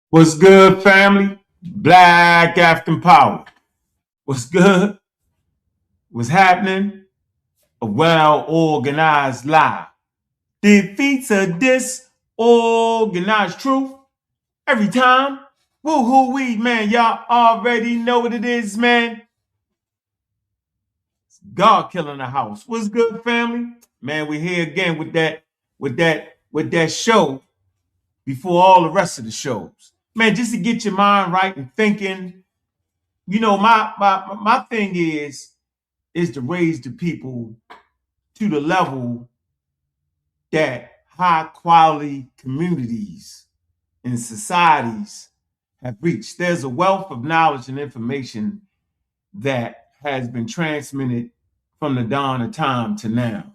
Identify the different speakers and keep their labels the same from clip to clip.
Speaker 1: What's good, family? Black African Power. What's good? What's happening? A well-organized lie defeats a disorganized truth every time. Woo-hoo-wee, man. Y'all already know what it is, man. God killing the house. What's good, family? Man, we're here again with that show before all the rest of the shows. Man, just to get your mind right and thinking. My thing is to raise the people to the level that high quality communities and societies have reached. There's a wealth of knowledge and information that has been transmitted from the dawn of time to now.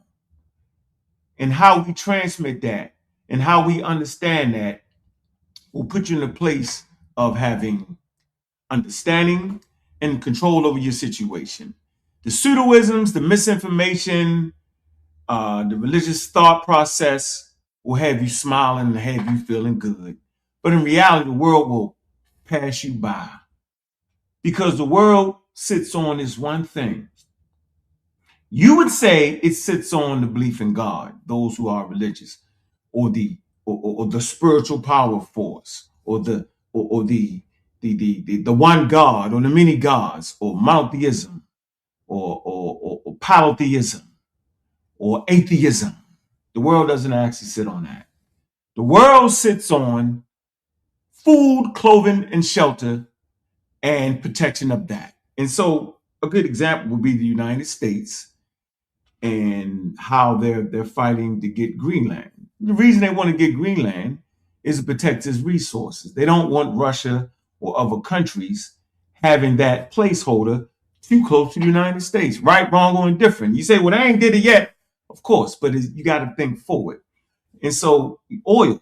Speaker 1: And how we transmit that and how we understand that will put you in a place of having understanding and control over your situation. The pseudoisms, the misinformation, the religious thought process will have you smiling and have you feeling good. But in reality, the world will pass you by because the world sits on this one thing. You would say it sits on the belief in God, those who are religious, or the spiritual power force, or the one God, or the many gods, or monotheism, or polytheism, or atheism. The world doesn't actually sit on that. The world sits on food, clothing, and shelter, and protection of that. And so a good example would be the United States and how they're fighting to get Greenland. The reason they want to get Greenland is to protect its resources. They don't want Russia or other countries having that placeholder too close to the United States. Right, wrong, or indifferent. You say, well, they ain't did it yet. Of course, but you got to think forward. And so oil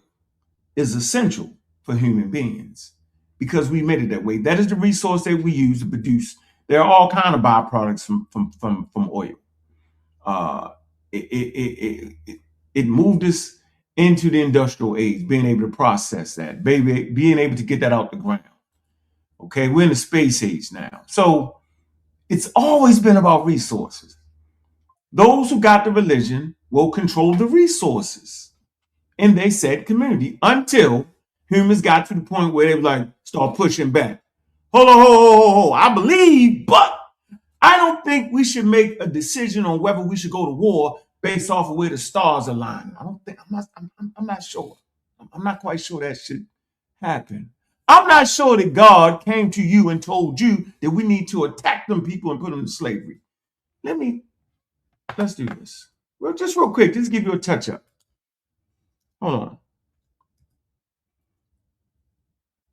Speaker 1: is essential for human beings because we made it that way. That is the resource that we use to produce. There are all kinds of byproducts from oil. It moved us into the industrial age, being able to process that, being able to get that out the ground. Okay, we're in the space age now. So it's always been about resources. Those who got the religion will control the resources in their said community until humans got to the point where they were like, start pushing back. Hold on, hold. I believe, but I don't think we should make a decision on whether we should go to war based off of where the stars align. I'm not sure. I'm not quite sure that should happen. I'm not sure that God came to you and told you that we need to attack them people and put them to slavery. Let's do this. Well, just real quick, just give you a touch up. Hold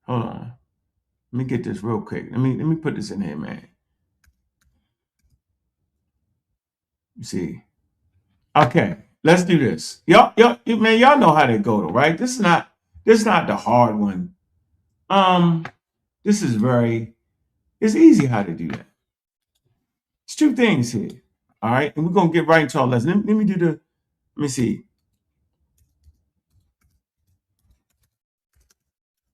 Speaker 1: on. Let me get this real quick. Let me put this in here, man. You see. Okay, let's do this. Y'all, man, y'all know how they go though, right? This is not the hard one. This is it's easy how to do that. It's two things here. All right, and we're gonna get right into our lesson. Let me see.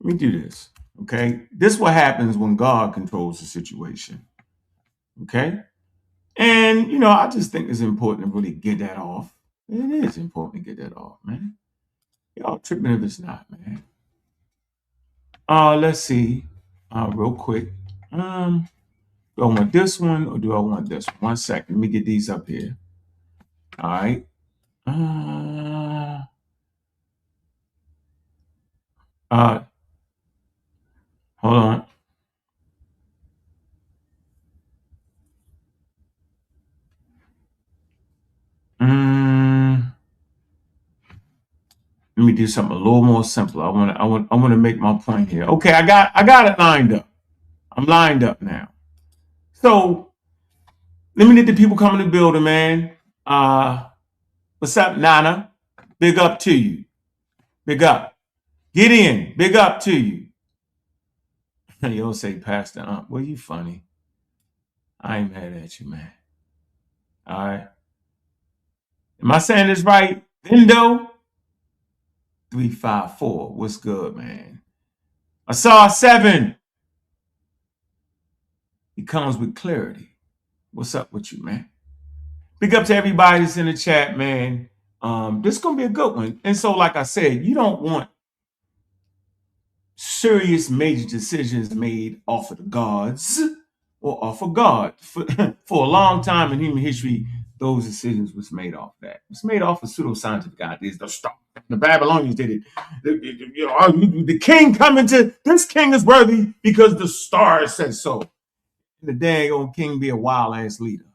Speaker 1: Let me do this. Okay, this is what happens when God controls the situation. Okay, and I just think it's important to really get that off. It is important to get that off, man. Y'all tripping if it's not, man. Let's see. Real quick. Do I want this one or do I want this one? 1 second. Let me get these up here. All right. Hold on. Let me do something a little more simple. I want to make my point here. Okay, I got it lined up. I'm lined up now. So let me get the people coming to the building, man. What's up, Nana? Big up to you. Big up. Get in. Big up to you. You don't say Pastor. Well, you funny. I ain't mad at you, man. All right. Am I saying this right? Vindo 354. What's good, man? Asar 7. He comes with clarity. What's up with you, man? Big up to everybody that's in the chat, man. This is gonna be a good one. And so, like I said, you don't want serious major decisions made off of the gods or off of God. For a long time in human history, those decisions was made off that. It's made off of pseudoscientific ideas. The Babylonians did it. The king coming to this king is worthy because the stars said so. And the dang old king be a wild ass leader.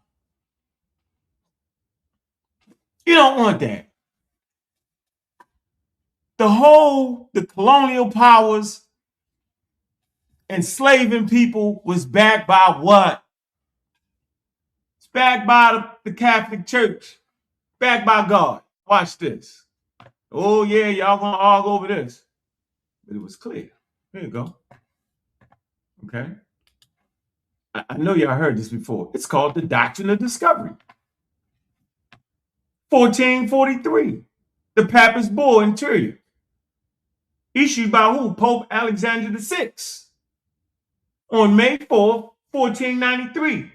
Speaker 1: You don't want that. The colonial powers enslaving people was backed by what? It's backed by the Catholic Church, backed by God. Watch this. Oh yeah, y'all gonna argue over this, but it was clear. Here you go. Okay. I know y'all heard this before. It's called the Doctrine of Discovery. 1443, the Papist Bull Interior, issued by who? Pope Alexander VI on May 4th, 1493,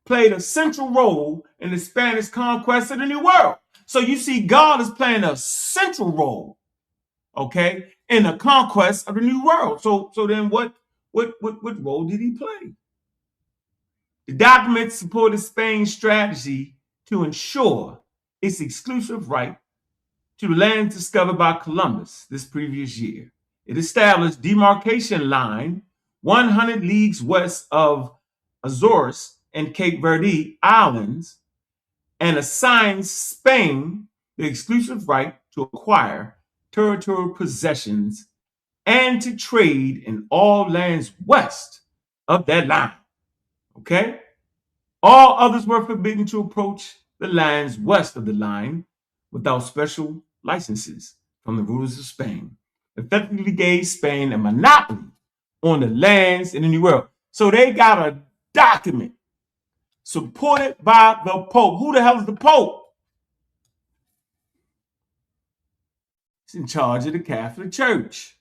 Speaker 1: played a central role in the Spanish conquest of the New World. So you see, God is playing a central role, okay, in the conquest of the New World. So then what role did he play? The document supported Spain's strategy to ensure its exclusive right to the land discovered by Columbus this previous year. It established demarcation line 100 leagues west of Azores and Cape Verde Islands and assigned Spain the exclusive right to acquire territorial possessions and to trade in all lands west of that line. Okay? All others were forbidden to approach the lands west of the line without special licenses from the rulers of Spain, effectively gave Spain a monopoly on the lands in the New World. So they got a document supported by the Pope. Who the hell is the Pope? He's in charge of the Catholic Church.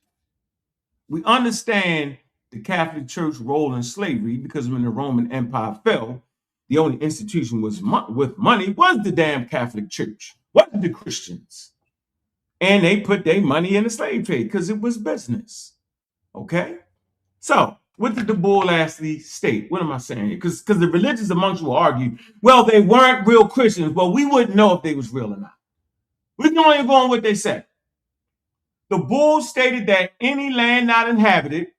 Speaker 1: We understand the Catholic Church role in slavery because when the Roman Empire fell, the only institution with money was the damn Catholic Church, wasn't the Christians. And they put their money in the slave trade because it was business. Okay? So, what did the bull actually state? What am I saying here? Because the religious amongst you will argue, well, they weren't real Christians. Well, we wouldn't know if they was real or not. We can only go on what they said. The bull stated that any land not inhabited,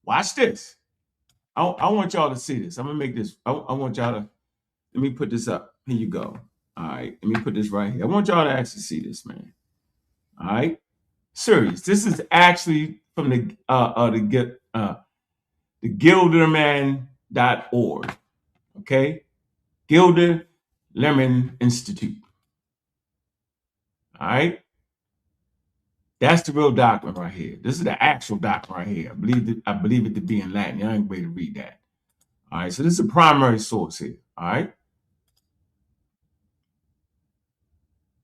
Speaker 1: watch this. I want y'all to see this. I'm going to make this. I want y'all to, let me put this up. Here you go. All right. Let me put this right here. I want y'all to actually see this, man. All right. Serious. This is actually from the Gilderman.org. Okay. Gilder Lehrman Institute. All right. That's the real document right here. This is the actual document right here. I believe it to be in Latin. I ain't going to read that. All right. So this is a primary source here. All right.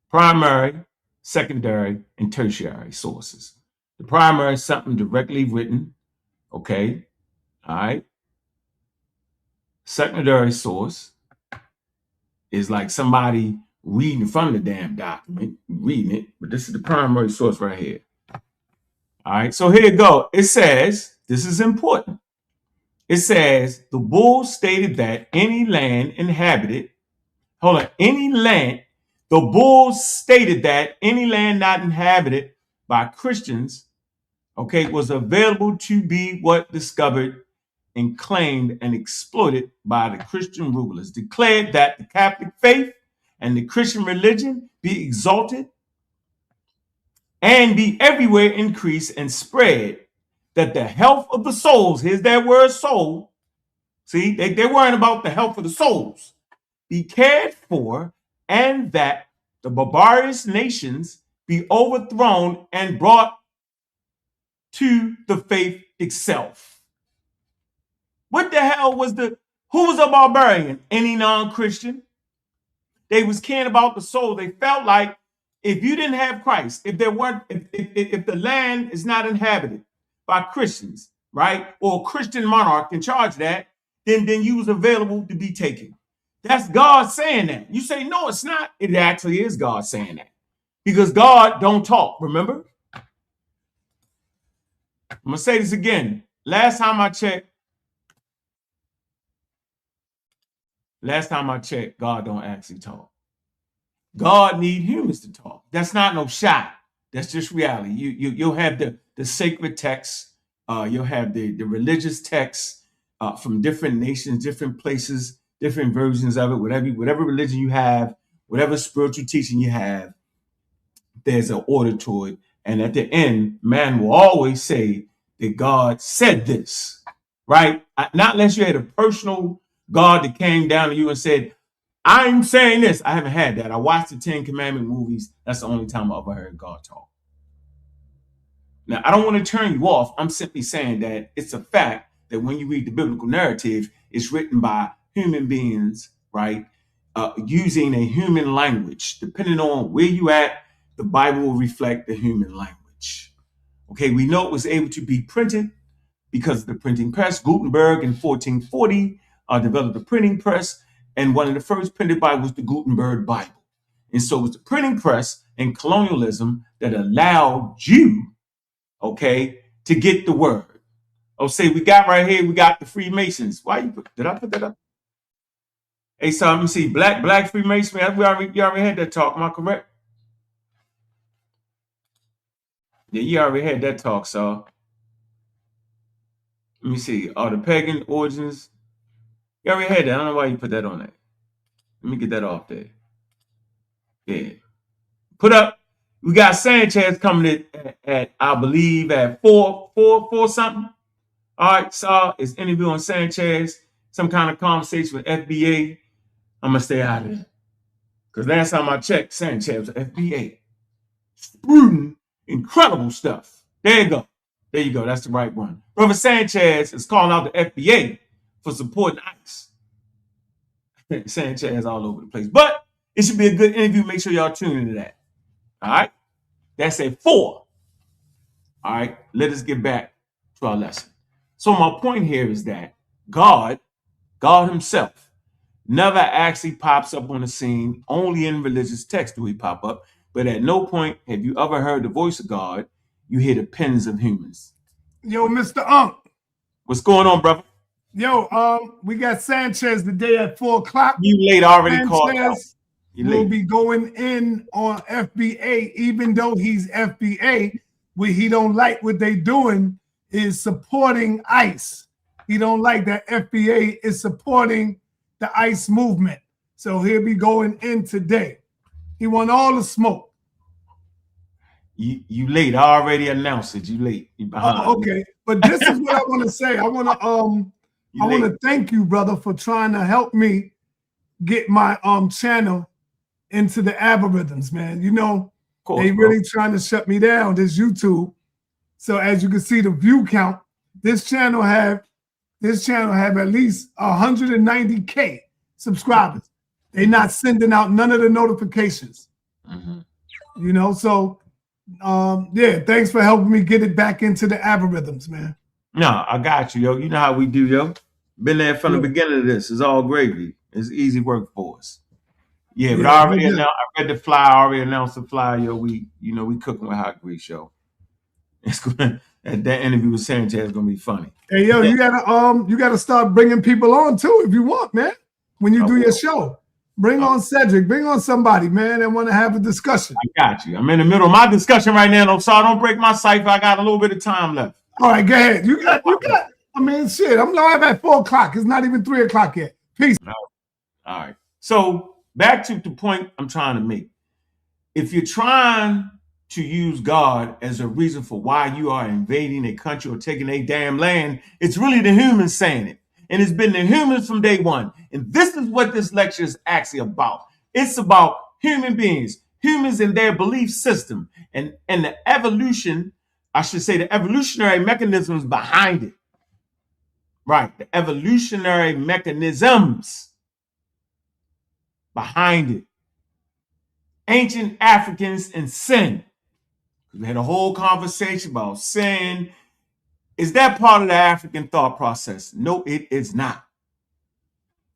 Speaker 1: Primary, secondary, and tertiary sources. The primary is something directly written. Okay. All right. Secondary source is like somebody reading from the damn document, reading it, but this is the primary source right here. All right, so here you go. It says, this is important. It says, the bull stated that any land inhabited, the bull stated that any land not inhabited by Christians, okay, was available to be what discovered and claimed and exploited by the Christian rulers, declared that the Catholic faith and the Christian religion be exalted and be everywhere increased and spread, that the health of the souls, here's that word soul, see, they're worrying about the health of the souls, be cared for, and that the barbarous nations be overthrown and brought to the faith itself. What the hell was who was a barbarian? Any non-Christian. They was caring about the soul. They felt like if you didn't have Christ, if the land is not inhabited by Christians, right? Or a Christian monarch in charge of that, then you was available to be taken. That's God saying that. You say, no, it's not. It actually is God saying that. Because God don't talk, remember? I'm going to say this again. Last time I checked, God don't actually talk. God need humans to talk. That's not no shot. That's just reality. You'll have the sacred texts. You'll have the religious texts from different nations, different places, different versions of it. Whatever religion you have, whatever spiritual teaching you have, there's an order to it. And at the end, man will always say that God said this, right? Not unless you had a personal God that came down to you and said, I'm saying this. I haven't had that. I watched the 10 Commandment movies. That's the only time I ever heard God talk. Now, I don't want to turn you off. I'm simply saying that it's a fact that when you read the biblical narrative, it's written by human beings, right? Using a human language. Depending on where you at, the Bible will reflect the human language. Okay, we know it was able to be printed because of the printing press. Gutenberg in 1440 developed the printing press. And one of the first printed Bibles was the Gutenberg Bible. And so it was the printing press and colonialism that allowed you, okay, to get the word. Oh, say we got right here, we got the Freemasons. Did I put that up? Hey, so let me see. Black Freemason. You already had that talk. Am I correct? Yeah, you already had that talk, so. Let me see. The pagan origins. You already had that. I don't know why you put that on there. Let me get that off there. Yeah. Put up. We got Sanchez coming at I believe at four something. All right, so it's interviewing Sanchez, some kind of conversation with FBA. I'm gonna stay out of it. Because last time I checked, Sanchez was FBA. Spruding incredible stuff. There you go. There you go. That's the right one. Brother Sanchez is calling out the FBA for supporting ICE. Sanchez all over the place. But it should be a good interview. Make sure y'all tune into that. All right. That's at 4. All right. Let us get back to our lesson. So my point here is that God himself, never actually pops up on the scene. Only in religious text do he pop up. But at no point have you ever heard the voice of God. You hear the pens of humans.
Speaker 2: Yo, Mr. Unk.
Speaker 1: What's going on, brother?
Speaker 2: Yo, we got Sanchez today at 4 o'clock.
Speaker 1: You late already called out.
Speaker 2: Will be going in on FBA, even though he's FBA. What he don't like what they doing is supporting ICE. He don't like that FBA is supporting the ICE movement. So he'll be going in today. He want all the smoke.
Speaker 1: You late. I already announced it. You late. You behind.
Speaker 2: Oh, okay. But this is what I want to say. I want to thank you, brother, for trying to help me get my channel into the algorithms, man. You know, they really trying to shut me down, this YouTube. So as you can see, the view count, this channel have at least 190K subscribers. They're not sending out none of the notifications. You know, so yeah, thanks for helping me get it back into the algorithms, man.
Speaker 1: No, I got you, yo. You know how we do, yo. Been there from the beginning of this. It's all gravy. It's easy work for us. Yeah, but I read the flyer. I already announced the flyer, yo. We cooking with hot grease, yo. It's gonna that interview with Sanchez is gonna be funny.
Speaker 2: Hey, yo, you gotta start bringing people on too if you want, man. When you do your show, bring on Cedric, bring on somebody, man, and want to have a discussion.
Speaker 1: I got you. I'm in the middle of my discussion right now, so I don't break my cipher. I got a little bit of time left.
Speaker 2: All right, go ahead. You got. I mean, shit. I'm live at 4 o'clock. It's not even 3 o'clock yet. Peace.
Speaker 1: All right. So back to the point I'm trying to make. If you're trying to use God as a reason for why you are invading a country or taking a damn land, it's really the humans saying it. And it's been the humans from day one. And this is what this lecture is actually about. It's about human beings, humans and their belief system, and the evolution, I should say the evolutionary mechanisms behind it. Right, the evolutionary mechanisms behind it. Ancient Africans and sin. We had a whole conversation about sin, Is that part of the African thought process? No, it is not.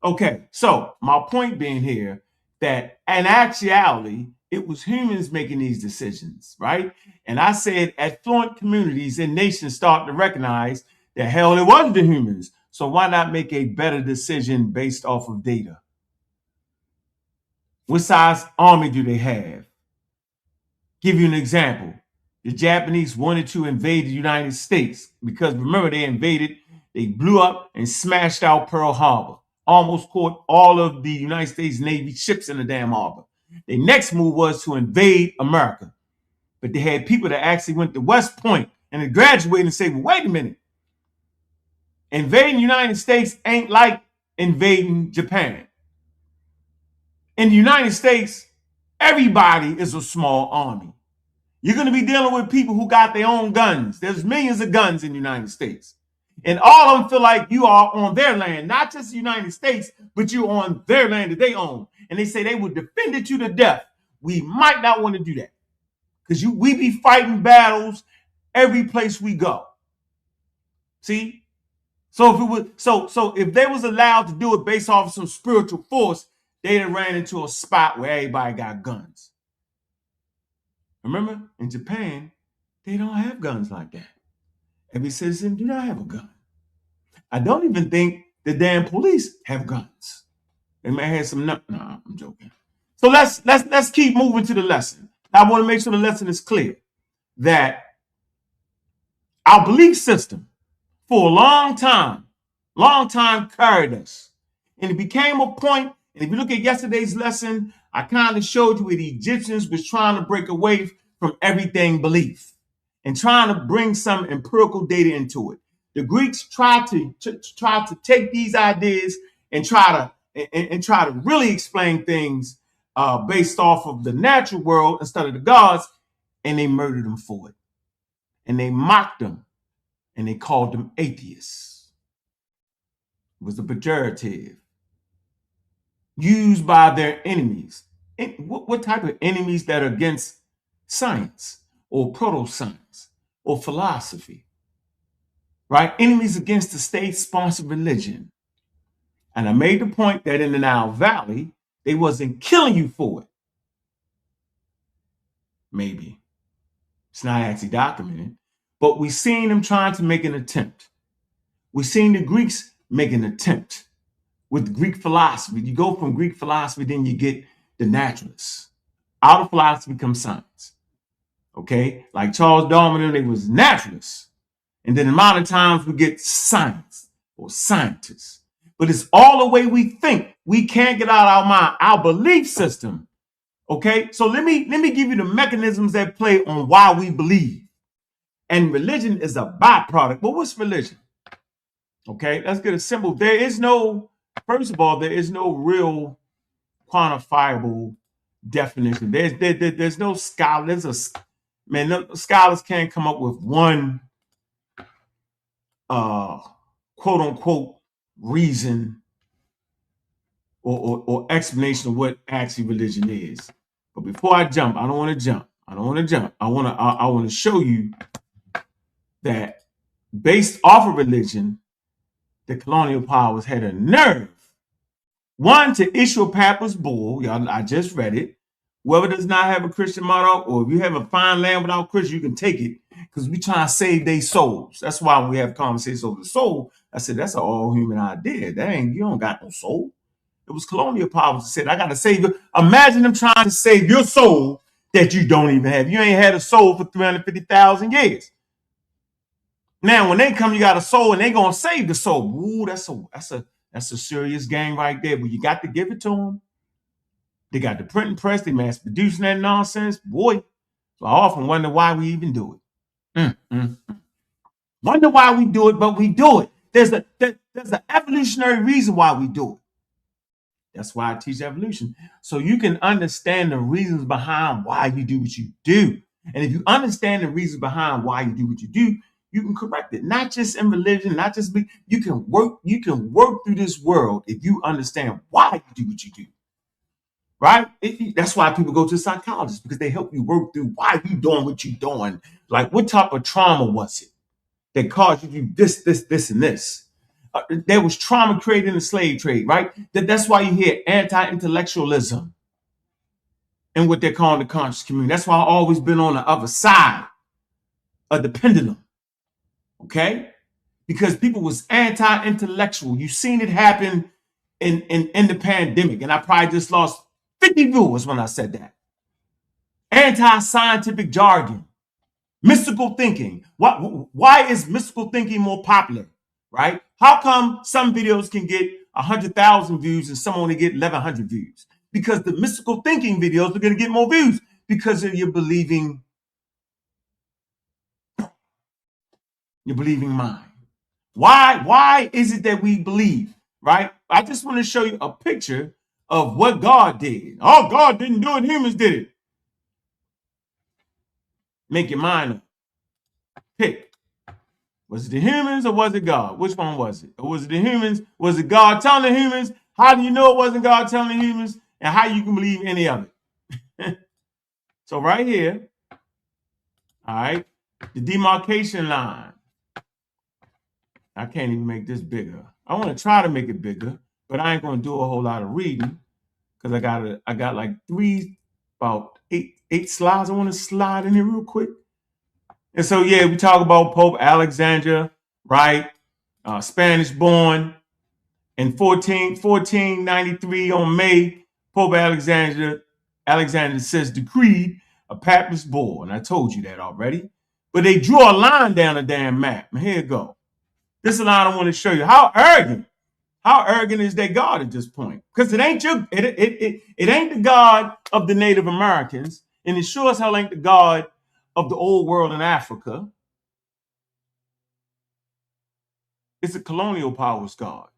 Speaker 1: Okay, so my point being here that in actuality, it was humans making these decisions, right? And I said affluent communities and nations start to recognize that hell, it wasn't the humans. So why not make a better decision based off of data? What size army do they have? Give you an example. The Japanese wanted to invade the United States because remember they blew up and smashed out Pearl Harbor, almost caught all of the United States Navy ships in the damn harbor. Their next move was to invade America. But they had people that actually went to West Point and they graduated and said, well, wait a minute. Invading the United States ain't like invading Japan. In the United States, everybody is a small army. You're going to be dealing with people who got their own guns. There's millions of guns in the United States. And all of them feel like you are on their land, not just the United States, but you're on their land that they own. And they say they would defend it to the death. We might not want to do that because we be fighting battles every place we go. See? So if they was allowed to do it based off of some spiritual force, they'd have ran into a spot where everybody got guns. Remember, in Japan, they don't have guns like that. Every citizen do not have a gun. I don't even think the damn police have guns. They may have some. No, I'm joking. So let's keep moving to the lesson. I want to make sure the lesson is clear that our belief system for a long time carried us, and it became a point. And if you look at yesterday's lesson, I kind of showed you where the Egyptians was trying to break away from everything belief and trying to bring some empirical data into it. The Greeks tried to take these ideas and try to really explain things based off of the natural world instead of the gods, and they murdered them for it. And they mocked them, and they called them atheists. It was a pejorative used by their enemies. What type of enemies that are against science or proto-science or philosophy, right? Enemies against the state-sponsored religion. And I made the point that in the Nile Valley, they wasn't killing you for it. Maybe. It's not actually documented. But we've seen them trying to make an attempt. We've seen the Greeks make an attempt with Greek philosophy. You go from Greek philosophy, then you get the naturalists. Out of philosophy comes science. Okay? Like Charles Darwin, they was naturalists. And then the amount of times we get science or scientists. But it's all the way we think. We can't get out of our mind, our belief system. Okay? So let me give you the mechanisms that play on why we believe. And religion is a byproduct. Well, what's religion? Okay, let's get a simple. First of all, there is no real quantifiable definition. There's no scholar. Scholars can't come up with one quote unquote reason or explanation of what actually religion is. But before I jump, I don't want to jump. I want to show you that based off of religion, the colonial powers had a nerve, one, to issue a papyrus bull. Y'all, I just read it. Whoever does not have a Christian motto, or if you have a fine land without Christian, you can take it, because we trying to save their souls. That's why when we have conversations over the soul, I said that's an all human idea. You don't got no soul. It was colonial powers that said, I got to save you. Imagine them trying to save your soul that you don't even have. You ain't had a soul for 350,000 years. Now, when they come, you got a soul, and they gonna save the soul. Ooh, that's a serious game right there. But you got to give it to them. They got the print and press. They mass producing that nonsense, boy. So I often wonder why we even do it. Wonder why we do it, but we do it. There's an evolutionary reason why we do it. That's why I teach evolution, so you can understand the reasons behind why you do what you do. And if you understand the reasons behind why you do what you do, you can correct it. Not just in religion, not just you can work through this world if you understand why you do what you do. Right? That's why people go to psychologists, because they help you work through why you doing what you're doing. Like, what type of trauma was it that caused you to do this, and this. There was trauma created in the slave trade, right? That's why you hear anti-intellectualism and what they're calling the conscious community. That's why I've always been on the other side of the pendulum, okay? Because people was anti-intellectual. You've seen it happen in the pandemic, and I probably just lost 50 viewers when I said that. Anti-scientific jargon, mystical thinking. Why is mystical thinking more popular, right? How come some videos can get 100,000 views and some only get 1,100 views? Because the mystical thinking videos are going to get more views because of your believing mind. Why is it that we believe, right? I just want to show you a picture of what God did. Oh, God didn't do it, humans did it. Make your mind up. Pick. Was it the humans or was it God? Which one was it? Or was it the humans? Was it God telling the humans? How do you know it wasn't God telling the humans? And how you can believe any of it? So right here, all right, the demarcation line. I can't even make this bigger. I want to try to make it bigger, but I ain't going to do a whole lot of reading because I got like about eight slides I want to slide in here real quick. And so, yeah, we talk about Pope Alexander, right? Spanish born in 1493 on May, Pope Alexander says decreed a papist bull. And I told you that already. But they drew a line down the damn map. And here it go. This is a line I want to show you. How arrogant is that God at this point? Because it ain't it ain't the God of the Native Americans, and it sure as hell ain't the God of the old world in Africa. It's a colonial powers God.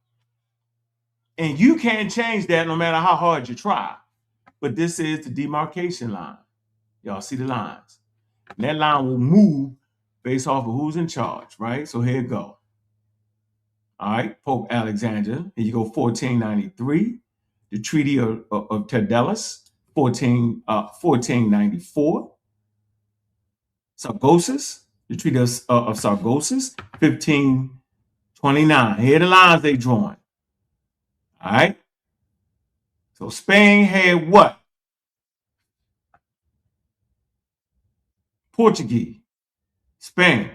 Speaker 1: And you can't change that no matter how hard you try. But this is the demarcation line. Y'all see the lines. And that line will move based off of who's in charge, right? So here it go. All right, Pope Alexander. Here you go, 1493. The Treaty of Tordesillas, 1494. Sargassos, the Treaty of Sargassos, 1529. Here are the lines they drawing. All right. So Spain had what? Portuguese. Spain.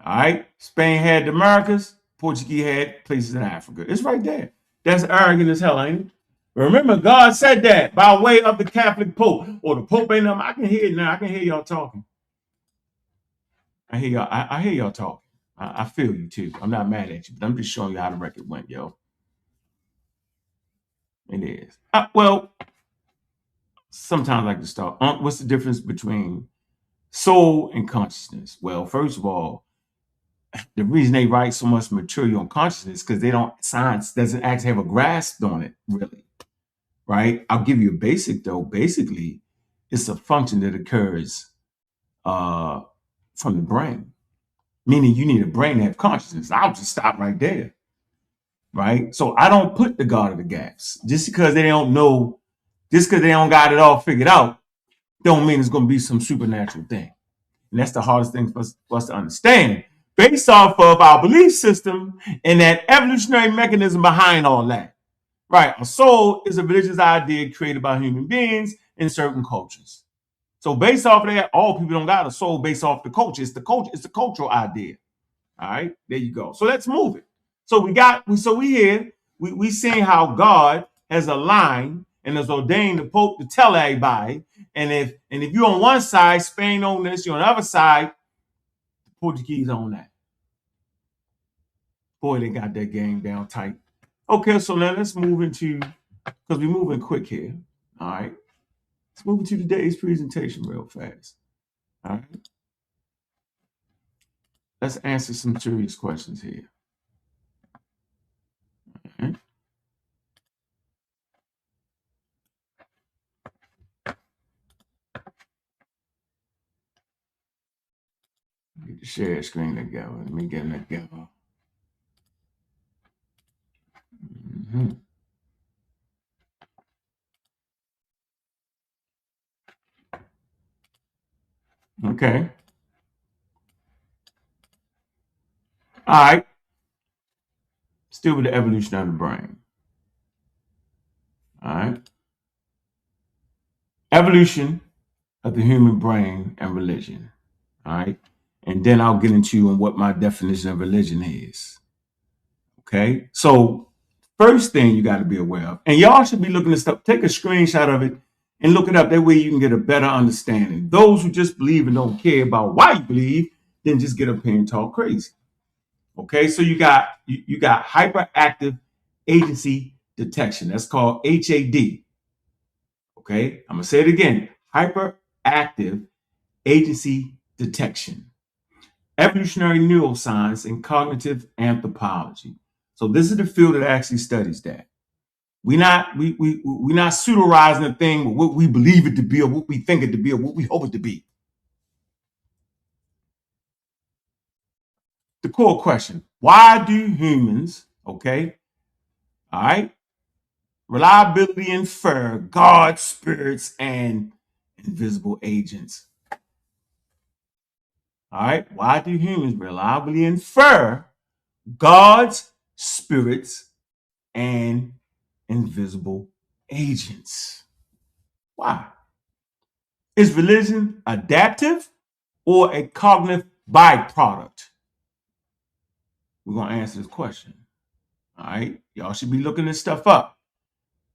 Speaker 1: All right. Spain had the Americas. Portuguese had places in Africa. It's right there. That's arrogant as hell, ain't it? Remember, God said that by way of the Catholic Pope. Or the Pope ain't them. I can hear it now. I can hear y'all talking. I hear y'all talking. I feel you too. I'm not mad at you, but I'm just showing you how the record went, yo. It is. Well, sometimes I like to start. What's the difference between soul and consciousness? Well, first of all, the reason they write so much material on consciousness because science doesn't actually have a grasp on it, really. Right? I'll give you a basic though. Basically, it's a function that occurs from the brain, meaning you need a brain to have consciousness. I'll just stop right there. Right? So I don't put the God of the gaps just because they don't know, just because they don't got it all figured out, don't mean it's going to be some supernatural thing. And that's the hardest thing for us to understand based off of our belief system and that evolutionary mechanism behind all that. Right. A soul is a religious idea created by human beings in certain cultures. So based off of that, all people don't got a soul based off the culture. It's the cultural idea. All right. There you go. So let's move it. So we seeing how God has aligned and has ordained the Pope to tell everybody. And if you're on one side, Spain on this, you're on the other side, the Portuguese on that. Boy, they got that game down tight. Okay, so now let's move into, because we're moving quick here. All right. Let's move into today's presentation real fast. All right. Let's answer some serious questions here. All right. Get the share screen together. Let me get them together. Mm-hmm. Okay. All right. Still with the evolution of the brain. All right. Evolution of the human brain and religion. All right. And then I'll get into on what my definition of religion is. Okay. So first thing you got to be aware of, and y'all should be looking at stuff, take a screenshot of it and look it up. That way you can get a better understanding. Those who just believe and don't care about why you believe, then just get up here and talk crazy. Okay, so you got hyperactive agency detection. That's called HAD. Okay, I'm gonna say it again. Hyperactive agency detection. Evolutionary neuroscience and cognitive anthropology. So this is the field that actually studies that. We're not pseudorizing the thing with what we believe it to be or what we think it to be or what we hope it to be. The core question, why do humans, okay, all right, reliably infer God, spirits, and invisible agents? All right, why do humans reliably infer God's spirits and invisible agents? Why? Is religion adaptive or a cognitive byproduct? We're going to answer this question. All right, y'all should be looking this stuff up.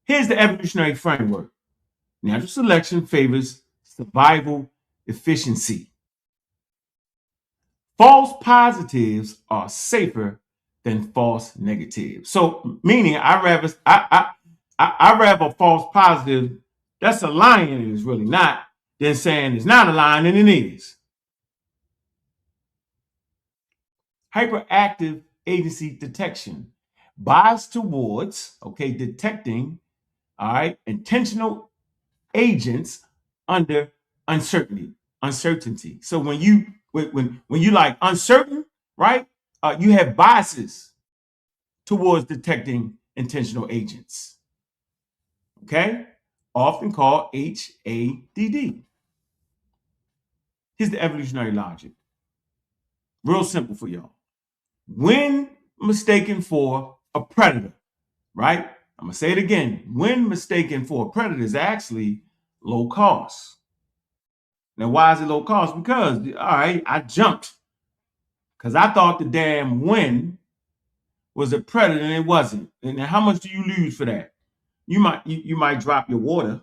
Speaker 1: Here's the evolutionary framework. Natural selection favors survival efficiency. False positives are safer than false negatives. So, meaning I rather a false positive that's a lying and it is really not, than saying it's not a lying and it is. Hyperactive agency detection bias towards, okay, detecting, all right, intentional agents under uncertainty. So when you like uncertain, right, you have biases towards detecting intentional agents. Okay, often called HADD. Here's the evolutionary logic. Real simple for y'all. When mistaken for a predator, right? I'm gonna say it again. When mistaken for a predator is actually low cost. Now, why is it low cost? Because, all right, I jumped because I thought the damn wind was a predator and it wasn't. And how much do you lose for that? You might drop your water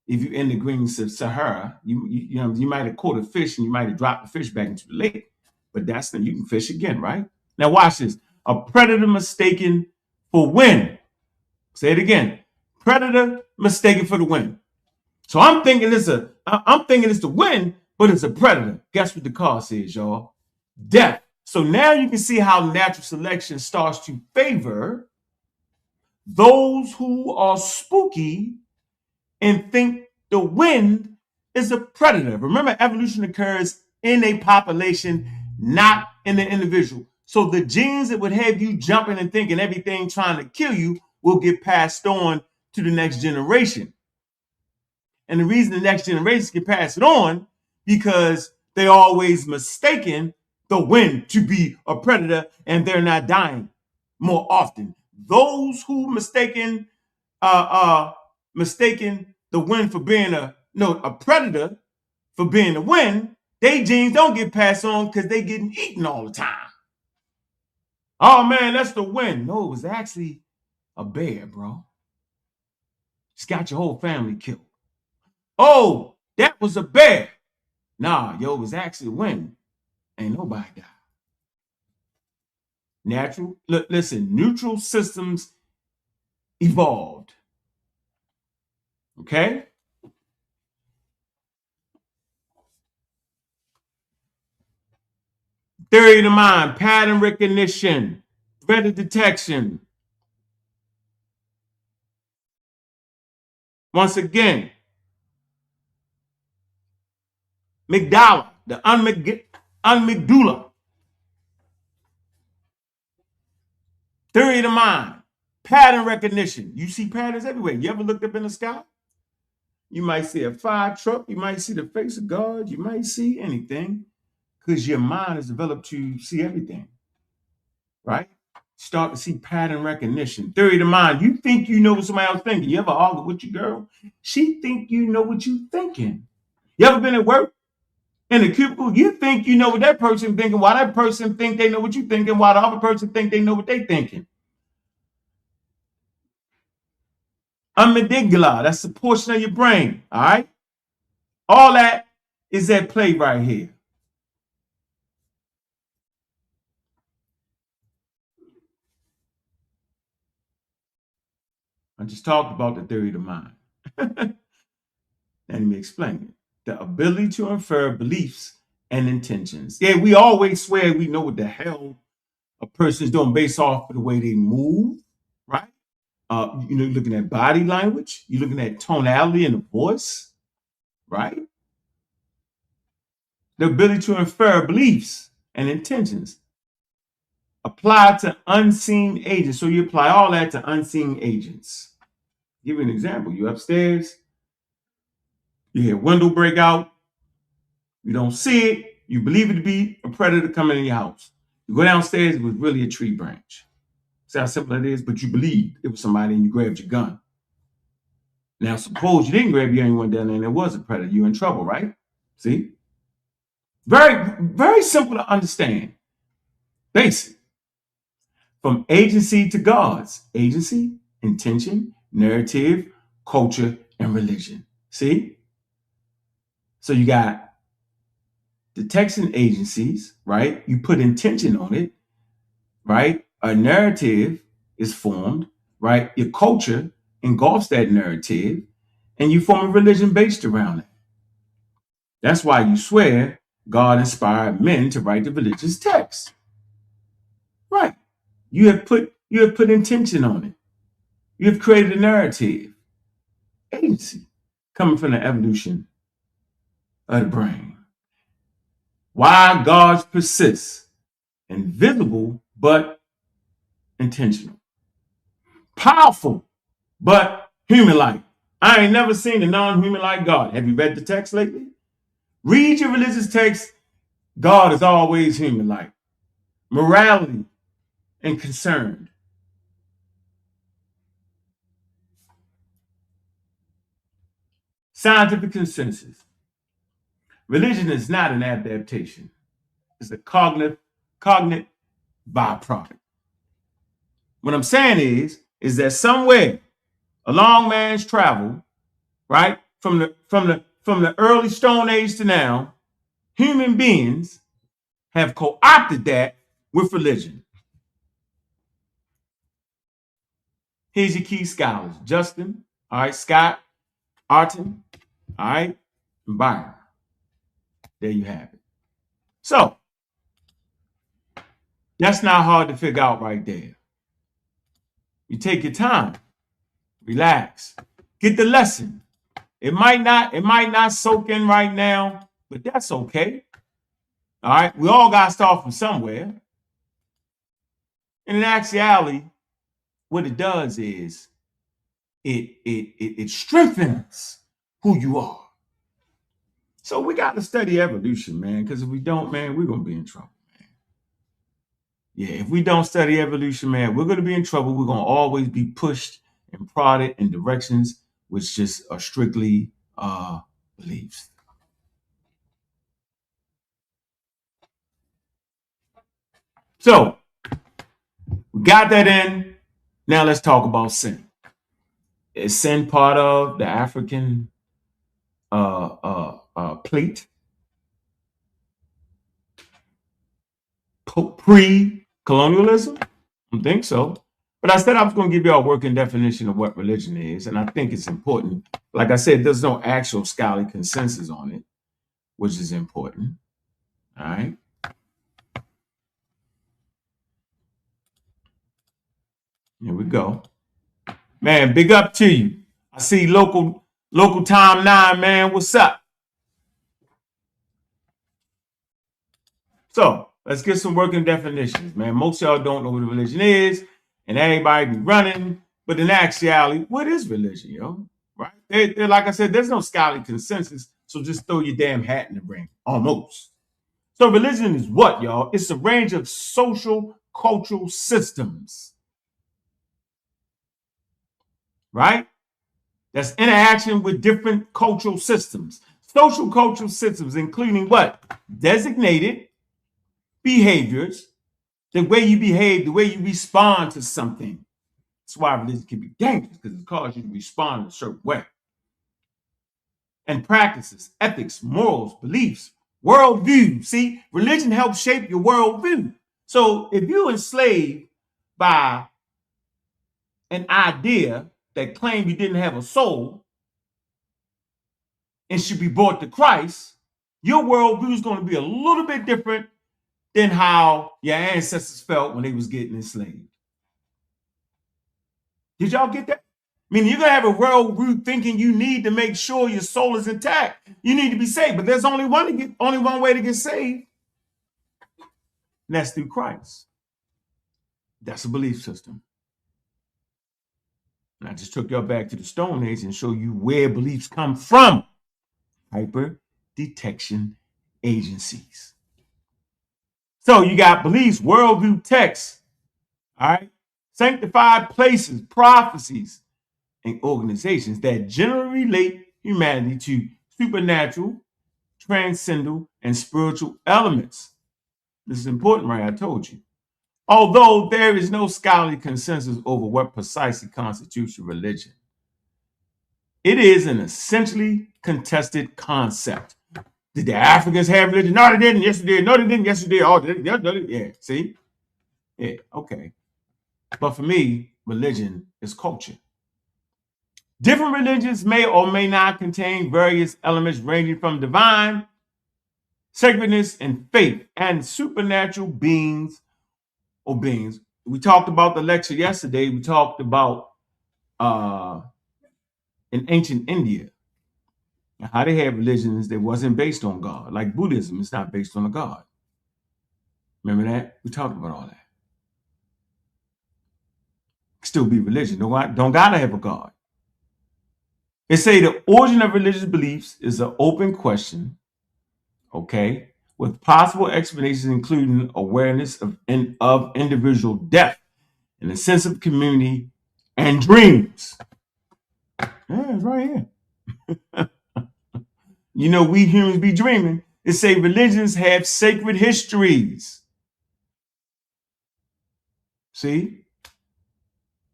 Speaker 1: if you're in the green Sahara. You might have caught a fish and you might have dropped the fish back into the lake, but that's then you can fish again, right? Now watch this. A predator mistaken for wind. Say it again. Predator mistaken for the wind. So I'm thinking it's the wind, but it's a predator. Guess what the cause is, y'all? Death. So now you can see how natural selection starts to favor those who are spooky and think the wind is a predator. Remember, evolution occurs in a population, not in the individual. So the genes that would have you jumping and thinking everything trying to kill you will get passed on to the next generation. And the reason the next generation can pass it on because they're always mistaken the wind to be a predator and they're not dying more often. Those who mistaken the wind for being a predator for being the wind, they genes don't get passed on because they getting eaten all the time. Oh man, that's the wind. No, it was actually a bear, bro. It's got your whole family killed. Oh, that was a bear. Nah, it was actually a wind. Ain't nobody died. Neutral systems evolved. Okay? Theory of the mind, pattern recognition, threat detection. Once again, amygdala, the amygdala. Theory of the mind, pattern recognition. You see patterns everywhere. You ever looked up in the sky? You might see a fire truck. You might see the face of God. You might see anything because your mind is developed to see everything. right? Start to see pattern recognition. Theory of the mind. You think you know what somebody else thinking. You ever argue with your girl? She think you know what you thinking. You ever been at work in a cubicle? You think you know what that person thinking, while that person think they know what you thinking, while the other person think they know what they thinking. Amygdala, that's the portion of your brain, all right? All that is at play right here. I just talked about the theory of the mind. Let me explain it. The ability to infer beliefs and intentions. Yeah, we always swear we know what the hell a person's doing based off of the way they move, right? You're looking at body language. You're looking at tonality in the voice, right? The ability to infer beliefs and intentions. Apply to unseen agents. So you apply all that to unseen agents. Give you an example. You're upstairs. You hear a window break out. You don't see it. You believe it to be a predator coming in your house. You go downstairs. It was really a tree branch. See how simple it is? But you believed it was somebody and you grabbed your gun. Now, suppose you didn't grab your gun, you went down there and it was a predator. You're in trouble, right? See? Very, very simple to understand. Basic. From agency to gods. Agency, intention, narrative, culture, and religion. See? So you got detection agencies, right? You put intention on it, right? A narrative is formed, right? Your culture engulfs that narrative, and you form a religion based around it. That's why you swear God inspired men to write the religious text. Right. You have put intention on it. You have created a narrative. Agency coming from the evolution of the brain. Why gods persist. Invisible but intentional. Powerful but human-like. I ain't never seen a non-human-like God. Have you read the text lately? Read your religious text. God is always human-like. Morality and concerned. Scientific consensus. Religion is not an adaptation. It's a cognitive byproduct. What I'm saying is that somewhere along man's travel, right, from the early Stone Age to now, human beings have co-opted that with religion. Here's your key scholars: Justin, all right, Scott, Arton, all right, and Byron. There you have it. So that's not hard to figure out right there. You take your time, relax, get the lesson. It might not soak in right now, but that's okay. All right, we all got to start from somewhere. And in actuality, what it does is it strengthens who you are. So we got to study evolution, man, because if we don't, man, we're going to be in trouble, man. Yeah, if we don't study evolution, man, we're going to be in trouble. We're going to always be pushed and prodded in directions which just are strictly beliefs. So we got that in. Now let's talk about sin. Is sin part of the African plate? Pre-colonialism? I don't think so. But I said I was going to give you a working definition of what religion is, and I think it's important. Like I said, there's no actual scholarly consensus on it, which is important. All right. Here we go. Man, big up to you. I see local time 9, man. What's up? So let's get some working definitions, man. Most of y'all don't know what a religion is, and everybody be running. But in actuality, what is religion, yo? Right? They're, like I said, there's no scholarly consensus, so just throw your damn hat in the ring. Almost. So religion is what, y'all? It's a range of social cultural systems, right? That's interaction with different cultural systems. Social cultural systems, including what? Designated behaviors, the way you behave, the way you respond to something. That's why religion can be dangerous, because it causes you to respond in a certain way. And practices, ethics, morals, beliefs, worldview. See, religion helps shape your worldview. So if you're enslaved by an idea that claimed you didn't have a soul and should be brought to Christ, your worldview is going to be a little bit different than how your ancestors felt when they was getting enslaved. Did y'all get that? I mean, you're going to have a worldview thinking you need to make sure your soul is intact. You need to be saved, but there's only one way to get saved, and that's through Christ. That's a belief system. And I just took y'all back to the Stone Age and show you where beliefs come from. Hyper detection agencies. So you got beliefs, worldview, texts, all right, sanctified places, prophecies, and organizations that generally relate humanity to supernatural, transcendental, and spiritual elements. This is important, right? I told you. Although there is no scholarly consensus over what precisely constitutes a religion, it is an essentially contested concept. Did the Africans have religion? No, they didn't. Yes, they did. No, they didn't. Yes, they did. Oh, they did. Yeah, see? Yeah, okay. But for me, religion is culture. Different religions may or may not contain various elements ranging from divine sacredness and faith and supernatural beings or beings. We talked about the lecture yesterday. We talked about in ancient India, how they had religions that wasn't based on God. Like Buddhism is not based on a God. Remember that? We talked about all that. Still be religion. Don't gotta have a God. They say the origin of religious beliefs is an open question, okay, with possible explanations including awareness of individual death and a sense of community and dreams. Yeah, it's right here. You know, we humans be dreaming. They say religions have sacred histories. See?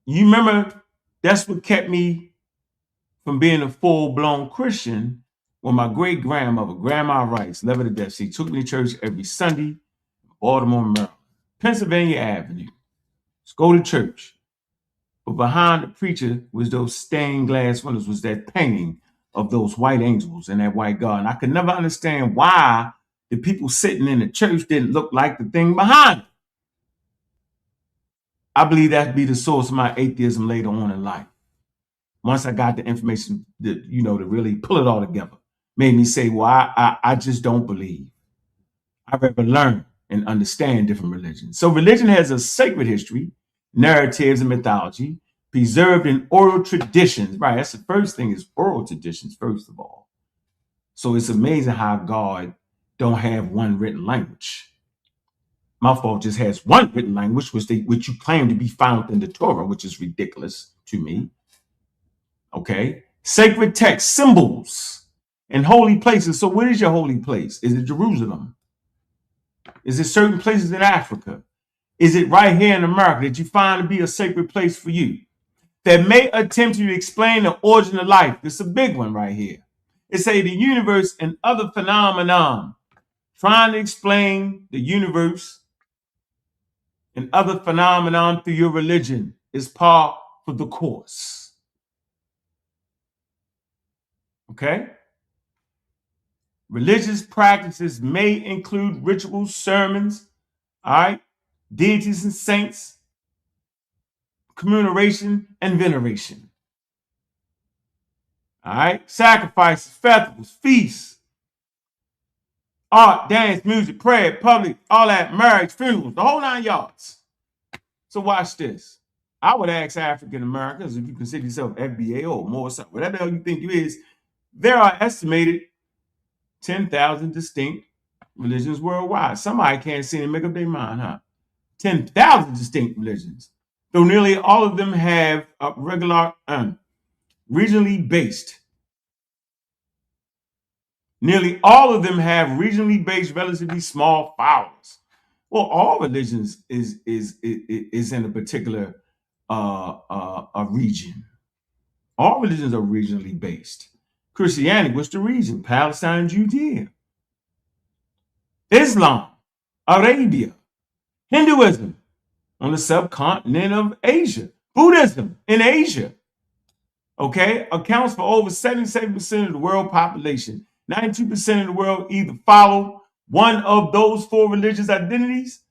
Speaker 1: You remember that's what kept me from being a full-blown Christian when my great-grandmother, Grandma Rice, love her to death. She took me to church every Sunday, Baltimore, Maryland, Pennsylvania Avenue. Let's go to church. But behind the preacher was those stained glass windows, was that painting of those white angels and that white God. And I could never understand why the people sitting in the church didn't look like the thing behind it. I believe that'd be the source of my atheism later on in life. Once I got the information that, to really pull it all together, made me say, well, I just don't believe. I've ever learned and understand different religions. So religion has a sacred history, narratives and mythology, preserved in oral traditions. Right, that's the first thing, is oral traditions, first of all. So it's amazing how God don't have one written language. My fault just has one written language, which you claim to be found in the Torah, which is ridiculous to me. Okay, sacred texts, symbols, and holy places. So what is your holy place? Is it Jerusalem? Is it certain places in Africa? Is it right here in America that you find to be a sacred place for you? That may attempt to explain the origin of life. It's a big one right here. It say the universe and other phenomenon. Trying to explain the universe and other phenomenon through your religion is par for the course. Okay? Religious practices may include rituals, sermons, all right, deities and saints, commemoration and veneration. All right, sacrifices, festivals, feasts, art, dance, music, prayer, public, all that, marriage, funerals, the whole 9 yards. So watch this. I would ask African Americans, if you consider yourself FBA or more, whatever the hell you think you is, there are estimated 10,000 distinct religions worldwide. Somebody can't seem to make up their mind, huh? 10,000 distinct religions, though nearly all of them have regionally based. Nearly all of them have regionally based, relatively small followers. Well, all religions is in a particular a region. All religions are regionally based. Christianity, what's the region? Palestine, Judea. Islam, Arabia. Hinduism, on the subcontinent of Asia. Buddhism in Asia, okay, accounts for over 77% of the world population. 92% of the world either follow one of those four religious identities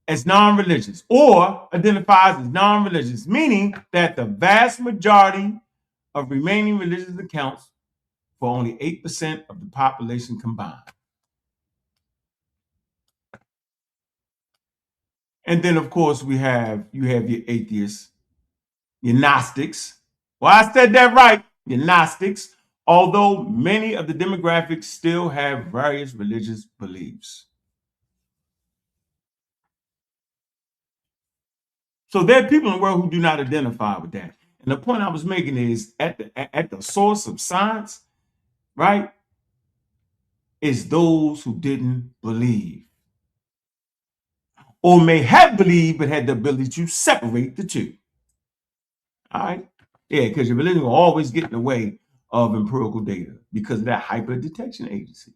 Speaker 1: as non-religious or identifies as non-religious, meaning that the vast majority of remaining religious accounts for only 8% of the population combined. And then, of course, you have your atheists, your Gnostics. Well, I said that right, your Gnostics, although many of the demographics still have various religious beliefs. So there are people in the world who do not identify with that. And the point I was making is at the source of science, right, is those who didn't believe or may have believed but had the ability to separate the two. All right. Yeah, because your religion will always get in the way of empirical data because of that hyper detection agency.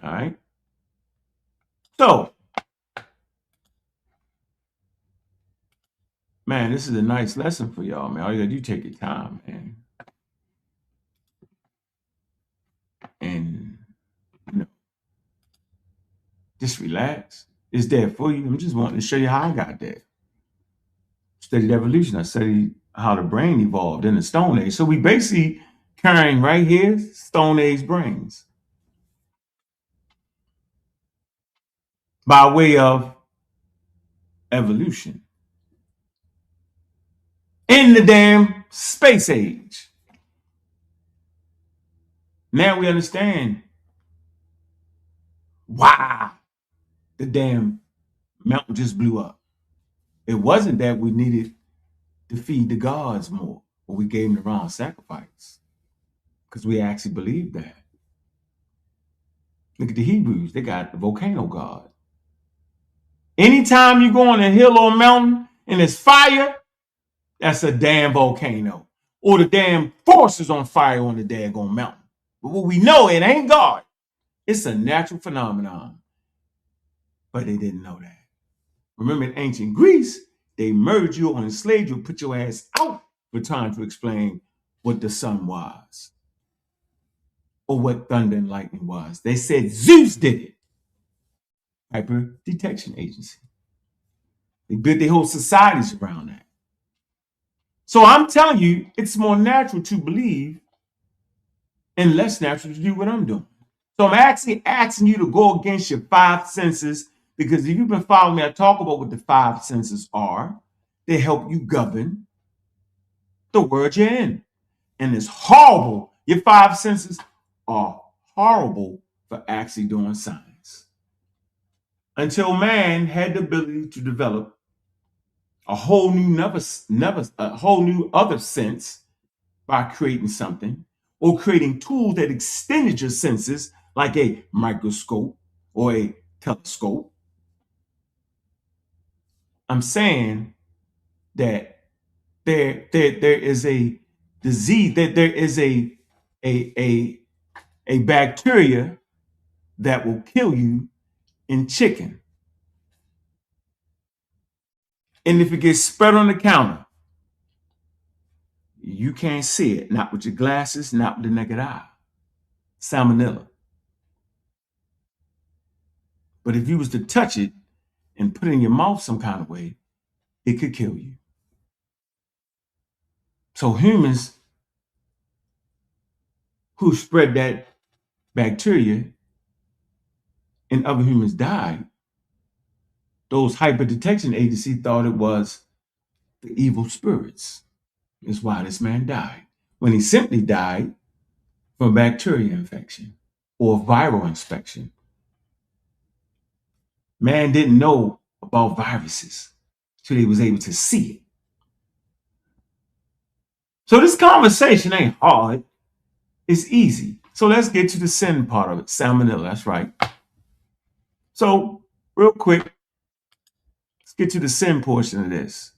Speaker 1: All right. So, man, this is a nice lesson for y'all, man. All you gotta do, take your time, man. And, just relax. It's there for you. I'm just wanting to show you how I got there. Studied evolution. I studied how the brain evolved in the Stone Age. So we basically carrying right here Stone Age brains by way of evolution in the damn space age. Now we understand why the damn mountain just blew up. It wasn't that we needed to feed the gods more, or we gave them the wrong sacrifice, because we actually believed that. Look at the Hebrews. They got the volcano god. Anytime you go on a hill or a mountain and there's fire, that's a damn volcano. Or the damn forest is on fire on the daggone mountain. But what we know, it ain't God. It's a natural phenomenon. But they didn't know that. Remember in ancient Greece, they murdered you or enslaved you, put your ass out for trying to explain what the sun was. Or what thunder and lightning was. They said Zeus did it. Hyper detection agency. They built their whole societies around that. So I'm telling you, it's more natural to believe and less natural to do what I'm doing. So I'm actually asking you to go against your five senses, because if you've been following me, I talk about what the five senses are. They help you govern the world you're in. And it's horrible. Your five senses are horrible for actually doing science. Until man had the ability to develop a whole new other sense by creating something, or creating tools that extended your senses, like a microscope or a telescope. I'm saying that there is a disease, that there is a bacteria that will kill you in chicken. And if it gets spread on the counter, you can't see it, not with your glasses, not with the naked eye. Salmonella. But if you was to touch it and put it in your mouth some kind of way, it could kill you. So humans who spread that bacteria and other humans died, those hyperdetection agencies thought it was the evil spirits. That's why this man died, when he simply died from bacteria infection or viral infection. Man didn't know about viruses. So they was able to see it. So this conversation ain't hard. It's easy. So let's get to the sin part of it. Salmonella, that's right. So real quick, let's get to the sin portion of this.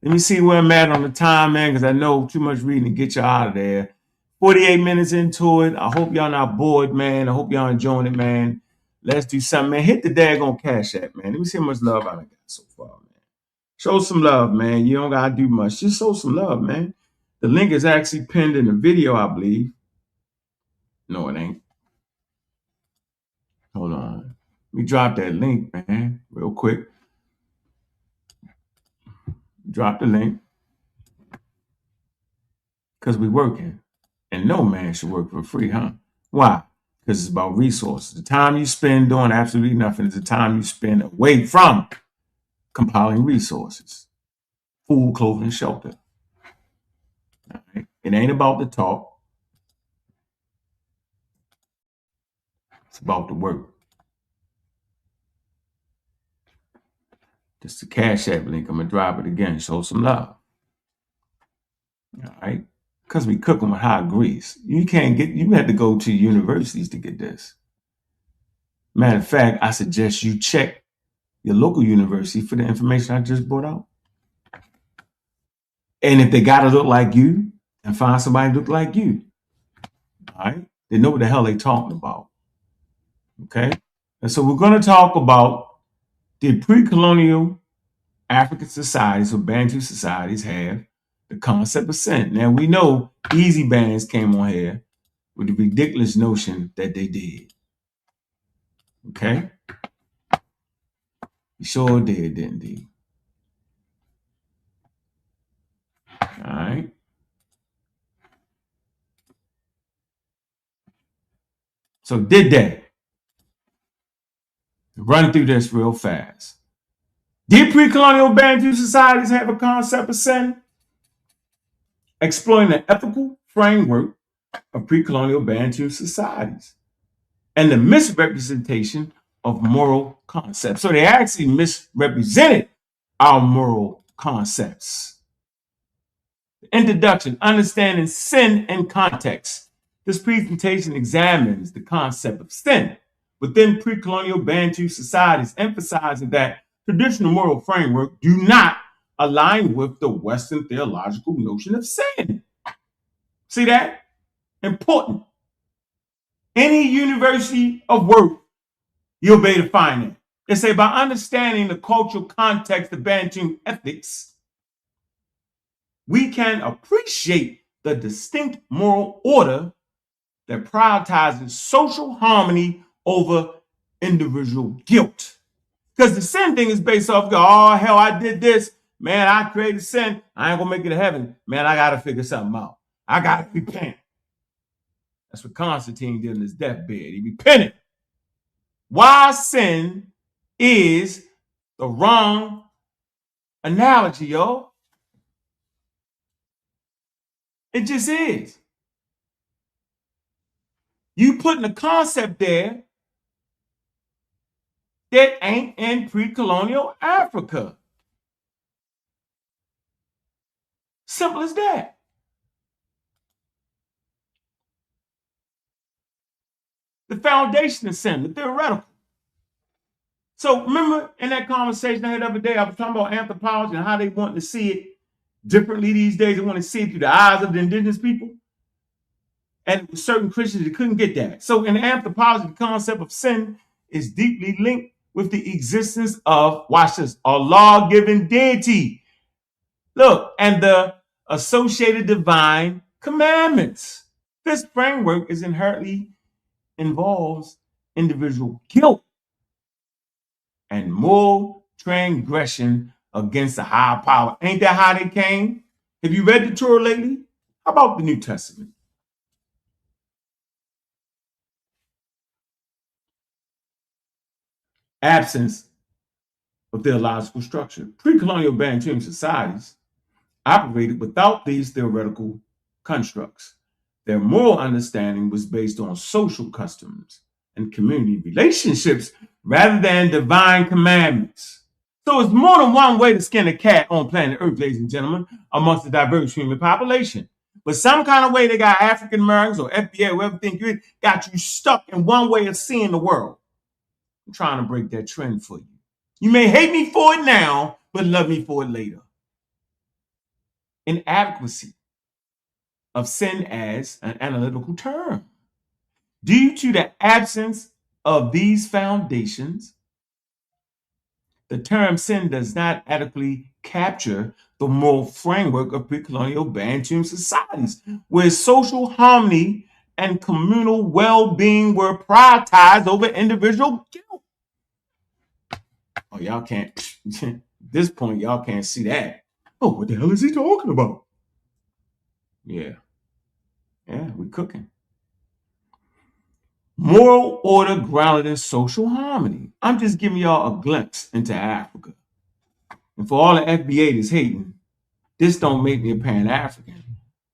Speaker 1: Let me see where I'm at on the time, man, because I know too much reading to get you out of there. 48 minutes into it. I hope y'all not bored, man. I hope y'all enjoying it, man. Let's do something, man. Hit the daggone Cash App, man. Let me see how much love I got so far, man. Show some love, man. You don't gotta do much. Just show some love, man. The link is actually pinned in the video, I believe. No, it ain't. Hold on. Let me drop that link, man, real quick. Drop the link. Because we're working. And no man should work for free, huh? Why? Because it's about resources. The time you spend doing absolutely nothing is the time you spend away from compiling resources. Food, clothing, shelter. All right? It ain't about the talk. It's about the work. Just the Cash App link. I'm going to drop it again. Show some love. All right? Because we cooking with hot grease. You had to go to universities to get this. Matter of fact, I suggest you check your local university for the information I just brought out. And if they got to look like you, and find somebody to look like you. All right? They know what the hell they talking about. Okay? And so we're going to talk about, did pre-colonial African societies or Bantu societies have the concept of sin? Now we know Easy Bands came on here with the ridiculous notion that they did. Okay? You sure did, didn't they? All right. So did they? Run through this real fast. Did pre-colonial Bantu societies have a concept of sin? Exploring the ethical framework of pre-colonial Bantu societies and the misrepresentation of moral concepts. So they actually misrepresented our moral concepts. Introduction, understanding sin in context. This presentation examines the concept of sin within pre-colonial Bantu societies, emphasizing that traditional moral framework do not align with the Western theological notion of sin. See that? Important. Any university of work, you'll be able to find it. They say by understanding the cultural context of Bantu ethics, we can appreciate the distinct moral order that prioritizes social harmony over individual guilt. Because the sin thing is based off, oh, hell, I did this. Man, I created sin. I ain't going to make it to heaven. Man, I got to figure something out. I got to repent. That's what Constantine did in his deathbed. He repented. Why sin is the wrong analogy, yo. It just is. You putting a concept there that ain't in pre-colonial Africa. Simple as that. The foundation of sin, the theoretical. So remember in that conversation I had the other day, I was talking about anthropology and how they want to see it differently these days. They want to see it through the eyes of the indigenous people. And with certain Christians, they couldn't get that. So in anthropology, the concept of sin is deeply linked with the existence of, watch this, a law-given deity. Look, and the associated divine commandments. This framework is inherently involves individual guilt and moral transgression against a higher power. Ain't that how they came? Have you read the Torah lately? How about the New Testament? Absence of theological structure. Pre-colonial Bantu societies operated without these theoretical constructs. Their moral understanding was based on social customs and community relationships rather than divine commandments. So it's more than one way to skin a cat on planet Earth, ladies and gentlemen, amongst the diverse human population. But some kind of way they got African Americans or FBA, whoever think you got you stuck in one way of seeing the world. I'm trying to break that trend for you. You may hate me for it now, but love me for it later. Inadequacy of sin as an analytical term. Due to the absence of these foundations, the term sin does not adequately capture the moral framework of pre-colonial Bantu societies, where social harmony and communal well-being were prioritized over individual guilt. Oh, y'all can't, at this point, y'all can't see that. Oh, what the hell is he talking about? Yeah, we're cooking. Moral order grounded in social harmony. I'm just giving y'all a glimpse into Africa. And for all the FBA that's hating, this don't make me a Pan-African.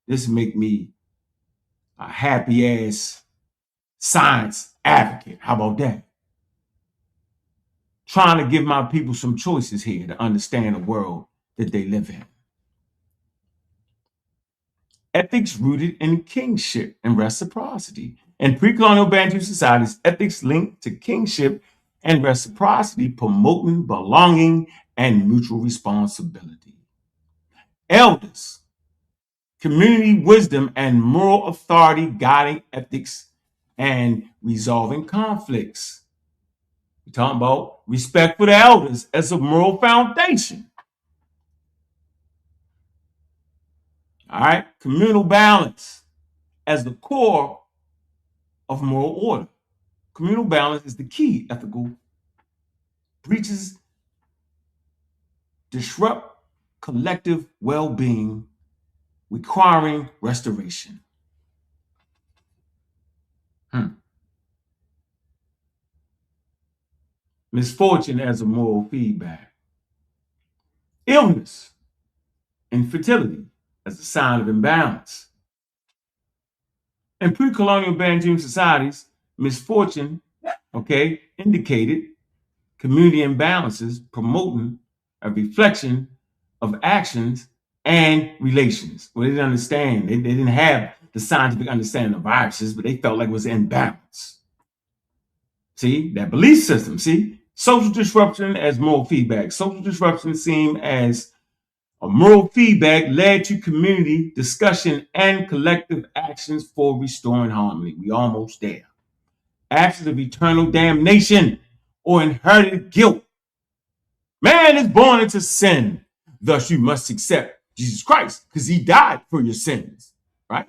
Speaker 1: This make me a happy-ass science advocate. How about that? Trying to give my people some choices here to understand the world that they live in. Ethics rooted in kingship and reciprocity. In pre-colonial Bantu societies, ethics linked to kingship and reciprocity, promoting belonging and mutual responsibility. Elders, community wisdom and moral authority guiding ethics and resolving conflicts. We're talking about respect for the elders as a moral foundation. All right, communal balance as the core of moral order. Communal balance is the key. Ethical breaches disrupt collective well-being, requiring restoration. Misfortune as a moral feedback. Illness, infertility as a sign of imbalance. In pre-colonial Bantu societies, misfortune, indicated community imbalances, promoting a reflection of actions and relations. Well, they didn't understand. They didn't have the scientific understanding of viruses, but they felt like it was imbalance. See, that belief system, social disruption as moral feedback. Social disruption seen as a moral feedback led to community discussion and collective actions for restoring harmony. We almost there. Actions of eternal damnation or inherited guilt. Man is born into sin. Thus, you must accept Jesus Christ because he died for your sins, right?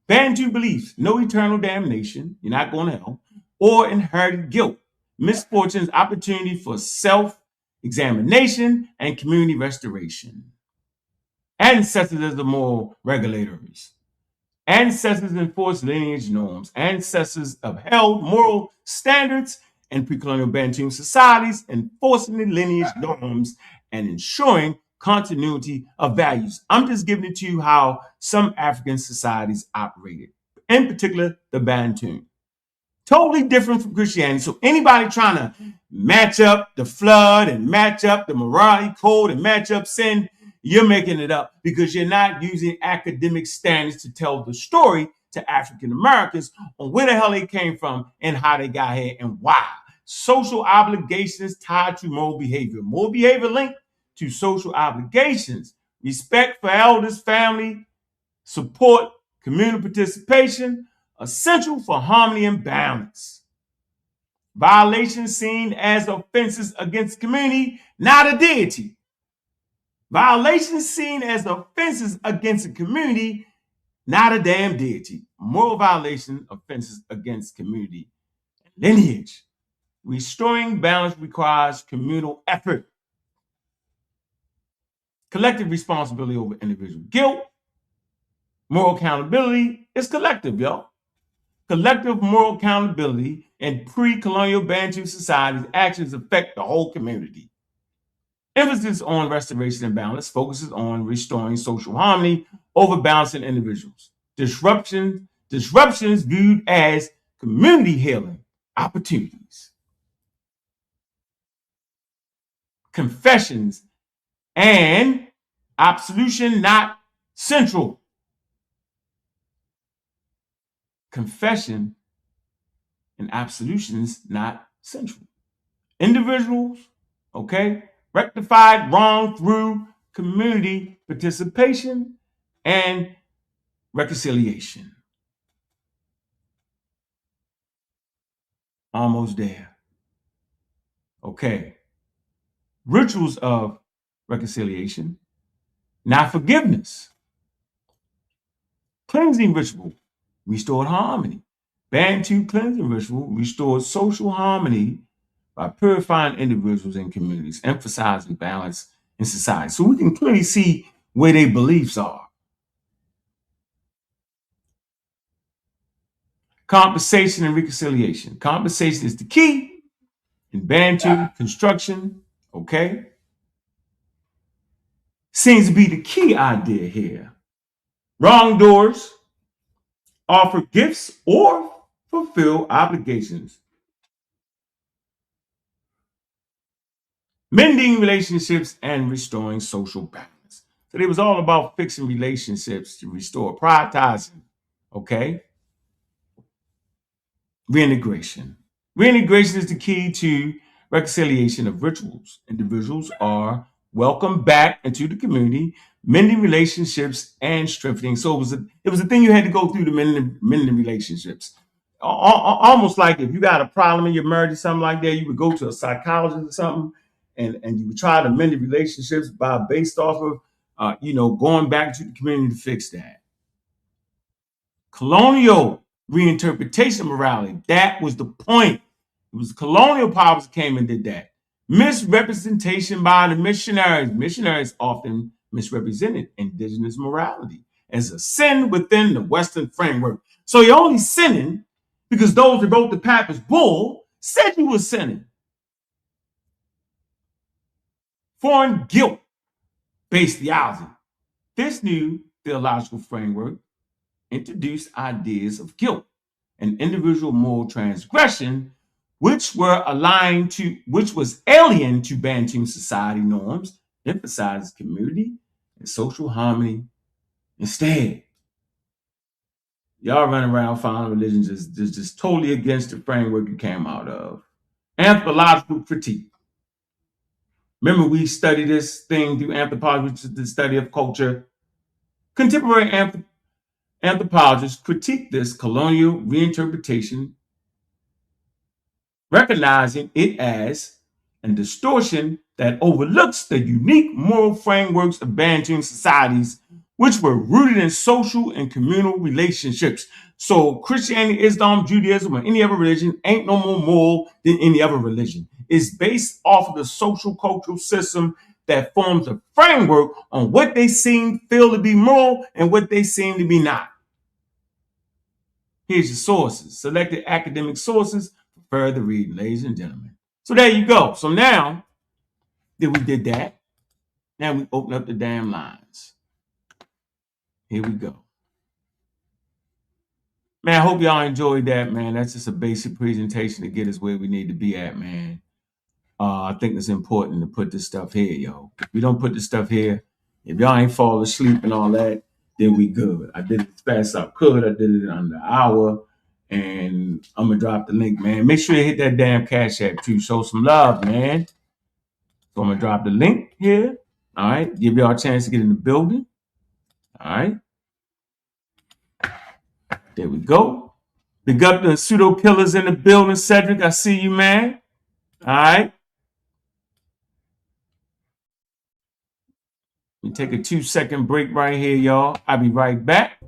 Speaker 1: Bantu beliefs, no eternal damnation, you're not going to hell, or inherited guilt. Misfortune's opportunity for self-examination and community restoration. Ancestors as the moral regulators. Ancestors enforce lineage norms. Ancestors upheld moral standards in pre-colonial Bantu societies, enforcing the lineage norms and ensuring continuity of values. I'm just giving it to you how some African societies operated, in particular the Bantu. Totally different from Christianity. So anybody trying to match up the flood and match up the morality code and match up sin, you're making it up because you're not using academic standards to tell the story to African Americans on where the hell they came from and how they got here and why. Social obligations tied to moral behavior. Moral behavior linked to social obligations. Respect for elders, family, support, community participation, essential for harmony and balance. Violations seen as offenses against community, not a deity. Violations seen as offenses against a community, not a damn deity. Moral violation, offenses against community. Lineage. Restoring balance requires communal effort. Collective responsibility over individual guilt. Moral accountability is collective, y'all. Collective moral accountability in pre-colonial Bantu societies' actions affect the whole community. Emphasis on restoration and balance focuses on restoring social harmony over balancing individuals. Disruptions viewed as community healing opportunities. confessions, and absolution not central. Confession and absolutions not central. Individuals, okay, rectified wrong through community participation and reconciliation. Almost there. Okay. Rituals of reconciliation, not forgiveness. Cleansing ritual, restored harmony. Bantu cleansing ritual restored social harmony by purifying individuals and communities, emphasizing balance in society. So we can clearly see where their beliefs are. Compensation and reconciliation. Compensation is the key in Bantu construction, okay? Seems to be the key idea here. Wrongdoers offer gifts or fulfill obligations. Mending relationships and restoring social balance. So it was all about fixing relationships to restore, prioritizing, okay? Reintegration. Reintegration is the key to reconciliation of rituals. Individuals are welcomed back into the community, mending relationships and strengthening. So it was a thing you had to go through to mending relationships. Almost like if you got a problem in your marriage or something like that, you would go to a psychologist or something, and you would try to mend the relationships based off of going back to the community to fix that. Colonial reinterpretation of morality. That was the point. It was colonial powers that came and did that. Misrepresentation by the missionaries. Missionaries often misrepresented indigenous morality as a sin within the Western framework. So you're only sinning because those that wrote the Papist Bull said you were sinning. Foreign guilt-based theology. This new theological framework introduced ideas of guilt and individual moral transgression, which was alien to Bantu society norms, emphasizes community and social harmony instead. Y'all run around following religion just totally against the framework you came out of. Anthropological critique. Remember, we study this thing through anthropology, which is the study of culture. Contemporary anthropologists critique this colonial reinterpretation, recognizing it as a distortion that overlooks the unique moral frameworks of Bantu societies, which were rooted in social and communal relationships. So Christianity, Islam, Judaism, or any other religion ain't no more moral than any other religion. It's based off of the social cultural system that forms a framework on what they feel to be moral and what they seem to be not. Here's your sources. Selected academic sources for further reading, ladies and gentlemen. So there you go. So now that we did that, now we open up the damn lines. Here we go. Man, I hope y'all enjoyed that, man. That's just a basic presentation to get us where we need to be at, man. I think it's important to put this stuff here, yo. If we don't put this stuff here, if y'all ain't fall asleep and all that, then we good. I did it as fast as I could. I did it in under an hour. And I'm going to drop the link, man. Make sure you hit that damn Cash App, too. Show some love, man. So I'm going to drop the link here. All right. Give y'all a chance to get in the building. All right. There we go. Big up the pseudo killers in the building. Cedric, I see you, man. All right. Let me take a 2-second break right here, y'all. I'll be right back.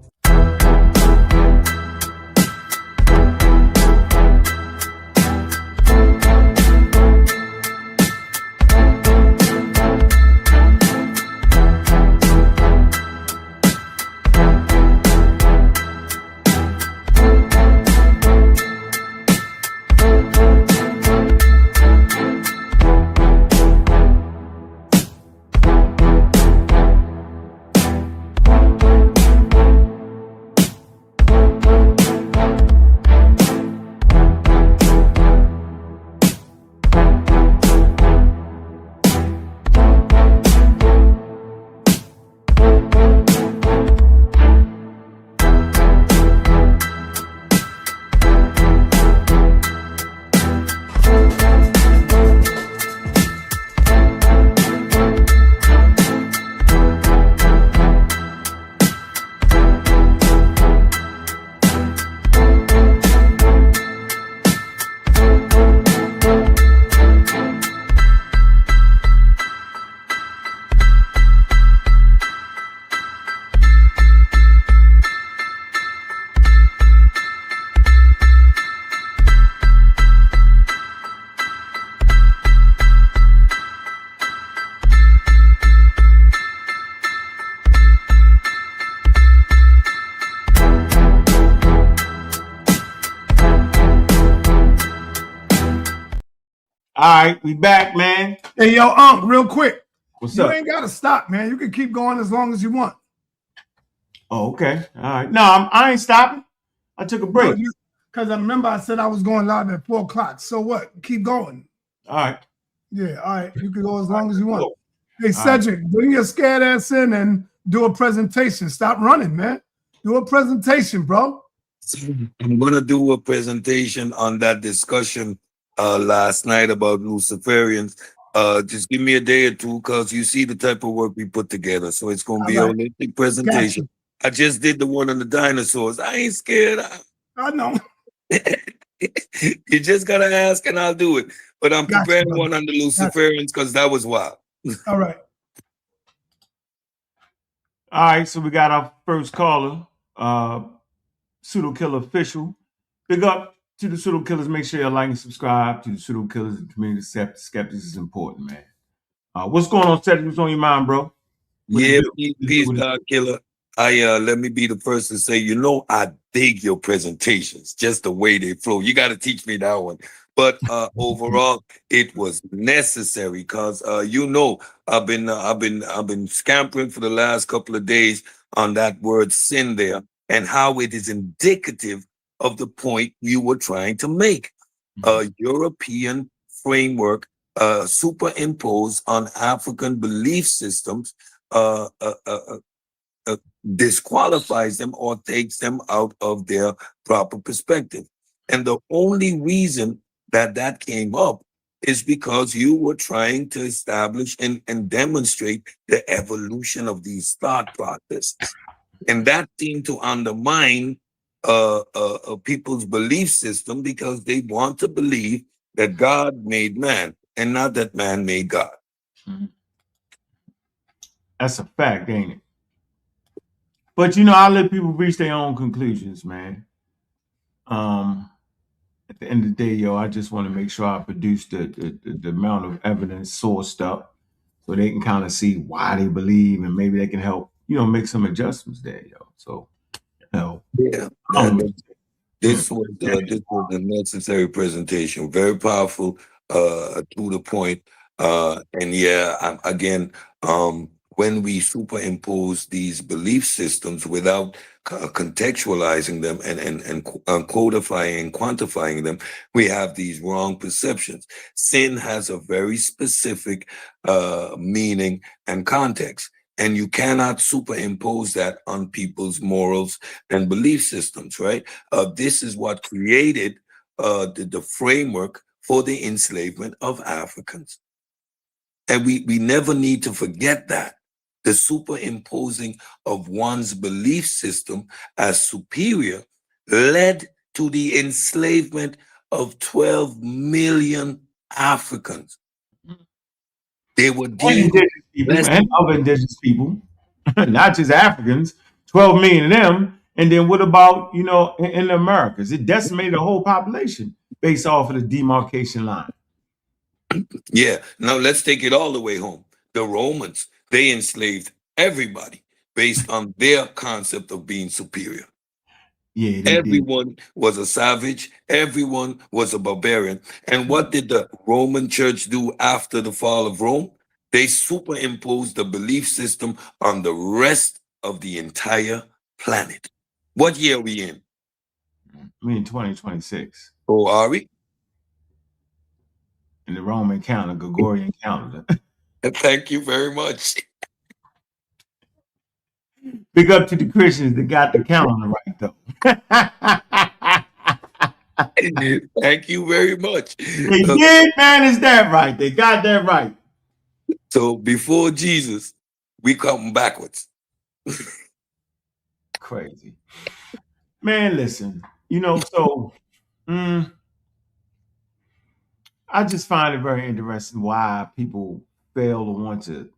Speaker 1: All right, we back, man.
Speaker 2: Hey, yo, real quick.
Speaker 1: What's
Speaker 2: you
Speaker 1: up?
Speaker 2: ain't got to stop, man. You can keep going as long as you want.
Speaker 1: Oh, okay. All right. No, I ain't stopping. I took a break.
Speaker 2: Because I remember I said I was going live at 4 o'clock. So what? Keep going.
Speaker 1: All right.
Speaker 2: Yeah, all right. You can go as long as you want.
Speaker 1: Cool.
Speaker 2: Hey, Cedric, bring your scared ass in and do a presentation. Stop running, man. Do a presentation, bro.
Speaker 3: I'm going to do a presentation on that discussion last night about Luciferians. Just give me a day or two because you see the type of work we put together. So it's going to be a holistic presentation. Gotcha. I just did the one on the dinosaurs. I ain't scared.
Speaker 2: I know.
Speaker 3: You just got to ask and I'll do it. But I'm preparing one on the Luciferians because that was wild.
Speaker 2: All right.
Speaker 1: All right. So we got our first caller, Pseudo Killer Official. Big up to the Pseudo Killers. Make sure you like and subscribe to the Pseudo Killers and Community Skeptics is important, man. What's going on, Cedric? What's on your mind, bro?
Speaker 3: Yeah, peace, God Killer. Let me be the first to say, I dig your presentations, just the way they flow. You got to teach me that one. But overall, it was necessary because I've been scampering for the last couple of days on that word sin there and how it is indicative of the point you were trying to make. A European framework superimposed on African belief systems disqualifies them or takes them out of their proper perspective. And the only reason that came up is because you were trying to establish and demonstrate the evolution of these thought processes. And that seemed to undermine people's belief system because they want to believe that God made man and not that man made God.
Speaker 1: That's a fact, ain't it? But I let people reach their own conclusions, man. At the end of the day, I just want to make sure I produce the amount of evidence sourced up so they can kind of see why they believe and maybe they can help, make some adjustments there, So,
Speaker 3: this was a necessary presentation, very powerful, to the point. When we superimpose these belief systems without contextualizing them and codifying and quantifying them, we have these wrong perceptions. Sin has a very specific meaning and context. And you cannot superimpose that on people's morals and belief systems, right? This is what created the framework for the enslavement of Africans. And we never need to forget that. The superimposing of one's belief system as superior led to the enslavement of 12 million Africans. They were deemed
Speaker 1: and other indigenous people, not just Africans, 12 million of them. And then what about, in the Americas? It decimated the whole population based off of the demarcation line.
Speaker 3: Yeah. Now let's take it all the way home. The Romans, they enslaved everybody based on their concept of being superior.
Speaker 1: Yeah,
Speaker 3: everyone was a savage. Everyone was a barbarian. And what did the Roman church do after the fall of Rome? They superimposed the belief system on the rest of the entire planet. What year are we in?
Speaker 1: We in 2026.
Speaker 3: Oh, are we?
Speaker 1: In the Roman calendar, Gregorian calendar.
Speaker 3: Thank you very much.
Speaker 1: Big up to the Christians that got the calendar right, though.
Speaker 3: Thank you very much.
Speaker 1: They did manage that right. They got that right.
Speaker 3: So before Jesus, we come backwards.
Speaker 1: Crazy. Man, listen, I just find it very interesting why people fail to want to,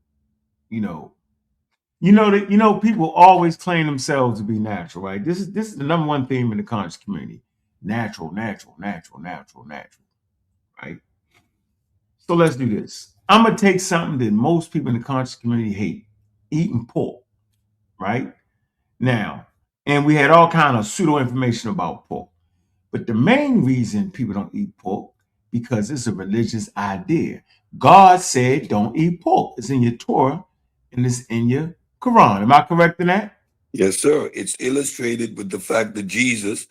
Speaker 1: people always claim themselves to be natural, right? This is the number one theme in the conscious community. Natural, natural, natural, natural, natural, right? So let's do this. I'm going to take something that most people in the conscious community hate, eating pork, right? Now, and we had all kind of pseudo information about pork. But the main reason people don't eat pork because it's a religious idea. God said, don't eat pork. It's in your Torah and it's in your Quran. Am I correct in that?
Speaker 3: Yes, sir. It's illustrated with the fact that Jesus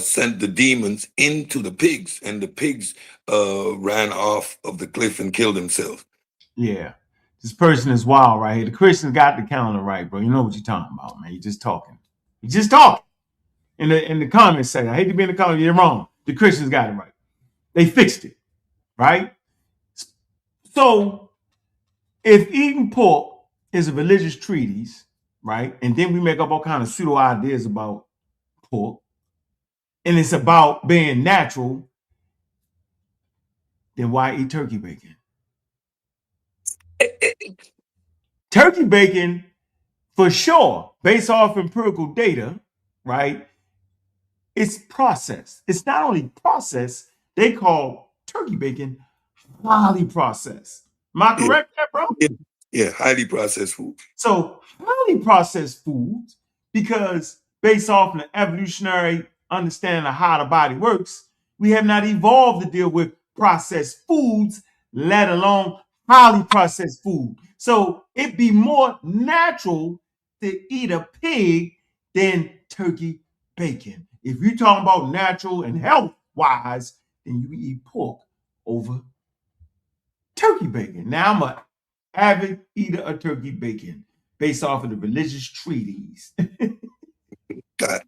Speaker 3: sent the demons into the pigs, and the pigs ran off of the cliff and killed themselves.
Speaker 1: Yeah. This person is wild right here. The Christians got the calendar right, bro. You know what you're talking about, man. You're just talking. You're just talking. In the comments say, I hate to be in the comments, you're wrong. The Christians got it right. They fixed it, right? So if eating pork is a religious treatise, right, and then we make up all kind of pseudo ideas about pork, and it's about being natural, then why eat turkey bacon? Turkey bacon, for sure, based off empirical data, right, it's processed. It's not only processed, they call turkey bacon highly processed. Am I correct, bro?
Speaker 3: Yeah, highly processed food.
Speaker 1: So highly processed foods, because based off the evolutionary understanding of how the body works, we have not evolved to deal with processed foods, let alone highly processed food. So it'd be more natural to eat a pig than turkey bacon. If you're talking about natural and health wise, then you eat pork over turkey bacon. Now I'm an avid eater of turkey bacon based off of the religious treaties.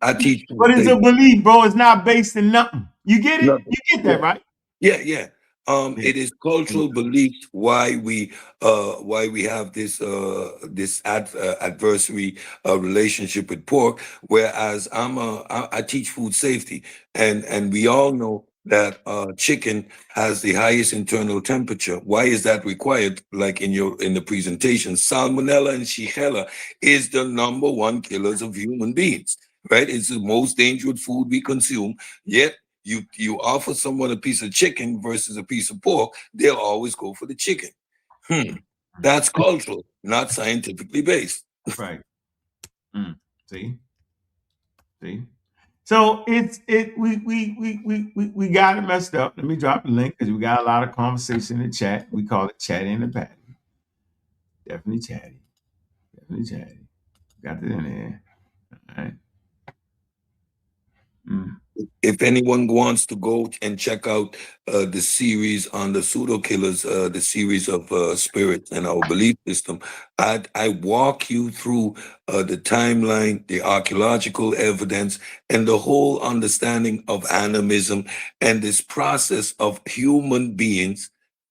Speaker 3: I teach.
Speaker 1: But it's a belief, bro. It's not based in nothing. You get it?
Speaker 3: Nothing.
Speaker 1: You get that, right?
Speaker 3: Yeah. It is cultural beliefs why we have this adversary relationship with pork. Whereas I teach food safety, and we all know that chicken has the highest internal temperature. Why is that required? Like in the presentation, Salmonella and Shigella is the number one killers of human beings. Right? It's the most dangerous food we consume. Yet you offer someone a piece of chicken versus a piece of pork, they'll always go for the chicken. That's cultural, not scientifically based.
Speaker 1: Right. See. So we got it messed up. Let me drop the link because we got a lot of conversation in the chat. We call it chatty in the patty. Definitely chatty. Got it in there. All right.
Speaker 3: If anyone wants to go and check out the series on the pseudo killers, the series of spirits and our belief system, I walk you through the timeline, the archaeological evidence, and the whole understanding of animism and this process of human beings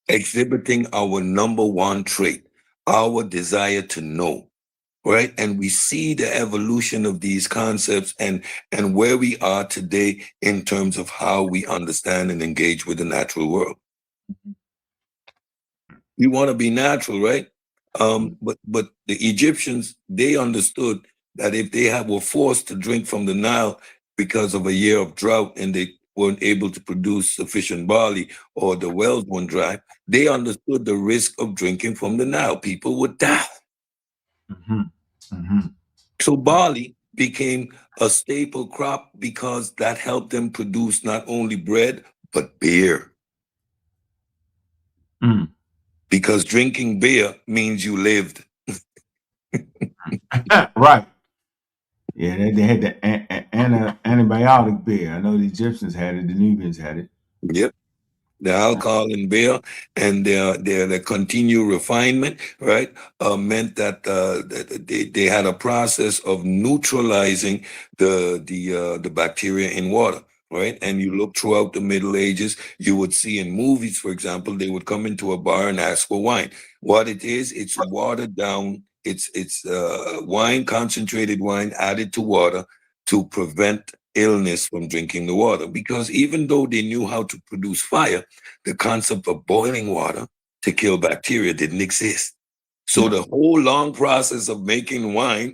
Speaker 3: exhibiting our number one trait, our desire to know. Right. And we see the evolution of these concepts and where we are today in terms of how we understand and engage with the natural world. We want to be natural, right? But the Egyptians, they understood that if they were forced to drink from the Nile because of a year of drought and they weren't able to produce sufficient barley or the wells went dry, they understood the risk of drinking from the Nile. People would die. So barley became a staple crop because that helped them produce not only bread, but beer. Because drinking beer means you lived.
Speaker 1: Right. Yeah, they had the antibiotic beer. I know the Egyptians had it, the Nubians had it.
Speaker 3: Yep. The alcohol in beer and their continued refinement, right, meant that they had a process of neutralizing the bacteria in water, right? And you look throughout the Middle Ages, you would see in movies, for example, they would come into a bar and ask for wine. What it is, it's watered down. It's wine, concentrated wine added to water to prevent illness from drinking the water, because even though they knew how to produce fire, the concept of boiling water to kill bacteria didn't exist. So the whole long process of making wine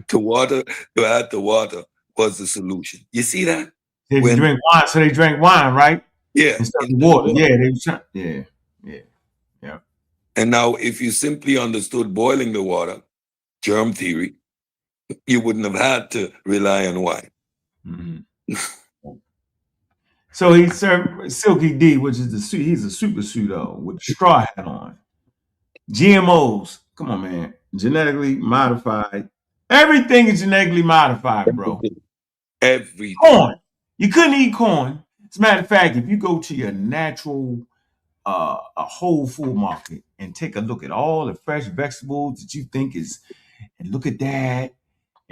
Speaker 3: to add the water was the solution. You see that?
Speaker 1: They drink wine, so they drank wine, right?
Speaker 3: Yeah.
Speaker 1: Instead of water. Yeah.
Speaker 3: And now if you simply understood boiling the water, germ theory, you wouldn't have had to rely on wine.
Speaker 1: So he served Silky D, which is the suit. He's a super pseudo with a straw hat on. GMOs. Come on, man. Genetically modified. Everything is genetically modified, bro.
Speaker 3: Everything.
Speaker 1: Corn. You couldn't eat corn. As a matter of fact, if you go to your natural a whole food market and take a look at all the fresh vegetables that you think is, and look at that,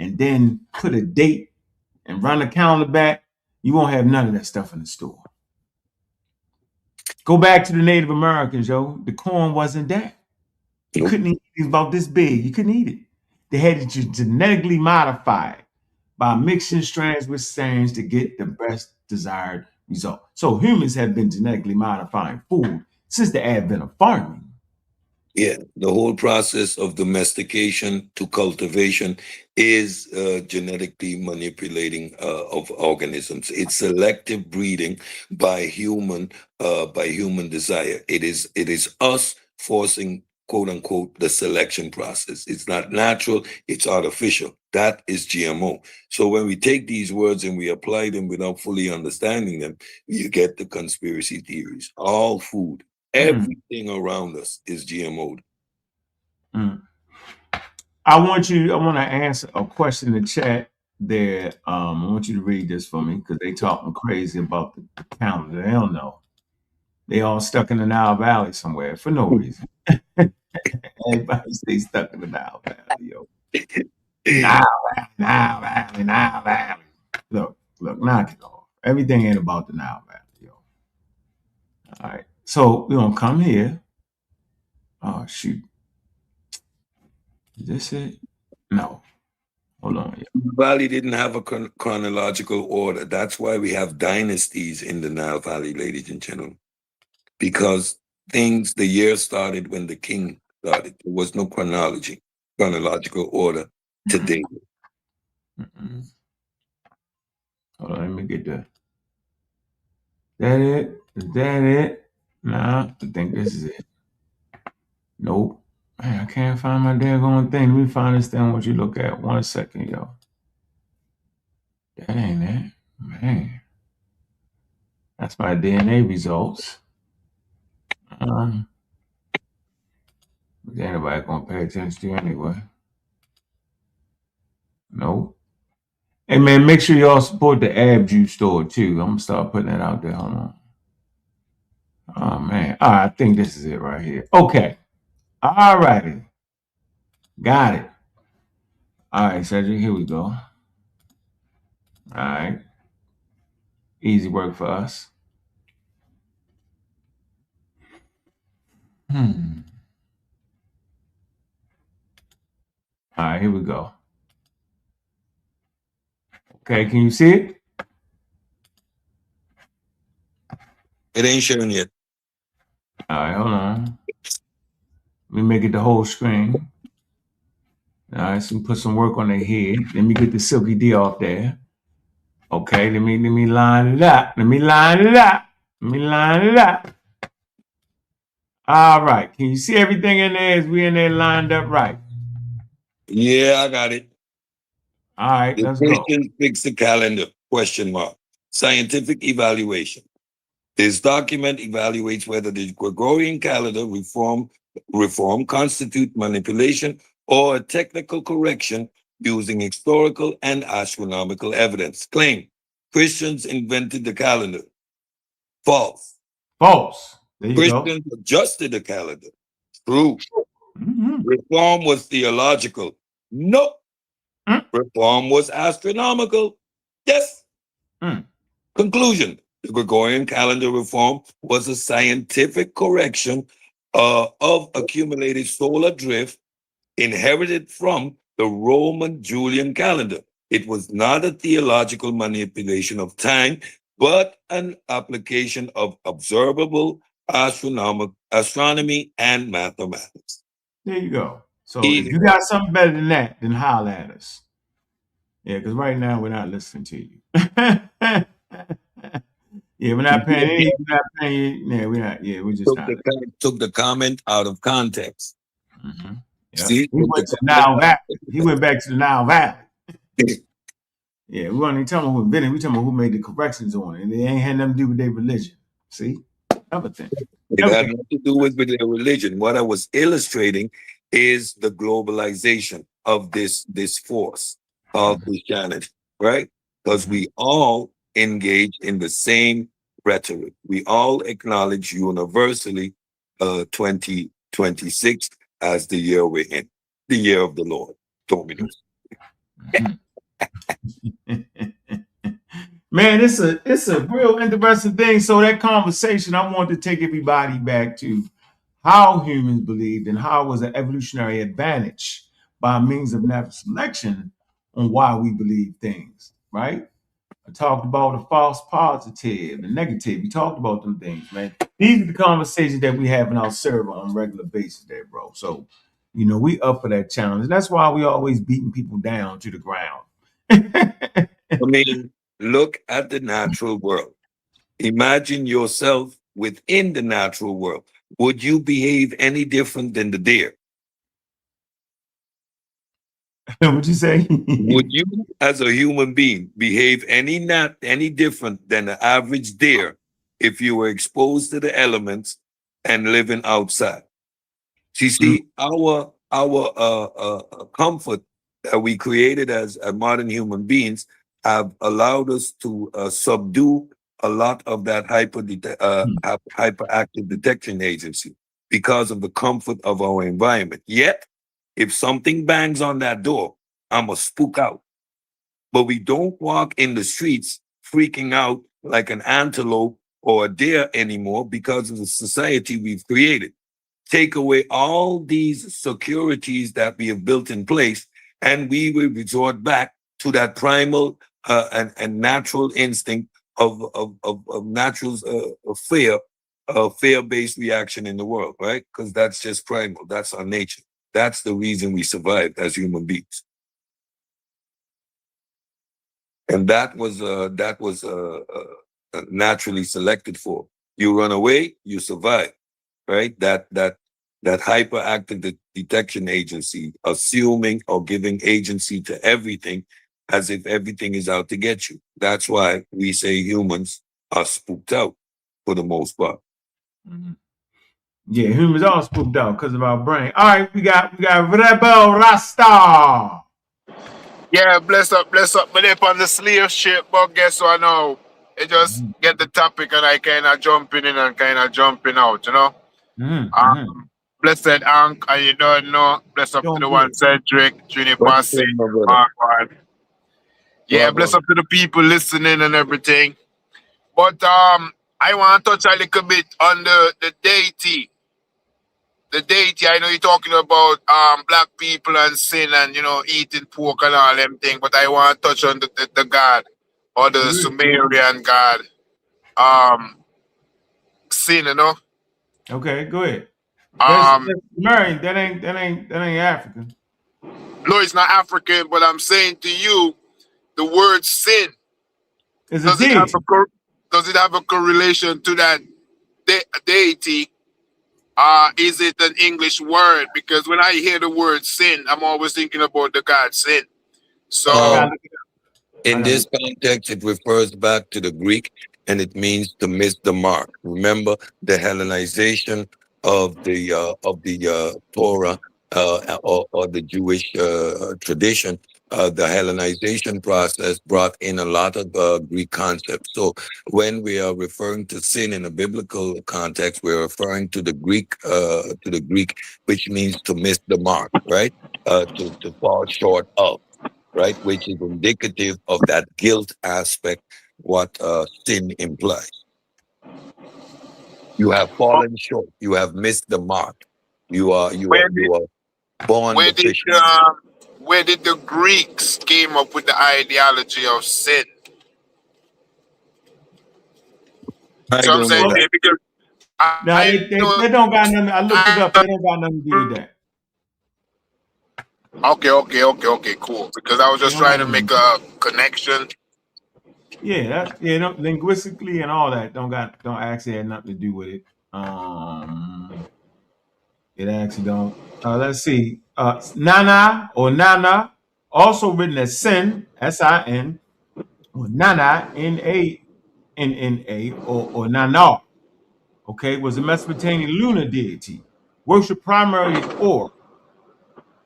Speaker 1: and then put a date and run the calendar back, you won't have none of that stuff in the store. Go back to the Native Americans, yo. The corn wasn't that. You couldn't eat it. It was about this big. You couldn't eat it. They had it genetically modified by mixing strands with strands to get the best desired result. So humans have been genetically modifying food since the advent of farming.
Speaker 3: Yeah, the whole process of domestication to cultivation is genetically manipulating of organisms. It's selective breeding by human desire. It is us forcing, quote unquote, the selection process. It's not natural, it's artificial. That is GMO. So when we take these words and we apply them without fully understanding them, you get the conspiracy theories. All food, everything around us is GMO'd.
Speaker 1: I want to answer a question in the chat there. I want you to read this for me because they talking crazy about the calendar. They don't know. They all stuck in the Nile Valley somewhere for no reason. Everybody stay stuck in the Nile Valley, yo. Nile Valley. Look, knock it off. Everything ain't about the Nile Valley, yo. All right. So we're gonna come here. Oh shoot. Is this it? No. Hold on.
Speaker 3: The Valley didn't have a chronological order. That's why we have dynasties in the Nile Valley, ladies and gentlemen. Because the year started when the king started. There was no chronological order today.
Speaker 1: Hold on, let me get that. That it? Is that it? Nah, I think this is it. Nope. Man, I can't find my daggone thing. Let me find this thing I want you to look at. 1 second, yo. That ain't it. Man. That's my DNA results. Ain't nobody gonna pay attention to you anyway. Nope. Hey man, make sure y'all support the Ab Juice store too. I'm gonna start putting that out there. Hold on. Oh man. All right, I think this is it right here. Okay. All righty. Got it. All right, Cedric, here we go. All right. Easy work for us. All right, here we go. Okay, can you see it?
Speaker 3: It ain't showing yet.
Speaker 1: All right, hold on. Let me make it the whole screen. All right, so put some work on their head. Let me get the Silky D off there. Okay, let me line it up. Let me line it up. All right, can you see everything in there? Is we in there lined up right?
Speaker 3: Yeah, I got it.
Speaker 1: All right, let's go.
Speaker 3: Fix the calendar, question mark. Scientific evaluation. This document evaluates whether the Gregorian calendar reform constitute manipulation or a technical correction using historical and astronomical evidence. Claim: Christians invented the calendar. False.
Speaker 1: False. There you go.
Speaker 3: Christians adjusted the calendar. True. Reform was theological. Nope. Reform was astronomical. Yes. Conclusion: the Gregorian calendar reform was a scientific correction of accumulated solar drift inherited from the Roman Julian calendar. It was not a theological manipulation of time, but an application of observable astronomy and mathematics.
Speaker 1: There you go. So if you got something better than that, then holler at us. Yeah, because right now we're not listening to you. Yeah, we're not paying. Yeah, we're not. Yeah, we just
Speaker 3: took the comment out of context.
Speaker 1: Yep. See, he went back to the Nile Valley. Yeah, we weren't even talking about who invented. We talking about who made the corrections on it, and it ain't had nothing to do with their religion. See, everything.
Speaker 3: It had nothing to do with their religion. What I was illustrating is the globalization of this force called Christianity, right? Because we all engage in the same rhetoric. We all acknowledge universally 2026 as the year we're in, the year of the Lord. Dominus.
Speaker 1: Man, it's a real interesting thing. So that conversation, I want to take everybody back to how humans believed and how it was an evolutionary advantage by means of natural selection on why we believe things, right? I talked about the false positive and negative. We talked about them things, man. These are the conversations that we have in our server on a regular basis there, bro. So, we up for that challenge. That's why we always beating people down to the ground.
Speaker 3: I mean, look at the natural world. Imagine yourself within the natural world. Would you behave any different than the deer?
Speaker 1: What'd you say?
Speaker 3: Would you, as a human being, behave any different than the average deer if you were exposed to the elements and living outside? You see, our comfort that we created as modern human beings have allowed us to subdue a lot of that hyperactive detection agency because of the comfort of our environment. Yet, if something bangs on that door, I'm a spook out. But we don't walk in the streets freaking out like an antelope or a deer anymore because of the society we've created. Take away all these securities that we have built in place, and we will resort back to that primal and natural instinct of natural fear-based reaction in the world, right? Because that's just primal. That's our nature. That's the reason we survived as human beings. And that was naturally selected for. You run away, you survive, right? That hyperactive detection agency, assuming or giving agency to everything as if everything is out to get you. That's why we say humans are spooked out for the most part.
Speaker 1: Mm-hmm. Yeah, humans are spooked out because of our brain. All right, we got Rebel Rasta.
Speaker 4: Yeah, bless up. But up on the slave ship, but guess what now? It just get the topic and I kind of jumping in and kind of jumping out, Blessed Ank, and you don't know. Bless up to the one Cedric, Trini
Speaker 3: What's
Speaker 4: Passy,
Speaker 3: good, my brother?
Speaker 4: Mark One. Yeah, bless up to the people listening and everything. But I want to touch a little bit on the deity. The deity, I know you're talking about black people and sin and eating pork and all them things, but I want to touch on the God or the Sumerian God sin,
Speaker 1: Okay, go ahead. That's Sumerian. That ain't African.
Speaker 4: No, it's not African, but I'm saying to you, the word sin does it have a correlation to that deity? Is it an English word? Because when I hear the word sin, I'm always thinking about the God sin. So
Speaker 3: in this context, it refers back to the Greek and it means to miss the mark. Remember the Hellenization of the Torah or the Jewish tradition. The Hellenization process brought in a lot of Greek concepts. So when we are referring to sin in a biblical context, we're referring to the Greek, which means to miss the mark, right? To fall short of, right? Which is indicative of that guilt aspect, what sin implies. You have fallen short. You have missed the mark. You are born deficient.
Speaker 4: Where did the Greeks came up with the ideology of sin?
Speaker 3: I don't know that.
Speaker 4: Because
Speaker 1: they don't got nothing. I looked it up. They don't got nothing to do with that.
Speaker 4: Okay, cool. Because I was just trying to make a connection.
Speaker 1: Yeah, linguistically and all that don't actually have nothing to do with it. It actually don't. Let's see. Nana, also written as sin, S-I-N, or Nana, N-A, or Nana, okay, was a Mesopotamian lunar deity, worshiped primarily at Or,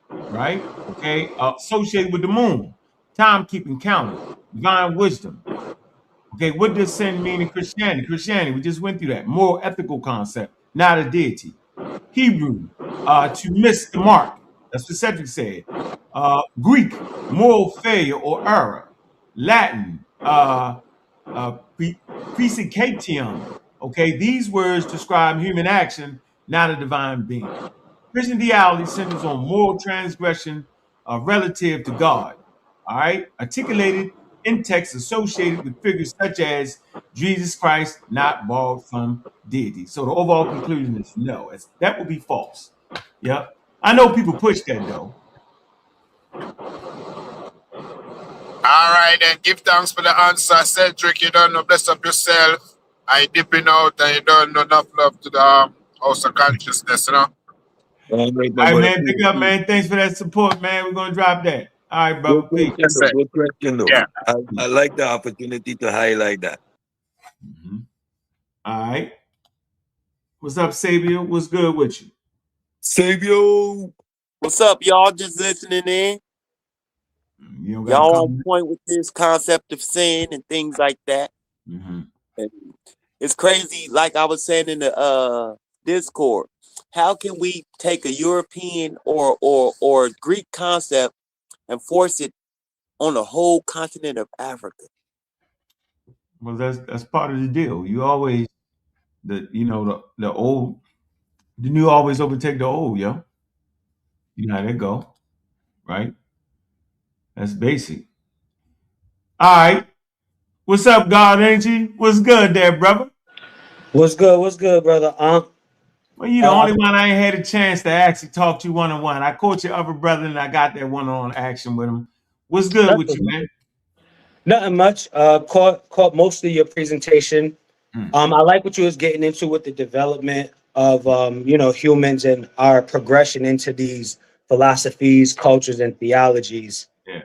Speaker 1: right? Okay, associated with the moon, timekeeping, counting, divine wisdom. Okay, what does sin mean in Christianity? Christianity, we just went through that. Moral, ethical concept, not a deity. Hebrew, to miss the mark. That's what Cedric said. Greek, moral failure or error. Latin, presicatium. Okay, these words describe human action, not a divine being. Christian theology centers on moral transgression relative to God. All right, articulated in texts associated with figures such as Jesus Christ, not borrowed from deity. So the overall conclusion is no, that would be false. Yep. I know people push that though.
Speaker 4: All right, then give thanks for the answer, Cedric. You don't know, bless up yourself. I dipping out and you don't know enough love to the house of consciousness, you know.
Speaker 1: All right, man. Pick up, man. Thanks for that support, man. We're gonna drop that. All right, brother.
Speaker 3: Good question, though.
Speaker 4: Yeah.
Speaker 3: I like the opportunity to highlight that.
Speaker 1: Mm-hmm. All right. What's up, Sabio? What's good with you?
Speaker 3: Sabio.
Speaker 5: What's up, y'all? Just listening in. Y'all on point with this concept of sin and things like that.
Speaker 1: Mm-hmm.
Speaker 5: And it's crazy, like I was saying in the Discord. How can we take a European or Greek concept and force it on the whole continent of Africa?
Speaker 1: Well, that's part of the deal. You always the new always overtake the old, yo. You know how that go, right? That's basic. All right. What's up, God Energy? What's good there, brother?
Speaker 6: What's good, brother?
Speaker 1: Well, you the only one I ain't had a chance to actually talk to one-on-one. I caught your other brother and I got that one-on-one action with him. What's good with you, man?
Speaker 6: Nothing much. Caught most of your presentation. I like what you was getting into with the development of humans and our progression into these philosophies, cultures, and theologies.
Speaker 1: Yeah.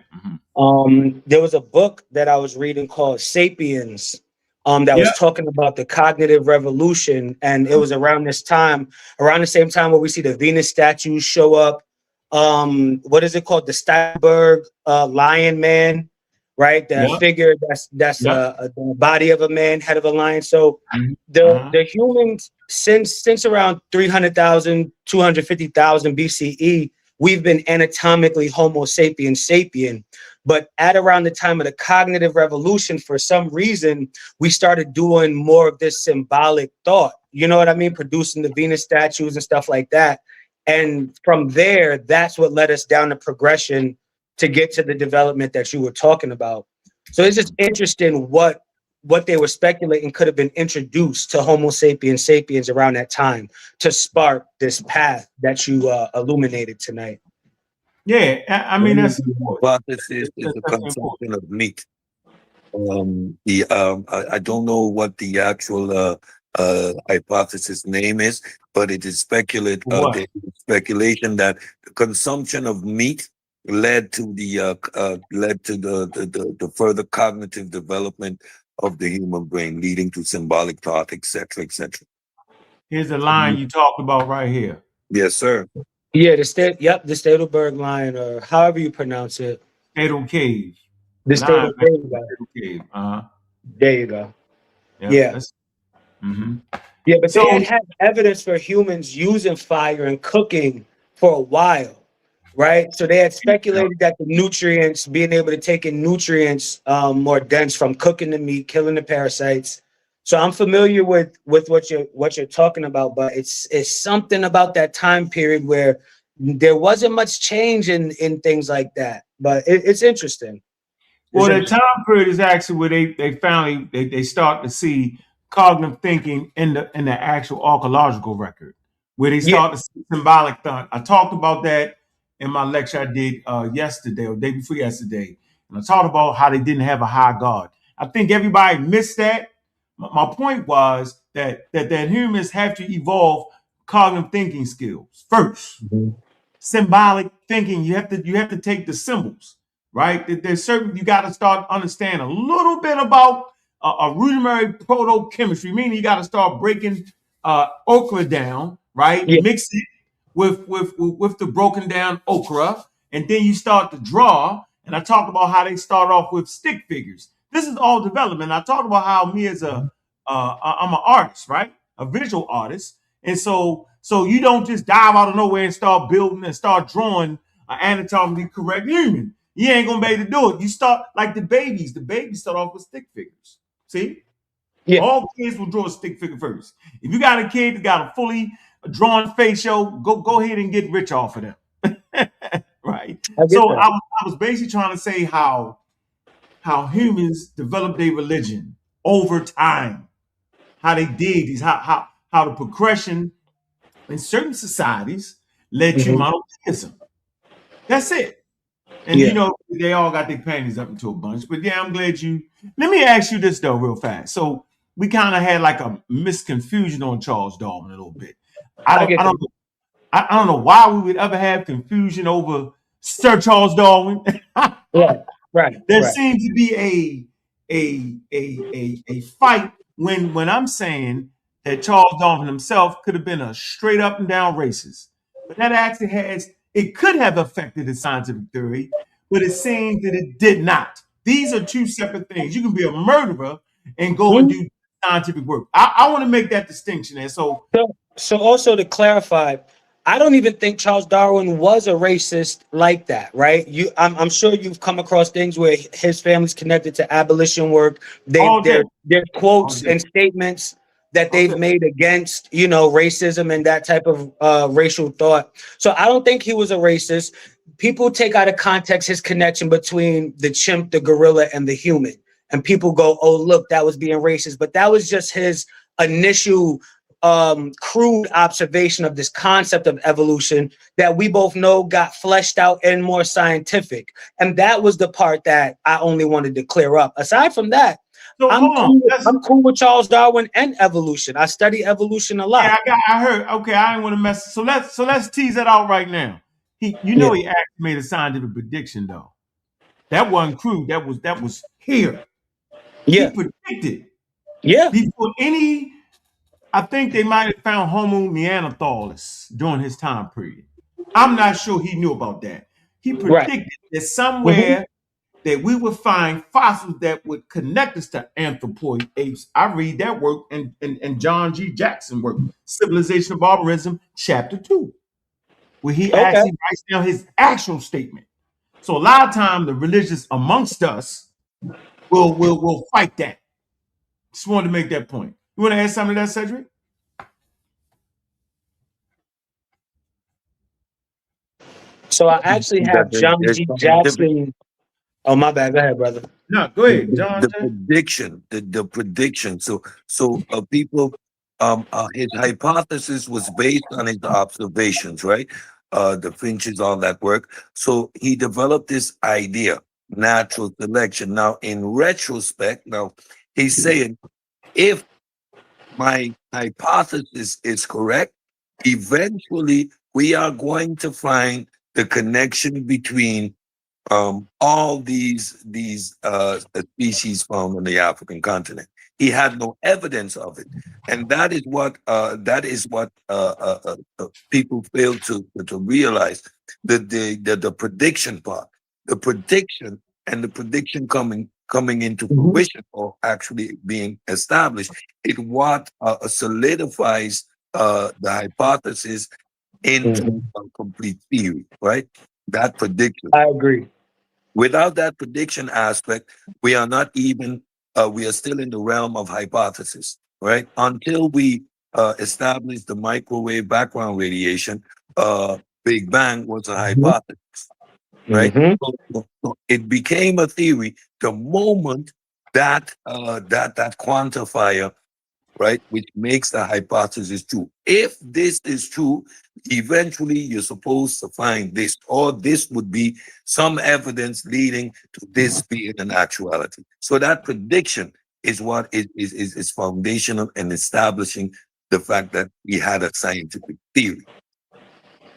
Speaker 6: There was a book that I was reading called Sapiens, that was talking about the cognitive revolution, and it was around the same time where we see the Venus statues show up. What is it called? The Steinberg lion man, right? That figure that's the body of a man, head of a lion. So the humans since around 300,000, 250,000 BCE, we've been anatomically Homo sapiens sapien. But at around the time of the cognitive revolution, for some reason, we started doing more of this symbolic thought. You know what I mean? Producing the Venus statues and stuff like that. And from there, that's what led us down the progression to get to the development that you were talking about. So it's just interesting what they were speculating could have been introduced to Homo sapiens sapiens around that time to spark this path that you illuminated tonight.
Speaker 1: Yeah, I mean that's
Speaker 3: hypothesis is the consumption of meat. I don't know what the actual hypothesis name is, but it is speculation that the consumption of meat led to the further cognitive development of the human brain, leading to symbolic thought, etc., etc.
Speaker 1: Here's the line you talked about right here.
Speaker 3: Yes, sir.
Speaker 6: Yeah, the Stadelberg line, or however you pronounce it.
Speaker 1: Stadel Cave.
Speaker 6: The Stadel
Speaker 1: Cave.
Speaker 6: There you go.
Speaker 1: Yeah.
Speaker 6: Yeah, but they had evidence for humans using fire and cooking for a while, right? So they had speculated that the nutrients, being able to take in nutrients more dense from cooking the meat, killing the parasites. So I'm familiar with what you're talking about, but it's something about that time period where there wasn't much change in things like that. But it's interesting.
Speaker 1: Well, the time period is actually where they finally start to see cognitive thinking in the actual archaeological record, where they start to see symbolic thought. I talked about that in my lecture I did yesterday or day before yesterday, and I talked about how they didn't have a high God. I think everybody missed that. My point was that humans have to evolve cognitive thinking skills first. Symbolic thinking, you have to take the symbols, right? There's certain, you got to start understand a little bit about a rudimentary proto-chemistry, meaning you got to start breaking okra down, right?
Speaker 6: Yeah.
Speaker 1: Mix it with the broken down okra, and then you start to draw. And I talked about how they start off with stick figures. This is all development. I talked about how me as I'm an artist, right? A visual artist. And so you don't just dive out of nowhere and start building and start drawing an anatomically correct human. You ain't gonna be able to do it. You start like the babies. The babies start off with stick figures. See?
Speaker 6: Yeah.
Speaker 1: All kids will draw a stick figure first. If you got a kid that got a fully drawn facial, go ahead and get rich off of them. Right? So I was basically trying to say how humans develop their religion over time, how they did these, how the progression in certain societies led to monotheism. That's it. And you know, they all got their panties up into a bunch. But yeah, I'm glad you. Let me ask you this though, real fast. So we kind of had like a misconfusion on Charles Darwin a little bit. I don't know why we would ever have confusion over Sir Charles Darwin.
Speaker 6: Right.
Speaker 1: There seems to be a fight when I'm saying that Charles Darwin himself could have been a straight up and down racist, but that actually it could have affected his scientific theory, but it seems that it did not. These are two separate things. You can be a murderer and go and do scientific work. I want to make that distinction. And so
Speaker 6: also to clarify, I don't even think Charles Darwin was a racist like that, right? I'm sure you've come across things where his family's connected to abolition work. Their quotes and statements that they've made against, racism and that type of racial thought. So I don't think he was a racist. People take out of context his connection between the chimp, the gorilla, and the human. And people go, oh, look, that was being racist. But that was just his initial crude observation of this concept of evolution that we both know got fleshed out and more scientific. And that was the part that I only wanted to clear up. Aside from that,
Speaker 1: so
Speaker 6: I'm cool with Charles Darwin and evolution. I study evolution a lot.
Speaker 1: Yeah, I heard. Okay, I didn't want to mess. So let's tease that out right now. He actually made a scientific prediction though. That wasn't crude. That was here.
Speaker 6: Yeah.
Speaker 1: He predicted.
Speaker 6: Yeah.
Speaker 1: Before I think they might have found Homo neanderthalis during his time period. I'm not sure he knew about that. He predicted that somewhere that we would find fossils that would connect us to anthropoid apes. I read that work in John G. Jackson work, Civilization of Barbarism, Chapter 2, where he actually writes down his actual statement. So a lot of times the religious amongst us will fight that. Just wanted to make that point. You want to add something to that, Cedric?
Speaker 6: So I actually have John G. Jackson. Oh, my bad. Go ahead, brother.
Speaker 1: No, go ahead, John.
Speaker 3: The prediction. So people, his hypothesis was based on his observations, right? The finches, all that work. So he developed this idea, natural selection. Now, in retrospect, he's saying, if my hypothesis is correct, eventually we are going to find the connection between all these species found on the African continent. He had no evidence of it, and that is what people fail to realize. The prediction part, the prediction coming into fruition or actually being established, it what solidifies the hypothesis into a complete theory, right? That prediction.
Speaker 6: I agree.
Speaker 3: Without that prediction aspect, we are not even, we are still in the realm of hypothesis, right? Until we establish the microwave background radiation, Big Bang was a hypothesis, right? So it became a theory the moment that that quantifier, right, which makes the hypothesis true. If this is true, eventually you're supposed to find this, or this would be some evidence leading to this being an actuality. So that prediction is what is foundational in establishing the fact that we had a scientific theory.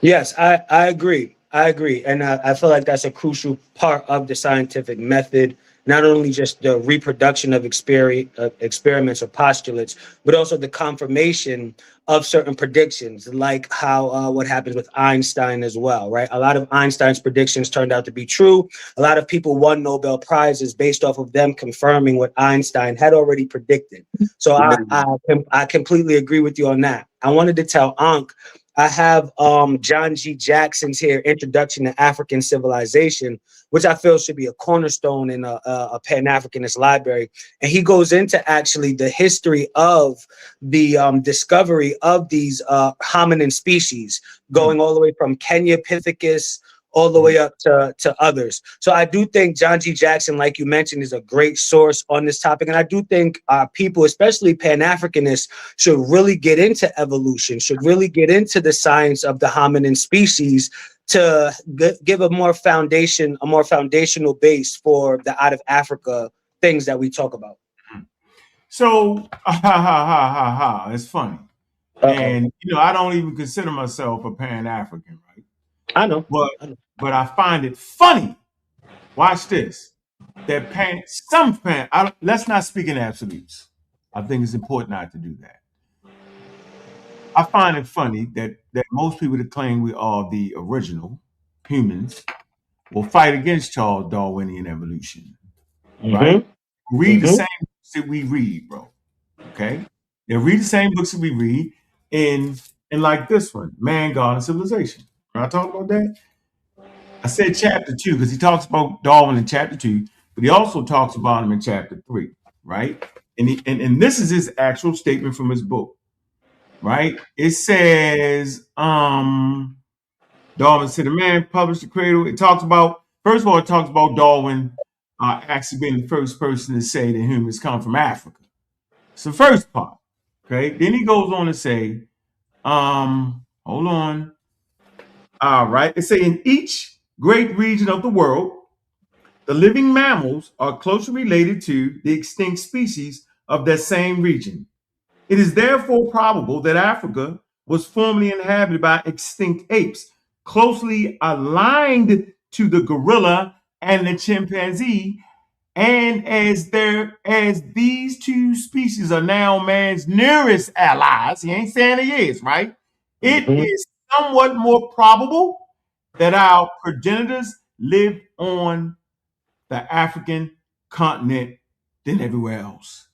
Speaker 6: Yes, I agree. I agree. And I feel like that's a crucial part of the scientific method, not only just the reproduction of experiments or postulates, but also the confirmation of certain predictions, like how what happens with Einstein as well, right? A lot of Einstein's predictions turned out to be true. A lot of people won Nobel Prizes based off of them confirming what Einstein had already predicted. So I completely agree with you on that. I wanted to tell Ankh, I have John G. Jackson's here, Introduction to African Civilization, which I feel should be a cornerstone in a Pan-Africanist library. And he goes into actually the history of the discovery of these hominin species, going all the way from Kenya Pithecus all the way up to others. So I do think John G. Jackson, like you mentioned, is a great source on this topic. And I do think people, especially Pan-Africanists, should really get into evolution, should really get into the science of the hominin species to give a more foundational base for the out of Africa things that we talk about.
Speaker 1: So, it's funny. And, I don't even consider myself a Pan-African, right?
Speaker 6: I know.
Speaker 1: But I find it funny. Watch this. That let's not speak in absolutes. I think it's important not to do that. I find it funny that most people that claim we are the original humans will fight against Charles Darwinian evolution. Right? Read the same books that we read, bro. Okay? They read the same books that we read in like this one, Man, God, and Civilization. When I talk about that, I said chapter 2 because he talks about Darwin in chapter 2, but he also talks about him in chapter 3, right? And this is his actual statement from his book, right? It says, Darwin said, "The man published the cradle." It talks about, first of all, it talks about Darwin actually being the first person to say that humans come from Africa. It's the first part, okay? Then he goes on to say, hold on. All right. It say in each great region of the world, the living mammals are closely related to the extinct species of that same region. It is therefore probable that Africa was formerly inhabited by extinct apes, closely aligned to the gorilla and the chimpanzee. And as these two species are now man's nearest allies, he ain't saying he is, right? It is somewhat more probable that our progenitors lived on the African continent than everywhere else.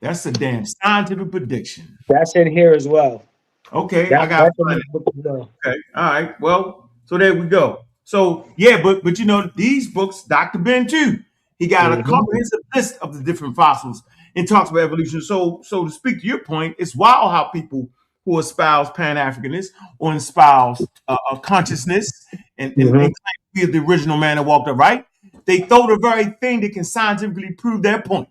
Speaker 1: That's a damn scientific prediction.
Speaker 6: That's in here as well.
Speaker 1: Okay, I got it. Okay, all right. Well, so there we go. So yeah, but these books, Dr. Ben too, he got a comprehensive list of the different fossils and talks about evolution. So to speak to your point, it's wild how people who espouse Pan-Africanists or espouse a consciousness and claim to be the original man that walked upright, they throw the very thing that can scientifically prove their point.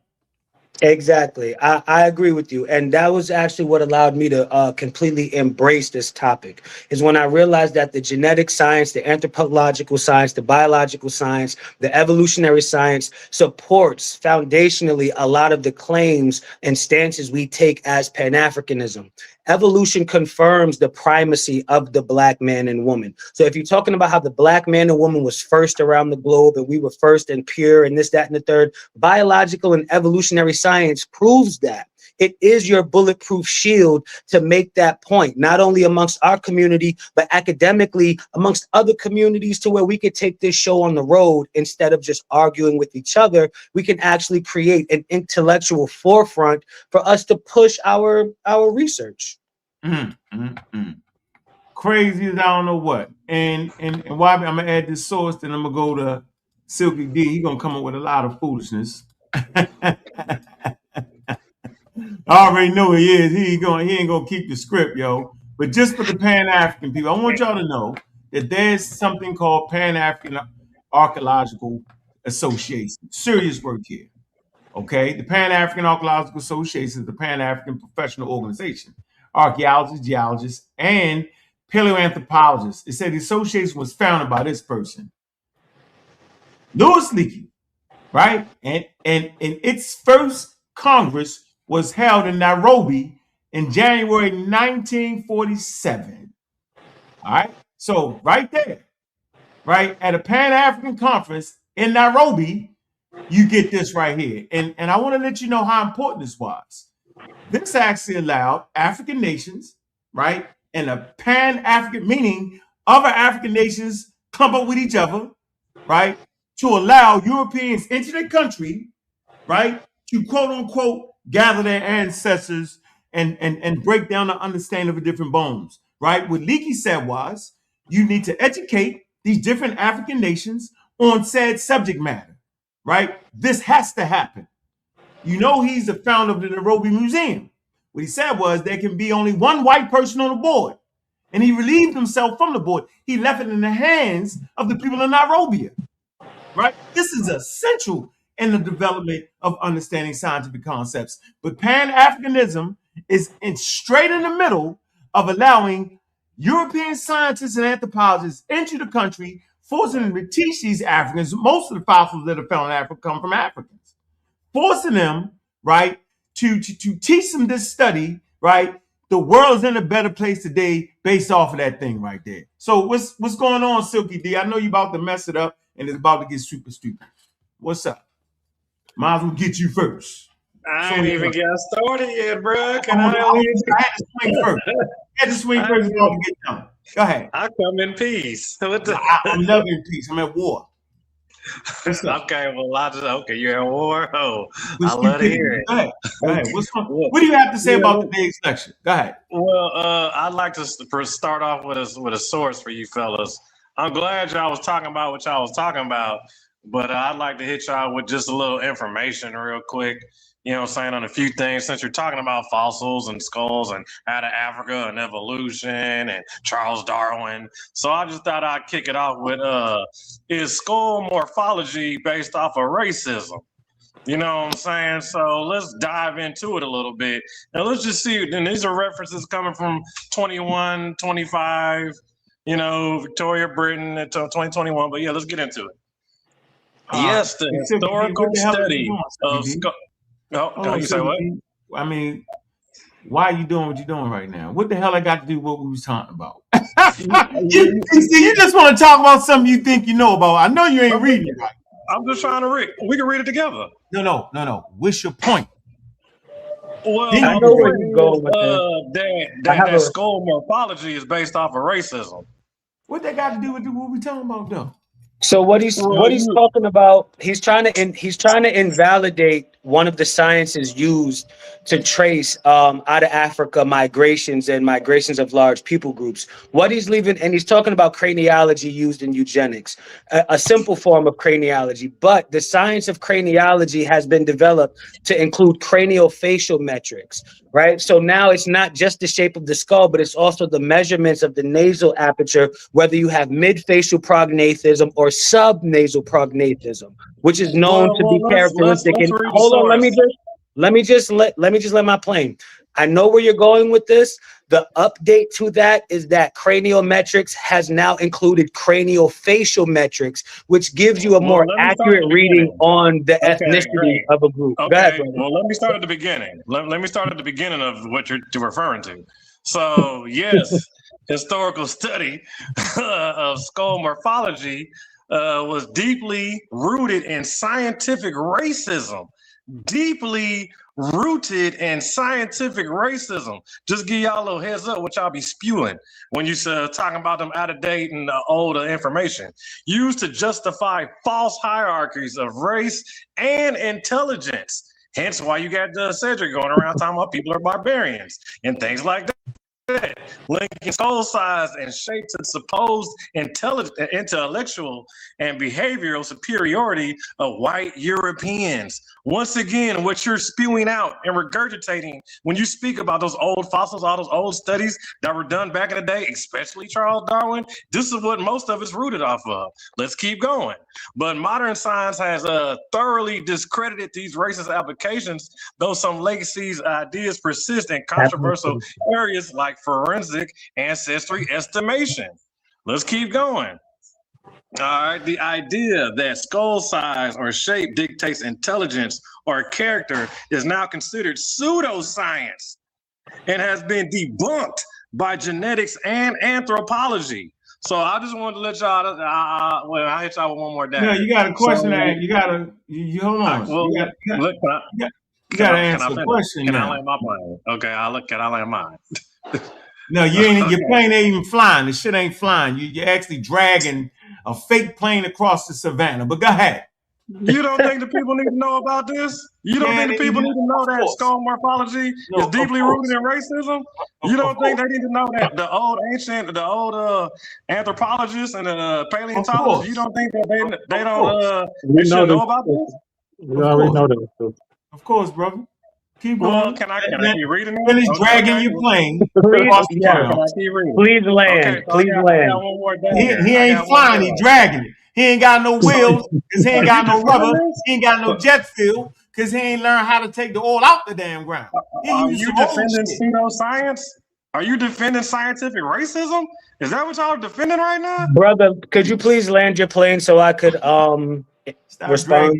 Speaker 6: Exactly. I agree with you. And that was actually what allowed me to completely embrace this topic, is when I realized that the genetic science, the anthropological science, the biological science, the evolutionary science supports foundationally a lot of the claims and stances we take as Pan-Africanism. Evolution confirms the primacy of the Black man and woman. So if you're talking about how the Black man and woman was first around the globe and we were first and pure and this, that, and the third, biological and evolutionary science proves that. It is your bulletproof shield to make that point, not only amongst our community, but academically amongst other communities, to where we could take this show on the road instead of just arguing with each other. We can actually create an intellectual forefront for us to push our research.
Speaker 1: Crazy as I don't know what. And why I'm gonna add this source, then I'm gonna go to Silky D. He's gonna come up with a lot of foolishness. I already know he is. He ain't gonna keep the script, yo. But just for the Pan-African people, I want y'all to know that there's something called Pan-African Archaeological Association. Serious work here. Okay, the Pan-African Archaeological Association is the Pan-African professional organization. Archaeologists, geologists, and paleoanthropologists. It said the association was founded by this person, Louis Leakey, right? And its first Congress was held in Nairobi in January 1947. All right, so right there, right, at a Pan-African conference in Nairobi, you get this right here. And I want to let you know how important this was. This actually allowed African nations, right, and a Pan-African, meaning other African nations clump up with each other, right, to allow Europeans into their country, right, to quote unquote gather their ancestors and break down the understanding of the different bones, right? What Leakey said was, you need to educate these different African nations on said subject matter, right? This has to happen. You know, he's the founder of the Nairobi Museum. What he said was there can be only one white person on the board. And he relieved himself from the board. He left it in the hands of the people in Nairobi, right? This is essential in the development of understanding scientific concepts. But Pan-Africanism is straight in the middle of allowing European scientists and anthropologists into the country, forcing them to teach these Africans. Most of the fossils that are found in Africa come from Africans, forcing them, right, to teach them this study, right? The world is in a better place today based off of that thing right there. So what's going on, Silky D? I know you're about to mess it up and it's about to get super stupid. What's up? Might as well get you first.
Speaker 7: I ain't even got started yet, bro.
Speaker 1: I had to swing first. I had to swing first to get done. Go ahead.
Speaker 7: I come in peace.
Speaker 1: I'm never in peace. I'm at war.
Speaker 7: Okay, well, you're at war. Oh, I love to hear it.
Speaker 1: Go ahead. What do you have to say about today's lecture? Go ahead.
Speaker 7: Well, I'd like to start off with a source for you fellas. I'm glad y'all was talking about what y'all was talking about, but I'd like to hit y'all with just a little information real quick. You know what I'm saying, on a few things, since you're talking about fossils and skulls and out of Africa and evolution and Charles Darwin. So I just thought I'd kick it off with, is skull morphology based off of racism? You know what I'm saying? So let's dive into it a little bit. And let's just see, and these are references coming from 21, 25, you know, Victoria, Britain, until 2021. But yeah, let's get into it. Yes, the historical study of skull. Oh, you say what?
Speaker 1: I mean, why are you doing what you're doing right now? What the hell I got to do with what we was talking about? you just want to talk about something you think you know about. I know you ain't reading it right.
Speaker 7: I'm just trying to read. We can read it together.
Speaker 1: No. What's your point?
Speaker 7: Well,
Speaker 6: I know where you're going with
Speaker 7: that skull morphology is based off of racism.
Speaker 1: What that got to do with what we talking about, though?
Speaker 6: So what he's talking about, he's trying to invalidate one of the sciences used to trace out of Africa migrations of large people groups. What he's leaving, and he's talking about craniology used in eugenics, a simple form of craniology. But the science of craniology has been developed to include craniofacial metrics, right? So now it's not just the shape of the skull, but it's also the measurements of the nasal aperture, whether you have mid-facial prognathism or sub-nasal prognathism, which is known to be characteristic. Hold on, let me just let my plane. I know where you're going with this. The update to that is that craniometrics has now included craniofacial metrics, which gives you a more accurate reading on the ethnicity of a group.
Speaker 7: Okay.
Speaker 6: Go ahead,
Speaker 7: well, let me start at the beginning. Let me start at the beginning of what you're referring to. So, yes, historical study of skull morphology was deeply rooted in scientific racism. Deeply rooted in scientific racism. Just give y'all a little heads up what y'all be spewing when you talking about them out of date and older information. Used to justify false hierarchies of race and intelligence. Hence why you got Cedric going around talking about people are barbarians and things like that. Linking skull size and shape to supposed intellectual and behavioral superiority of white Europeans. Once again, what you're spewing out and regurgitating when you speak about those old fossils, all those old studies that were done back in the day, especially Charles Darwin, this is what most of it's rooted off of. Let's keep going. But modern science has thoroughly discredited these racist applications, though some legacies, ideas persist in controversial areas like forensic ancestry estimation. Let's keep going. All right, the idea that skull size or shape dictates intelligence or character is now considered pseudoscience and has been debunked by genetics and anthropology. So I just wanted to let y'all. Well, I'll hit y'all with one more day.
Speaker 1: No, you got a question. You hold on.
Speaker 7: Well,
Speaker 1: you gotta answer the question
Speaker 7: now. Can I land my plane? Okay, can I land mine?
Speaker 1: No, you ain't. Your plane ain't even flying. The shit ain't flying. You're actually dragging a fake plane across the savannah. But go ahead.
Speaker 7: You don't think the people need to know about this? You don't think the people need to know that skull morphology is deeply rooted in racism? You don't think they need to know that the old anthropologists and the paleontologists, you don't think that they should know about this?
Speaker 8: We already know that.
Speaker 1: Of course, brother. Keep going.
Speaker 7: Well, can I keep reading it?
Speaker 1: Finish dragging your plane.
Speaker 6: Please land. Please land.
Speaker 1: He ain't flying. He dragging it. He ain't got no wheels because he ain't got no rubber. He ain't got no jet fuel because he ain't learned how to take the oil out the damn ground.
Speaker 7: Are you defending pseudoscience? Are you defending scientific racism? Is that what y'all are defending right now?
Speaker 6: Brother, could you please land your plane so I could respond?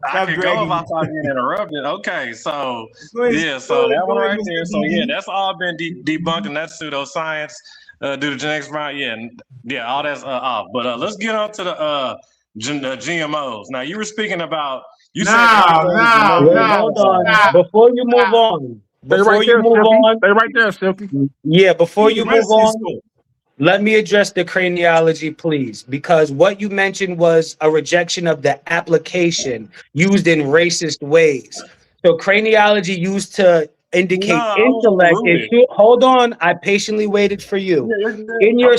Speaker 7: I could go if I start being interrupted. Okay, so so that one right there. So that's all been debunked, and that's pseudoscience due to genetics. All that's off. But let's get on to the GMOs. Now you were speaking about. Hold
Speaker 6: on. Before you move on.
Speaker 8: Stay right there, Silky.
Speaker 6: Yeah, before you move on. Let me address the craniology, please, because what you mentioned was a rejection of the application used in racist ways. So craniology used to indicate intellect. Hold on, I patiently waited for you. In your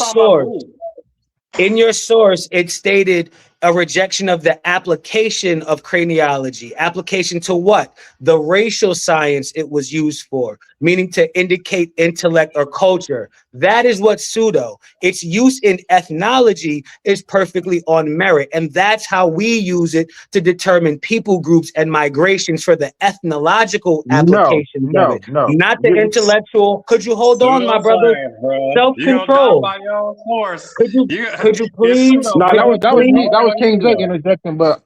Speaker 6: source, it stated a rejection of the application of craniology. Application to what? The racial science it was used for, meaning to indicate intellect or culture. That is what pseudo. Its use in ethnology is perfectly on merit, and that's how we use it to determine people groups and migrations for the ethnological applications of it, not the intellectual. Could you hold on, my brother? Self-control. Could you please?
Speaker 8: No, that was me. That was King Jake interjecting, but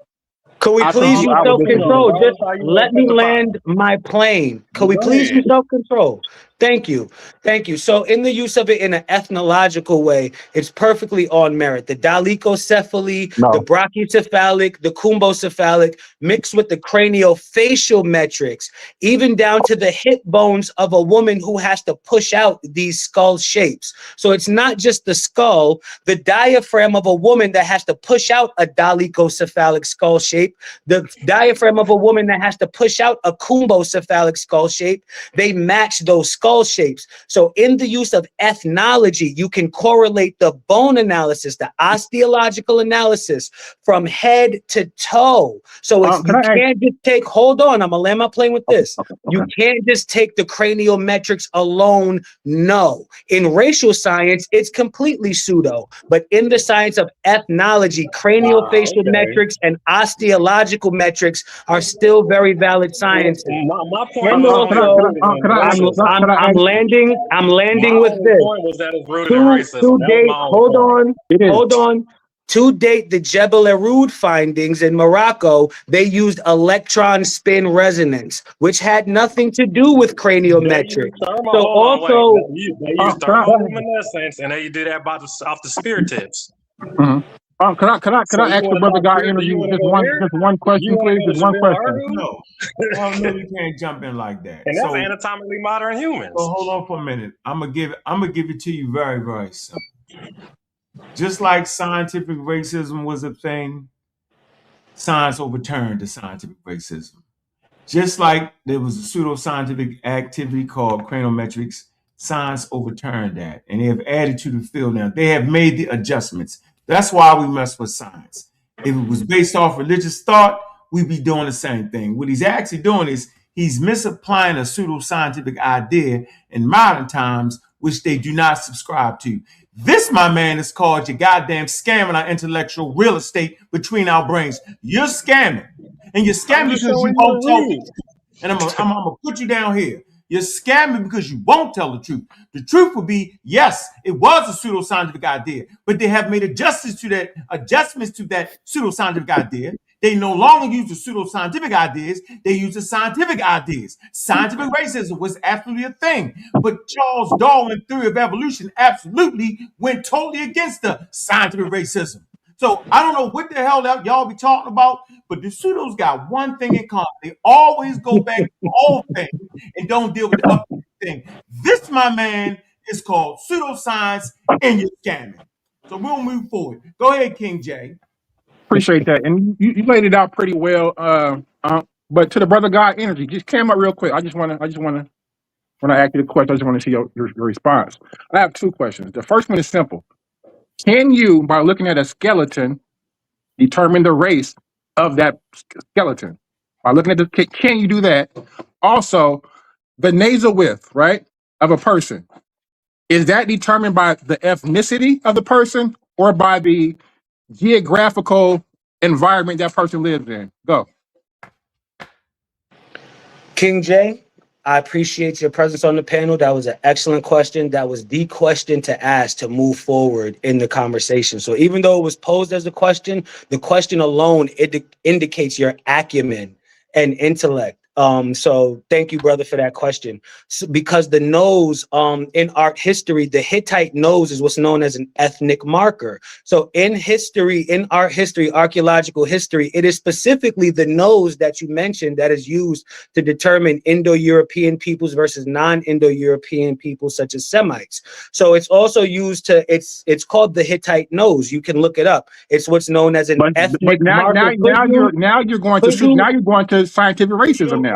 Speaker 6: could we please use self-control? Just let me land my plane. Could we please use self-control? Thank you. Thank you. So in the use of it in an ethnological way, it's perfectly on merit. The dolichocephaly, the brachycephalic, the kumbocephalic, mixed with the craniofacial metrics, even down to the hip bones of a woman who has to push out these skull shapes. So it's not just the skull, the diaphragm of a woman that has to push out a dolichocephalic skull shape, the diaphragm of a woman that has to push out a kumbocephalic skull shape, they match those skull shapes. So in the use of ethnology, you can correlate the bone analysis, the osteological analysis from head to toe. So it's, you can't just take, hold on, I'm gonna land my plane with this. You can't just take the cranial metrics alone. No. In racial science, it's completely pseudo. But in the science of ethnology, craniofacial metrics and osteological metrics are still very valid sciences.
Speaker 7: My point
Speaker 6: I'm landing with this. To date, hold on. To date, the Jebel Erud findings in Morocco, they used electron spin resonance, which had nothing to do with craniometrics.
Speaker 7: So also, they used thermoluminescence, and they did that off the spear tips.
Speaker 8: Can I ask the brother guy interview just one question, please? Just one question.
Speaker 1: No, you can't jump in like that.
Speaker 7: And that's anatomically modern humans.
Speaker 1: So hold on for a minute. I'm gonna give it to you very, very simple. Just like scientific racism was a thing, science overturned the scientific racism. Just like there was a pseudoscientific activity called craniometrics, science overturned that, and they have added to the field now. They have made the adjustments. That's why we mess with science. If it was based off religious thought, we'd be doing the same thing. What he's actually doing is he's misapplying a pseudoscientific idea in modern times, which they do not subscribe to. This, my man, is called your goddamn scamming our intellectual real estate between our brains. You're scamming. And you're scamming because you won't tell the truth. And I'm gonna put you down here. You're scamming because you won't tell the truth. The truth would be, yes, it was a pseudoscientific idea, but they have made adjustments to that pseudoscientific idea. They no longer use the pseudoscientific ideas. They use the scientific ideas. Scientific racism was absolutely a thing. But Charles Darwin's theory of evolution absolutely went totally against the scientific racism. So I don't know what the hell y'all be talking about, but the pseudos got one thing in common. They always go back to the old thing and don't deal with the updated thing. This, my man, is called pseudoscience, and you're scamming. So we'll move forward. Go ahead, King J.
Speaker 8: Appreciate that, and you laid it out pretty well. But to the brother God Energy, just came up real quick. I just want to when I ask you the question, I just want to see your response. I have two questions. The first one is simple. Can you, by looking at a skeleton, determine the race of that skeleton? By looking at can you do that? Also, the nasal width, right, of a person, is that determined by the ethnicity of the person or by the geographical environment that person lives in? Go.
Speaker 6: King J, I appreciate your presence on the panel. That was an excellent question. That was the question to ask to move forward in the conversation. So even though it was posed as a question, the question alone indicates your acumen and intellect. So thank you, brother, for that question. So, because the nose, in art history, the Hittite nose is what's known as an ethnic marker. So in history, in art history, archaeological history, it is specifically the nose that you mentioned that is used to determine Indo-European peoples versus non-Indo-European peoples such as Semites. So it's also used to, it's called the Hittite nose. You can look it up. It's what's known as an ethnic marker.
Speaker 8: Now you're going to scientific racism now.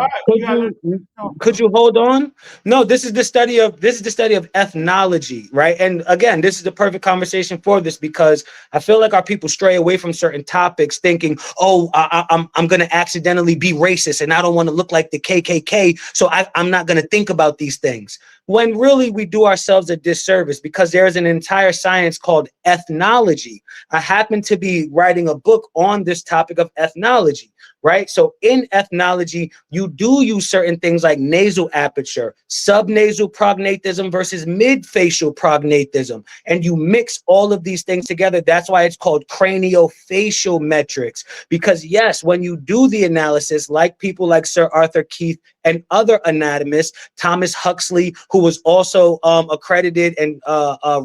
Speaker 6: Could you hold on? No, this is the study of ethnology, right? And again, this is the perfect conversation for this because I feel like our people stray away from certain topics thinking, oh, I'm going to accidentally be racist and I don't want to look like the KKK, so I'm not going to think about these things. When really we do ourselves a disservice because there is an entire science called ethnology. I happen to be writing a book on this topic of ethnology. Right. So in ethnology, you do use certain things like nasal aperture, subnasal prognatism versus mid-facial prognatism. And you mix all of these things together. That's why it's called craniofacial metrics. Because yes, when you do the analysis, like people like Sir Arthur Keith and other anatomists, Thomas Huxley, who was also accredited and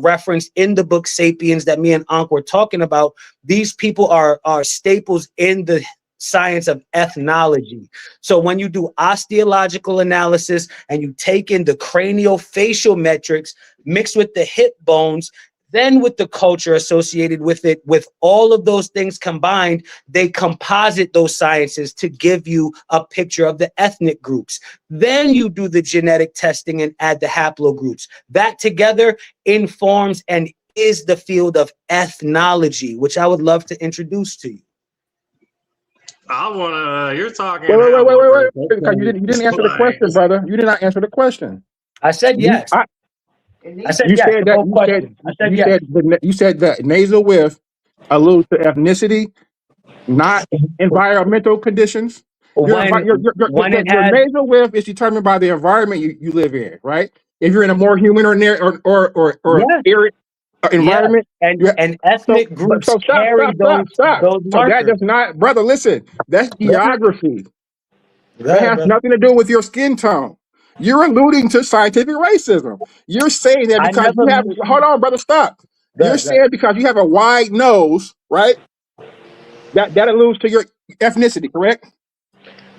Speaker 6: referenced in the book Sapiens that me and Ankh were talking about, these people are staples in the science of ethnology. So when you do osteological analysis and you take in the craniofacial metrics mixed with the hip bones, then with the culture associated with it, with all of those things combined, they composite those sciences to give you a picture of the ethnic groups. Then you do the genetic testing and add the haplogroups. That together informs and is the field of ethnology, which I would love to introduce to you.
Speaker 7: I wanna. You're talking.
Speaker 8: Wait. Because you didn't answer the question, brother. You did not answer the question.
Speaker 6: I said yes. I said yes.
Speaker 8: You said that nasal width alludes to ethnicity, not environmental conditions. Your nasal width is determined by the environment you live in, right? If you're in a more humid or arid environment,
Speaker 6: and ethnic groups carry those markers.
Speaker 8: So that does not, brother, listen, that's geography. That has nothing to do with your skin tone. You're alluding to scientific racism. You're saying that because you have, hold on, brother, stop. You're saying because you have a wide nose, right? That alludes to your ethnicity, correct?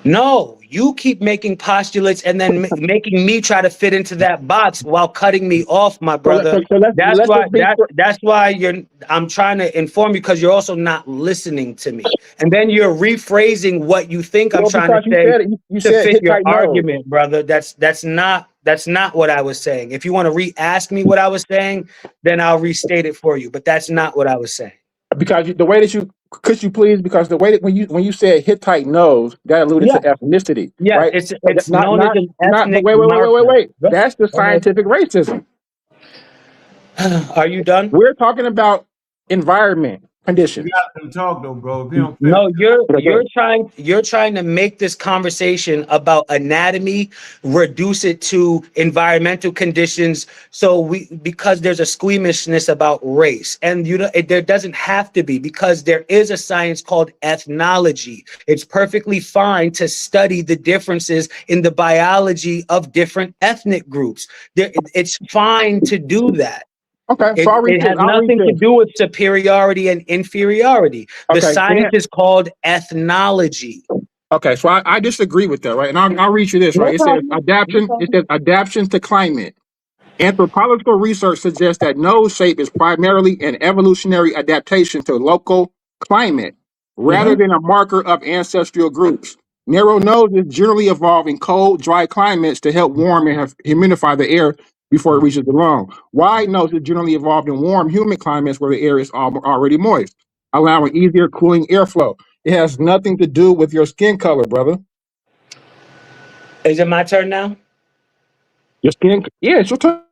Speaker 6: No, you keep making postulates and then making me try to fit into that box while cutting me off, my brother. That's why I'm trying to inform you because you're also not listening to me. And then you're rephrasing what you think I'm trying to say to fit your argument, brother. That's not what I was saying. If you want to re-ask me what I was saying, then I'll restate it for you. But that's not what I was saying.
Speaker 8: Because the way that could you please? Because the way that when you said Hittite nose, that alluded to ethnicity.
Speaker 6: Yeah,
Speaker 8: right?
Speaker 6: it's known as an ethnic
Speaker 8: wait. That's the scientific racism.
Speaker 6: Are you done?
Speaker 8: We're talking about environment. conditions.
Speaker 1: You got to talk though, bro. If you don't finish,
Speaker 6: No, you're trying to make this conversation about anatomy, reduce it to environmental conditions. So because there's a squeamishness about race, and there doesn't have to be, because there is a science called ethnology. It's perfectly fine to study the differences in the biology of different ethnic groups. It's fine to do that.
Speaker 8: Okay, so
Speaker 6: It has nothing to do with superiority and inferiority. The science is called ethnology.
Speaker 8: Okay, so I disagree with that, right? And I'll read you this, right? It says adaptation. It says adaptation to climate. Anthropological research suggests that nose shape is primarily an evolutionary adaptation to local climate, rather than a marker of ancestral groups. Narrow noses generally evolve in cold, dry climates to help warm and humidify the air before it reaches the lung. Wide noses generally evolved in warm, humid climates where the air is already moist, allowing easier cooling airflow. It has nothing to do with your skin color, brother.
Speaker 6: Is it my turn now?
Speaker 8: Your skin, yeah, it's your turn.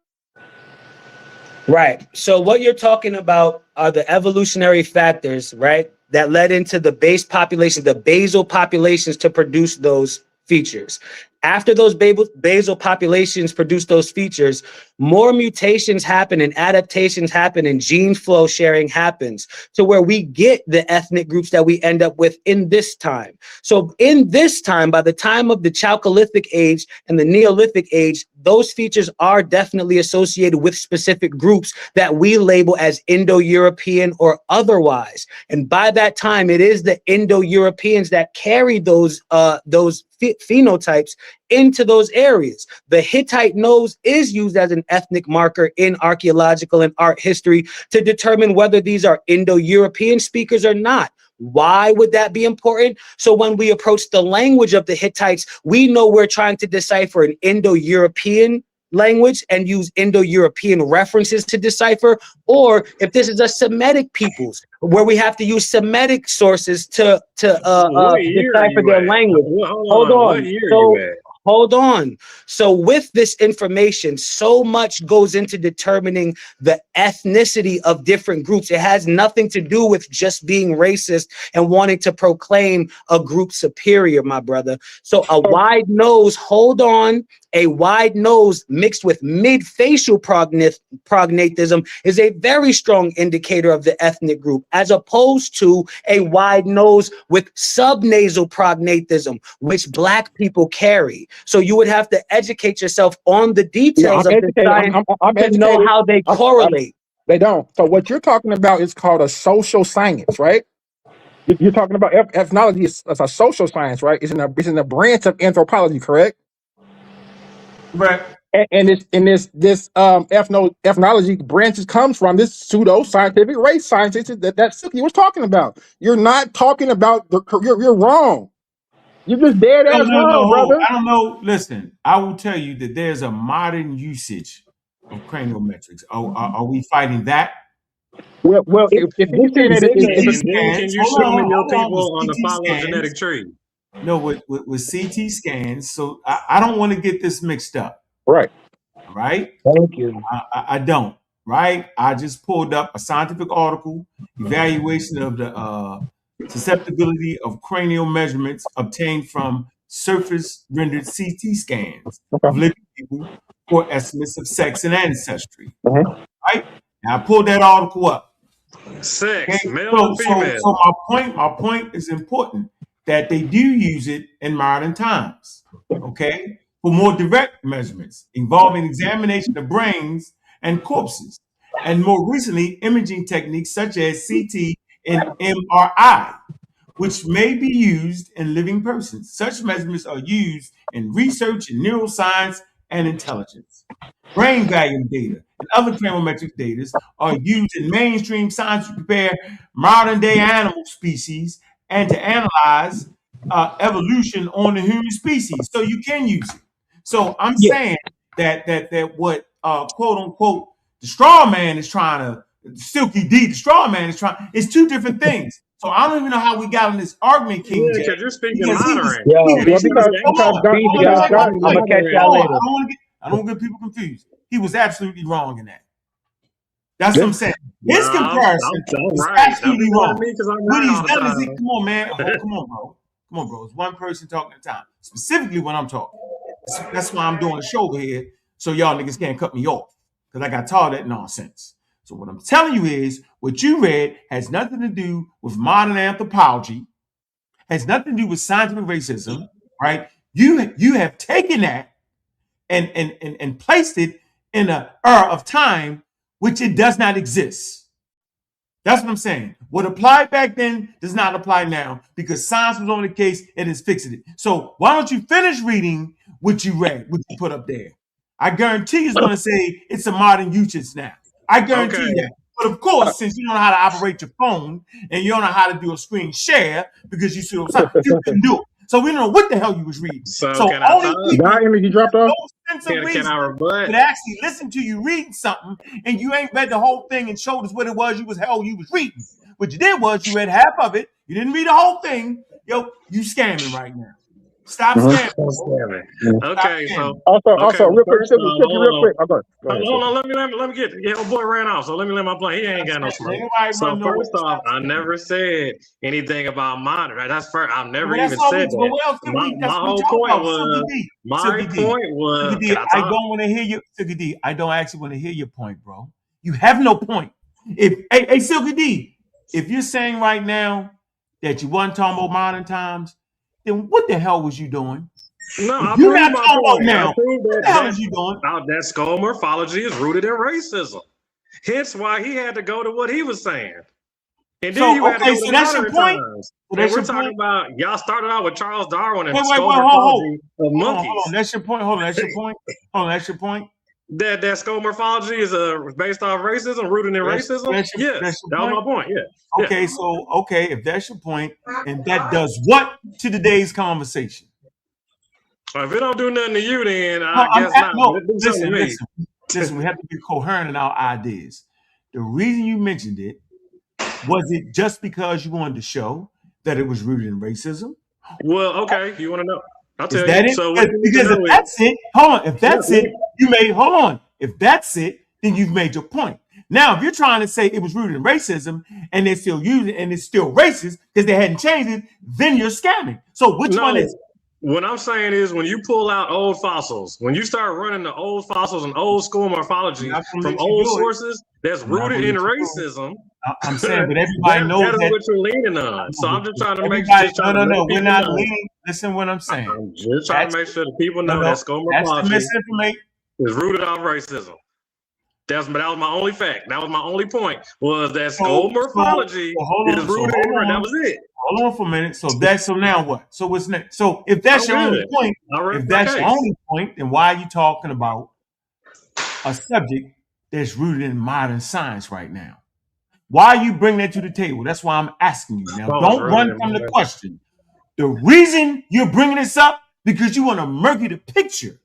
Speaker 6: Right. So what you're talking about are the evolutionary factors, right, that led into the base population, the basal populations to produce those features. After those basal populations produce those features, more mutations happen and adaptations happen and gene flow sharing happens to where we get the ethnic groups that we end up with in this time. So in this time, by the time of the Chalcolithic age and the Neolithic age, those features are definitely associated with specific groups that we label as Indo-European or otherwise. And by that time, it is the Indo-Europeans that carry those phenotypes into those areas. The Hittite nose is used as an ethnic marker in archaeological and art history to determine whether these are Indo-European speakers or not. Why would that be important? So when we approach the language of the Hittites, we know we're trying to decipher an Indo-European language and use Indo-European references to decipher, or if this is a Semitic peoples, where we have to use Semitic sources to decipher their language. Hold on. Hold on. So with this information, so much goes into determining the ethnicity of different groups. It has nothing to do with just being racist and wanting to proclaim a group superior, my brother. So a wide nose, hold on, a wide nose mixed with mid-facial prognatism is a very strong indicator of the ethnic group, as opposed to a wide nose with subnasal prognatism, which Black people carry. So you would have to educate yourself on the details of the science to know how they correlate.
Speaker 8: They don't. So what you're talking about is called a social science, right? You're talking about ethnology is a social science, right? It's in a branch of anthropology, correct?
Speaker 1: Right.
Speaker 8: And ethnology branches comes from this pseudo-scientific race science that Silky was talking about. You're not talking about you're wrong. You're just dead ass wrong, brother.
Speaker 1: I don't know. Listen, I will tell you that there's a modern usage of craniometrics. Are we fighting that?
Speaker 8: Well, if you say that
Speaker 7: can you show me your people on the phylogenetic tree?
Speaker 1: No, with CT scans. So I don't want to get this mixed up.
Speaker 8: Right.
Speaker 1: Right.
Speaker 6: Thank you.
Speaker 1: I don't. Right. I just pulled up a scientific article, evaluation of the susceptibility of cranial measurements obtained from surface rendered CT scans of living people for estimates of sex and ancestry. Right. Now I pulled that article up.
Speaker 7: Sex, male or female.
Speaker 1: So my point is important that they do use it in modern times. Okay. For more direct measurements involving examination of brains and corpses, and more recently, imaging techniques such as CT and MRI, which may be used in living persons. Such measurements are used in research in neuroscience and intelligence. Brain volume data and other craniometric data are used in mainstream science to compare modern-day animal species and to analyze evolution on the human species. So you can use it. So I'm saying that what quote unquote the straw man is trying to Silky D, the straw man is trying. It's two different things. So I don't even know how we got in this argument, King J.
Speaker 7: Because you're speaking modern.
Speaker 1: I'm gonna catch y'all later. I don't want to get people confused. He was absolutely wrong in that. That's what I'm saying. His comparison is absolutely wrong. What he's done is, come on, man. Oh, come on, bro. Come on, bro. It's one person talking at a time. Specifically when I'm talking. That's why I'm doing a show over here, so y'all niggas can't cut me off, because I got tired of that nonsense. So what I'm telling you is, what you read has nothing to do with modern anthropology, has nothing to do with scientific racism, right? You have taken that and placed it in an era of time which it does not exist. That's what I'm saying. What applied back then does not apply now, because science was on the case and it's fixing it. So why don't you finish reading what you read, what you put up there? I guarantee you it's going to say it's a modern usage now. I guarantee you that. But of course, since you don't know how to operate your phone and you don't know how to do a screen share because you see what I'm saying, you can do it. So we don't know what the hell you was reading. So only people
Speaker 8: you dropped off?
Speaker 1: no sense of reason could actually listen to you reading something, and you ain't read the whole thing and showed us what it was you was reading. What you did was you read half of it. You didn't read the whole thing. Yo, you scamming right now. Stop scamming.
Speaker 7: Okay, so
Speaker 8: also, real quick, real quick.
Speaker 7: Hold on, let me get. Yeah, my boy ran off, so let me let my plane. He ain't got no smoke. So first off, I never said anything about modern. Right? That's first. I've never even said that. My whole point was.
Speaker 1: I don't want to hear you, Silky D. I don't actually want to hear your point, bro. You have no point. Hey, Silky D, if you're saying right now that you weren't talking about modern times, then what the hell was you doing?
Speaker 7: No,
Speaker 1: you're not talking about now. What the hell was you doing?
Speaker 7: That skull morphology is rooted in racism. Hence why he had to go to what he was saying. And then you had to go to
Speaker 1: that's your point.
Speaker 7: We're talking about, y'all started out with Charles Darwin and skull morphology of monkeys.
Speaker 1: Hold on. That's your point. Hold on. That's your point.
Speaker 7: That skull morphology is based off racism, rooted in racism. That was my point. Yeah.
Speaker 1: Okay, so if that's your point, and that does what to today's conversation?
Speaker 7: If it don't do nothing to you, then I guess not.
Speaker 1: No, listen. We have to be coherent in our ideas. The reason you mentioned it, was it just because you wanted to show that it was rooted in racism?
Speaker 7: Well, okay. You want to know? I'll tell
Speaker 1: you. That it? So because if that's it, hold on. If that's it, If that's it, then you've made your point. Now, if you're trying to say it was rooted in racism and they're still using it and it's still racist because they hadn't changed it, then you're scamming. So which one is it?
Speaker 7: What I'm saying is, when you pull out old fossils, when you start running the old fossils and old school morphology from old sources that's rooted in racism,
Speaker 1: I'm saying, but everybody knows
Speaker 7: that's what you're leaning on. So I'm just trying to make
Speaker 1: sure. No, we're not leaning. Listen, what I'm saying.
Speaker 7: I'm just trying to make sure that people know that skull morphology is rooted off racism. That was my only fact. That was my only point. Was that skull morphology is rooted in that was it.
Speaker 1: Hold on for a minute. So now what? So what's next? So if that's your only point, then why are you talking about a subject that's rooted in modern science right now? Why are you bringing that to the table? That's why I'm asking you. Now, don't run from the question. The reason you're bringing this up, because you want to murky the picture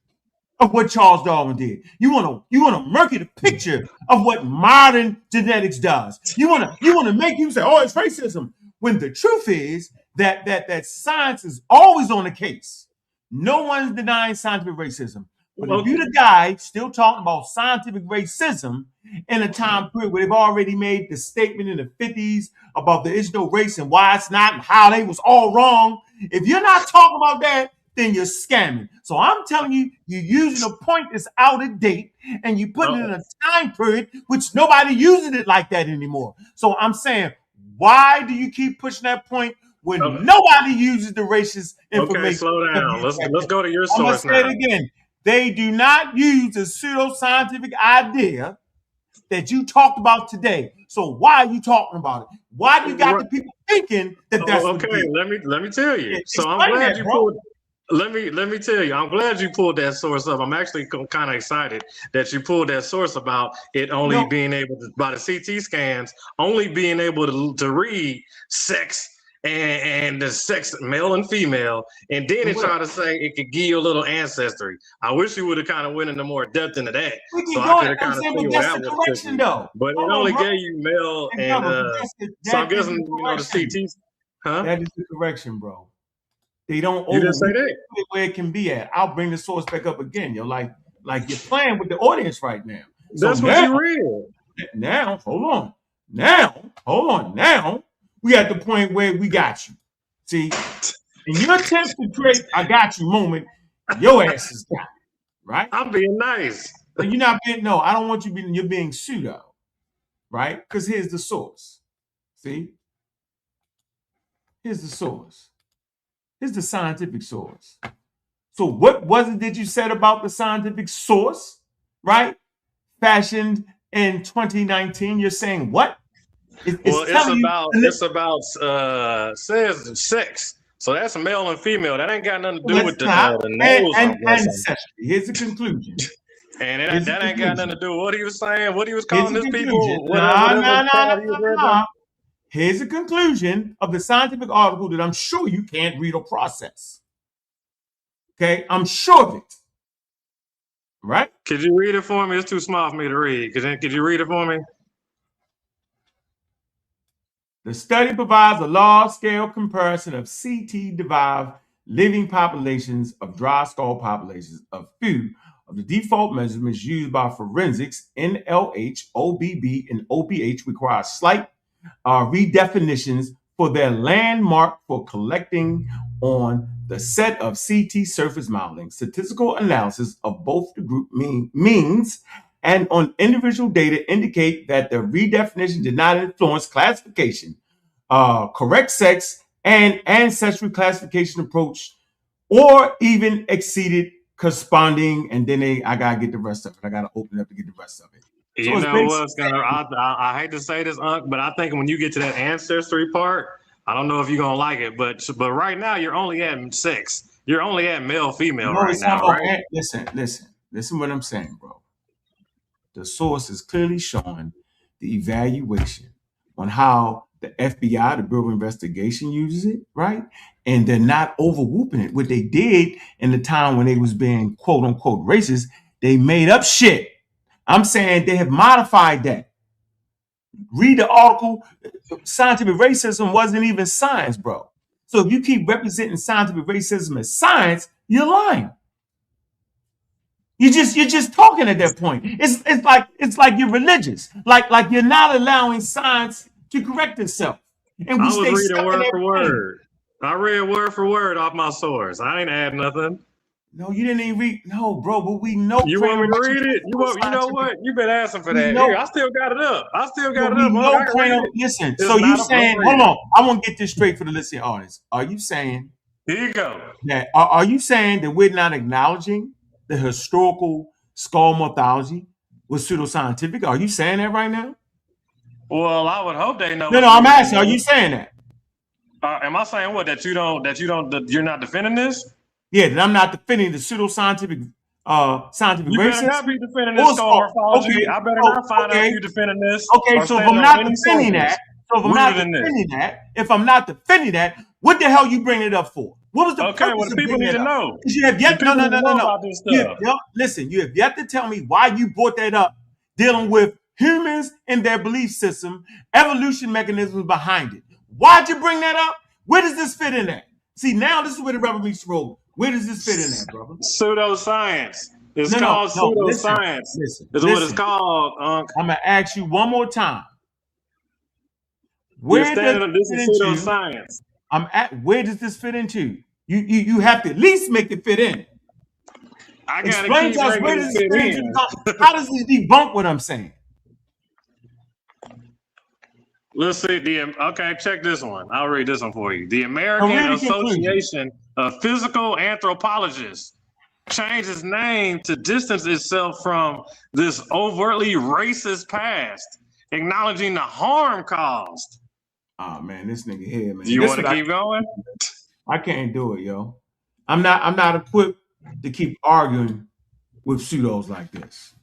Speaker 1: of what Charles Darwin did. You want to murky the picture of what modern genetics does. You want to make you say, oh, it's racism. When the truth is that science is always on the case. No one's denying scientific racism. But if you're the guy still talking about scientific racism in a time period where they've already made the statement in the 50s about there is no race and why it's not and how they was all wrong, if you're not talking about that, then you're scamming. So I'm telling you, you're using a point that's out of date and you put it in a time period which nobody uses it like that anymore. So I'm saying, why do you keep pushing that point when nobody uses the racist information?
Speaker 7: Okay, slow down. Let's go to your source.
Speaker 1: I'm going to say it again. They do not use the pseudoscientific idea that you talked about today. So why are you talking about it? Why do you got the people thinking that that's
Speaker 7: okay? Let me tell you. So I'm glad you pulled. Let me tell you. I'm glad you pulled that source up. I'm actually kind of excited that you pulled that source about it only being able to, by the CT scans, only being able to read sex and the sex, male and female, and then it tried to say it could give you a little ancestry. I wish you would have kind of went into more depth into that, so I could have kind of seen where that was. But it only gave you male and so I'm guessing the CT. Huh?
Speaker 1: That is the correction, bro. They don't.
Speaker 7: You didn't say that.
Speaker 1: Where it can be at. I'll bring the source back up again. Like you're playing with the audience right now.
Speaker 7: That's what you read.
Speaker 1: Now, hold on. Now, we at the point where we got you. See, in your attempt to create I got you moment, your ass is got it, right?
Speaker 7: I'm being nice.
Speaker 1: So you're not being, no, I don't want you being, you're being pseudo, right? Because here's the source. See? Here's the source. Here's the scientific source. So what was it that you said about the scientific source, right? Fashioned in 2019. You're saying what?
Speaker 7: It's about says sex. So that's male and female. That ain't got nothing to do with the nose
Speaker 1: and ancestry. Here's the conclusion.
Speaker 7: And that ain't got nothing to do with what he was saying, what he was calling his people.
Speaker 1: No. Here's the conclusion of the scientific article that I'm sure you can't read or process. Okay, I'm sure of it. Right?
Speaker 7: Could you read it for me? It's too small for me to read. Could you read it for me?
Speaker 1: The study provides a large-scale comparison of CT-derived living populations of dry skull populations of few of the default measurements used by forensics. NLH, OBB, and OPH require slight redefinitions for their landmark for collecting on the set of CT surface modeling, statistical analysis of both the group means and on individual data indicate that the redefinition did not influence classification, correct sex and ancestry classification approach, or even exceeded corresponding. And then I gotta get the rest of it. I gotta open it up to get the rest of it.
Speaker 7: So you know what's I hate to say this, Unc, but I think when you get to that ancestry part, I don't know if you're gonna like it, but right now you're only at sex. You're only at male, female right now, right?
Speaker 1: Listen what I'm saying, bro. The source is clearly showing the evaluation on how the FBI, the Bureau of Investigation, uses it, right? And they're not overwhooping it. What they did in the time when they was being quote unquote racist, they made up shit. I'm saying they have modified that. Read the article. Scientific racism wasn't even science, bro. So if you keep representing scientific racism as science, you're lying. You're just talking at that point. It's like you're religious. Like you're not allowing science to correct itself.
Speaker 7: And I was reading word for word. I read word for word off my source. I ain't add nothing.
Speaker 1: No, you didn't even read. No, bro, but we know.
Speaker 7: You want me to read it? You know what? You've been asking for that. Here, I still got it up. Listen,
Speaker 1: so you saying, hold on. I want to get this straight for the listening audience. Are you saying,
Speaker 7: here you go.
Speaker 1: Are you saying that we're not acknowledging the historical skull mythology was pseudoscientific? Are you saying that right now?
Speaker 7: Well, I would hope they know.
Speaker 1: No, I'm asking, are you saying that?
Speaker 7: Am I saying what? That you're not defending this?
Speaker 1: Yeah, that I'm not defending the pseudoscientific scientific
Speaker 7: you
Speaker 1: racism.
Speaker 7: You better not be defending this skull morphology. Okay. I better not find out you defending this.
Speaker 1: Okay, so if I'm not defending that, if I'm not defending that, what the hell you bring it up for? What was the
Speaker 7: okay? Well, the people need to know.
Speaker 1: You have yet listen. You have yet to tell me why you brought that up, dealing with humans and their belief system, evolution mechanisms behind it. Why'd you bring that up? Where does this fit in at? See, now this is where the rubber meets the road. Where does this fit in at, brother?
Speaker 7: Pseudoscience. It's called pseudoscience. Listen, what it's called, Unc.
Speaker 1: I'm gonna ask you one more time. Where does this is pseudoscience? Where does this fit into? You have to at least make it fit in.
Speaker 7: I gotta
Speaker 1: explain to us where does this fit in. How does this debunk what I'm saying?
Speaker 7: Let's see. Okay, check this one. I'll read this one for you. The American Association of Physical Anthropologists changed its name to distance itself from this overtly racist past, acknowledging the harm caused.
Speaker 1: Oh man, this nigga here, man.
Speaker 7: Do you want to keep going?
Speaker 1: I can't do it, yo. I'm not equipped to keep arguing with pseudos like this.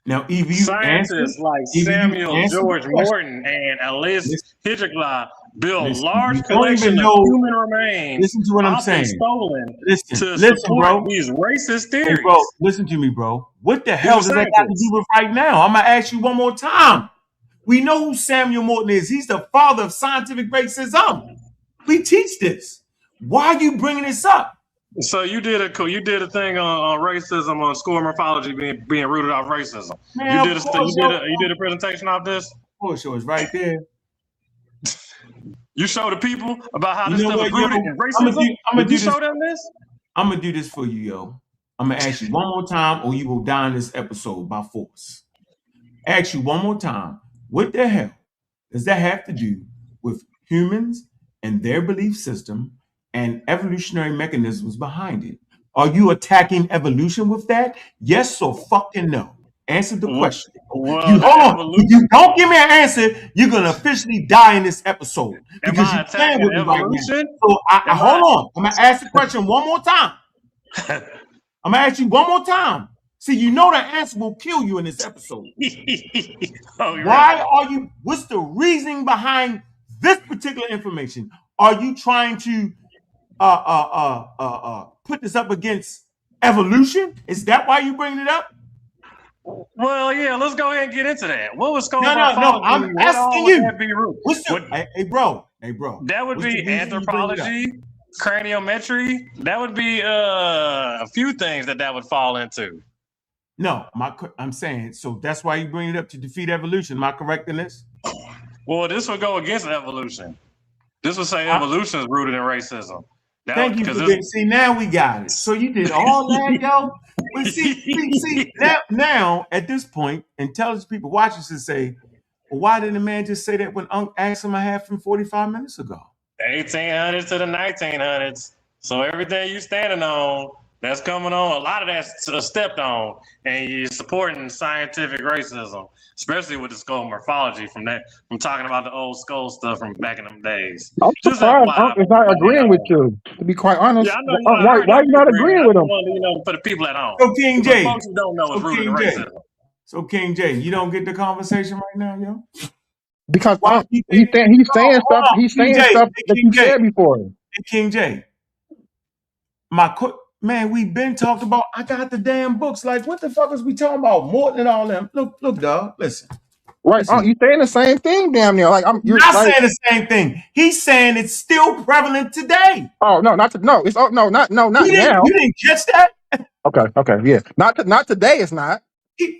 Speaker 1: Now,
Speaker 7: scientists like Samuel George Morton and Alice Hijikla built large collections of human remains.
Speaker 1: Listen to what I'm saying.
Speaker 7: Stolen
Speaker 1: listen,
Speaker 7: bro. These racist theories.
Speaker 1: Hey, bro, listen to me, bro. What the hell does that got to do with right now? I'm gonna ask you one more time. We know who Samuel Morton is. He's the father of scientific racism. We teach this. Why are you bringing this up?
Speaker 7: So you did a thing on racism on school morphology being rooted off racism.
Speaker 1: Man,
Speaker 7: You did a presentation off this.
Speaker 1: Of course, it was right there.
Speaker 7: You show the people about how
Speaker 1: You
Speaker 7: this
Speaker 1: know
Speaker 7: stuff
Speaker 1: what,
Speaker 7: is rooted
Speaker 1: yo?
Speaker 7: in racism. Did you show them this?
Speaker 1: I'm gonna do this for you, yo. I'm gonna ask you one more time, or you will die in this episode by force. Ask you one more time. What the hell does that have to do with humans and their belief system and evolutionary mechanisms behind it? Are you attacking evolution with that? Yes or fucking no? Answer the question.
Speaker 7: Well,
Speaker 1: Hold on. If you don't give me an answer, you're gonna officially die in this episode because you're playing with me right now. So hold on. I'm gonna ask the question one more time. I'm gonna ask you one more time. See, you know the answer will kill you in this episode. What's the reasoning behind this particular information? Are you trying to put this up against evolution? Is that why you bringing it up?
Speaker 7: Well, yeah, let's go ahead and get into that. What was going
Speaker 1: on? No, I'm asking you. Hey, bro.
Speaker 7: That would be anthropology, craniometry. That would be a few things that would fall into.
Speaker 1: No, I'm saying, so that's why you bring it up to defeat evolution. Am I correct in this?
Speaker 7: Well, this would go against evolution. This would say evolution is rooted in racism.
Speaker 1: Thank you. See, now we got it. So you did all that, yo. But see, now at this point, intelligent people watching should say, well, why didn't the man just say that when Unc asked him I had from 45 minutes ago?
Speaker 7: 1800s to the 1900s. So everything you standing on, that's coming on. A lot of that's stepped on, and you're supporting scientific racism, especially with the skull morphology from talking about the old skull stuff from back in them days.
Speaker 8: I'm surprised Unc is not agreeing with you. To be quite honest,
Speaker 7: yeah, I know,
Speaker 8: why are you not agreeing with him?
Speaker 7: For the people at home.
Speaker 1: So King J,
Speaker 7: folks who don't know it's rooted in racism.
Speaker 1: So King J, you don't get the conversation right now, yo?
Speaker 8: Because he's saying stuff that you said before.
Speaker 1: Hey, King J, man, we've been talked about. I got the damn books. Like, what the fuck is we talking about? Morton and all them. Look, dog. Listen.
Speaker 8: Right. Listen. You saying the same thing, damn near. Like you're
Speaker 1: not saying the same thing. He's saying it's still prevalent today.
Speaker 8: Oh no, not now. You
Speaker 1: didn't catch that?
Speaker 8: Okay, yeah. Not today. It's not.
Speaker 1: He's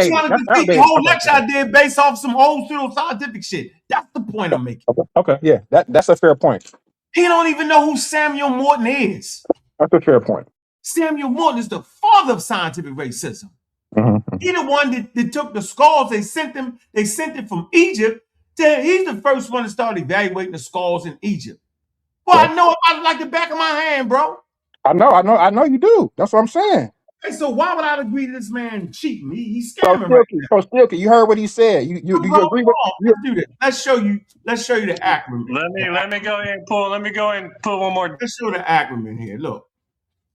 Speaker 1: trying to defeat the whole lecture I did based off some old pseudo-scientific shit. That's the point I'm making.
Speaker 8: Okay, yeah. That's a fair point.
Speaker 1: He don't even know who Samuel Morton is.
Speaker 8: That's a fair point.
Speaker 1: Samuel Morton is the father of scientific racism. Mm-hmm. He's the one that took the skulls. They sent it from Egypt. He's the first one to start evaluating the skulls in Egypt. Well, I know about it like the back of my hand, bro.
Speaker 8: I know you do. That's what I'm saying.
Speaker 1: Hey, so why would I agree to this man cheating? He's scamming right now.
Speaker 8: So Stilky, you heard what he said. Do you agree with?
Speaker 1: Let's do this. Let's show you the acronym.
Speaker 7: Let me go ahead and pull. Let me go ahead and pull one more.
Speaker 1: Let's show the acronym here. Look,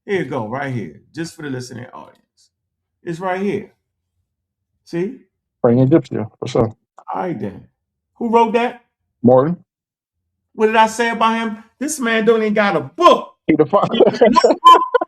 Speaker 1: here you go, right here, just for the listening audience. It's right here. See?
Speaker 8: Bring Egyptian for sure.
Speaker 1: All right then. Who wrote that?
Speaker 8: Morton.
Speaker 1: What did I say about him? This man don't even got a book. You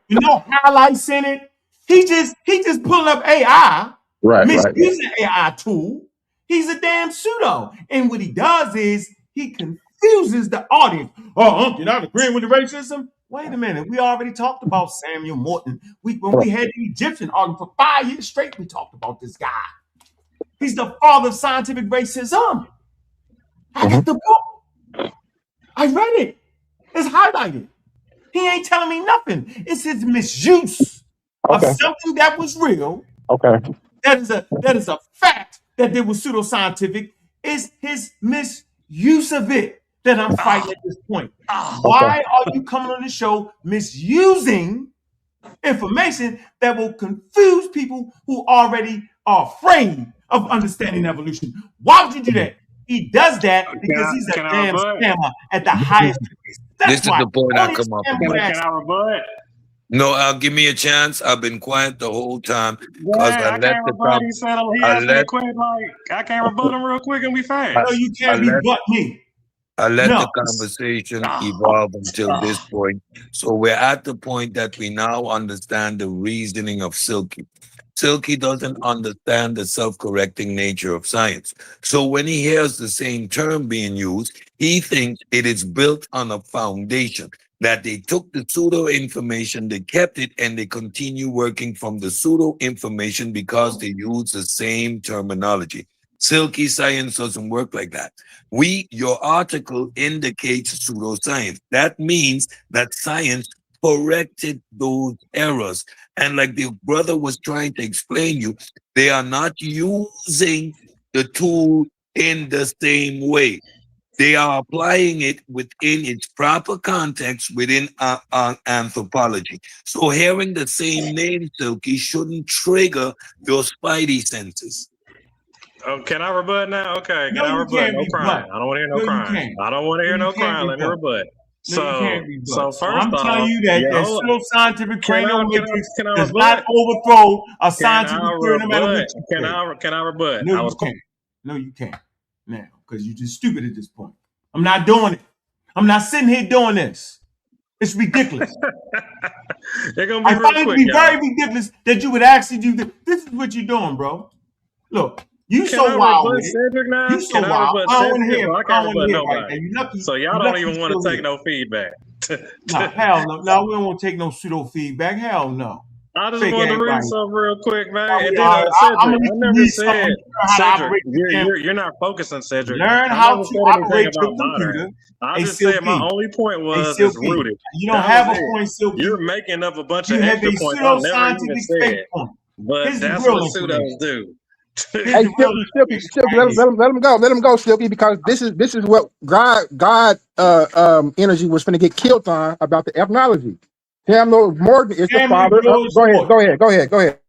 Speaker 1: know highlights in it. He just pulling up AI, misusing AI tool. He's a damn pseudo. And what he does is he confuses the audience. Oh, you're not agreeing with the racism? Wait a minute. We already talked about Samuel Morton. When we had the Egyptian argument for 5 years straight, we talked about this guy. He's the father of scientific racism. I got the book. I read it. It's highlighted. He ain't telling me nothing. It's his misuse of something that was real.
Speaker 8: Okay.
Speaker 1: That is a fact that it was pseudoscientific. Is his misuse of it that I'm fighting at this point. Why are you coming on the show misusing information that will confuse people who already are afraid of understanding evolution? Why would you do that? He does that because he's a damn scammer at the highest degree.
Speaker 3: This is the point I come up with.
Speaker 7: Can I rebut?
Speaker 3: No, give me a chance. I've been quiet the whole time because
Speaker 7: I can't rebut. He said he asked me to quit. Like I can't rebut him real quick and we fast.
Speaker 1: No, you can't rebut me.
Speaker 3: I let the conversation evolve until this point. So we're at the point that we now understand the reasoning of Silky. Silky doesn't understand the self-correcting nature of science. So when he hears the same term being used, he thinks it is built on a foundation. that they took the pseudo information, they kept it, and they continue working from the pseudo information because they use the same terminology. Silky science doesn't work like that. Your article indicates pseudoscience. That means that science corrected those errors. And like the brother was trying to explain you, they are not using the tool in the same way. They are applying it within its proper context within anthropology. So hearing the same name, Silky, shouldn't trigger your spidey senses.
Speaker 7: Oh, can I rebut now? Okay, can I rebut? No crying. I don't want to hear no crying. I don't want to hear no crying. Let me rebut. So first
Speaker 1: I'm
Speaker 7: off,
Speaker 1: telling you that pseudo-scientific cranial matrix does
Speaker 7: rebut?
Speaker 1: not overthrow a scientific theory no matter what you say.
Speaker 7: Can I rebut?
Speaker 1: No, you can't. No, you can't. Now, because you're just stupid at this point. I'm not doing it. I'm not sitting here doing this. It's ridiculous.
Speaker 7: They're gonna be
Speaker 1: I find it to be very ridiculous that you would actually do this. This is what you're doing, bro. Look, you so wild with it. You so wild. I don't want to hear. I don't want to hear right now.
Speaker 7: So y'all don't even want to take no feedback.
Speaker 1: No, hell no. No, we don't want to take no pseudo feedback. Hell no.
Speaker 7: I just wanted to read something real quick, man. And then I never said, Cedric, you're not focusing, Cedric.
Speaker 1: Learn how to operate your computer.
Speaker 7: I just said my only point was it's rooted.
Speaker 1: You don't have a point, Silky.
Speaker 7: You're making up a bunch of extra points I never even said. But that's what pseudos do.
Speaker 8: Hey, Silky, let him go, Silky, because this is what God energy was going to get killed on about the ethnology. Samuel Morton is the father. Go ahead.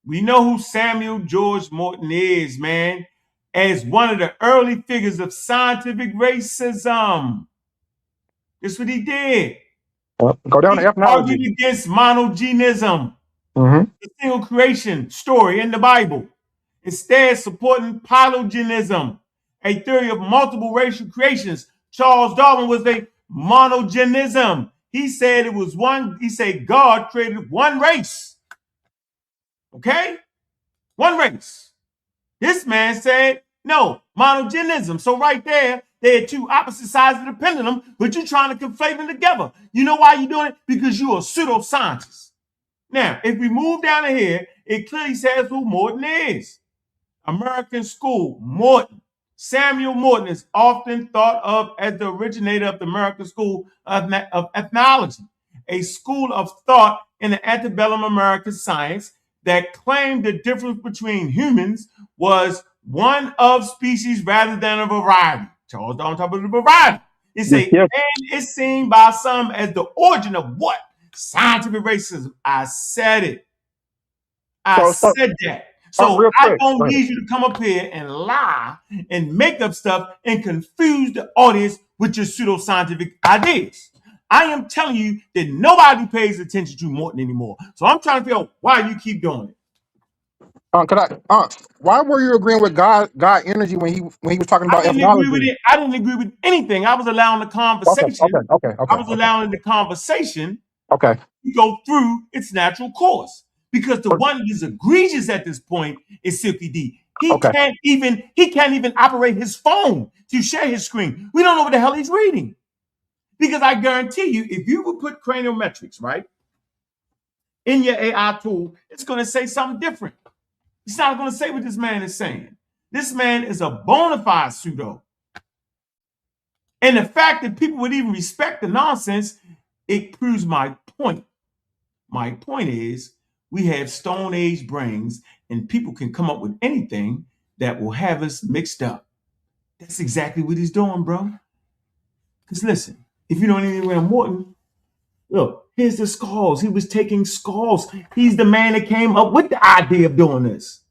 Speaker 1: We know who Samuel George Morton is, man, as one of the early figures of scientific racism. That's what he did.
Speaker 8: Go down to ethnology.
Speaker 1: He argued against monogenism, the single creation story in the Bible. Instead, supporting polygenism, a theory of multiple racial creations. Charles Darwin was a monogenism. He said it was one. He said God created one race. Okay? One race. This man said, no, monogenism. So right there, they had two opposite sides of the pendulum, but you're trying to conflate them together. You know why you're doing it? Because you're a pseudoscientist. Now, if we move down to here, it clearly says who Morton is. American School, Morton. Samuel Morton is often thought of as the originator of the American School of Ethnology, a school of thought in the antebellum American science that claimed the difference between humans was one of species rather than a variety. Charles Darwin talked about the variety. And it's seen by some as the origin of what? Scientific racism. I said it. I said that. So I don't need you to come up here and lie and make up stuff and confuse the audience with your pseudoscientific ideas. I am telling you that nobody pays attention to Morton anymore. So I'm trying to figure out why you keep doing it.
Speaker 8: Why were you agreeing with God energy when he was talking about ethnology?
Speaker 1: I didn't agree with anything. I was allowing the conversation.
Speaker 8: Okay.
Speaker 1: I was allowing the conversation
Speaker 8: to
Speaker 1: go through its natural course. Because the one that is egregious at this point is Silky D. He can't even operate his phone to share his screen. We don't know what the hell he's reading. Because I guarantee you, if you would put cranial metrics, right, in your AI tool, it's going to say something different. It's not going to say what this man is saying. This man is a bona fide pseudo. And the fact that people would even respect the nonsense, it proves my point. My point is, we have Stone Age brains, and people can come up with anything that will have us mixed up. That's exactly what he's doing, bro. Because listen, if you don't know anything about Morton, look, here's the skulls. He was taking skulls. He's the man that came up with the idea of doing this.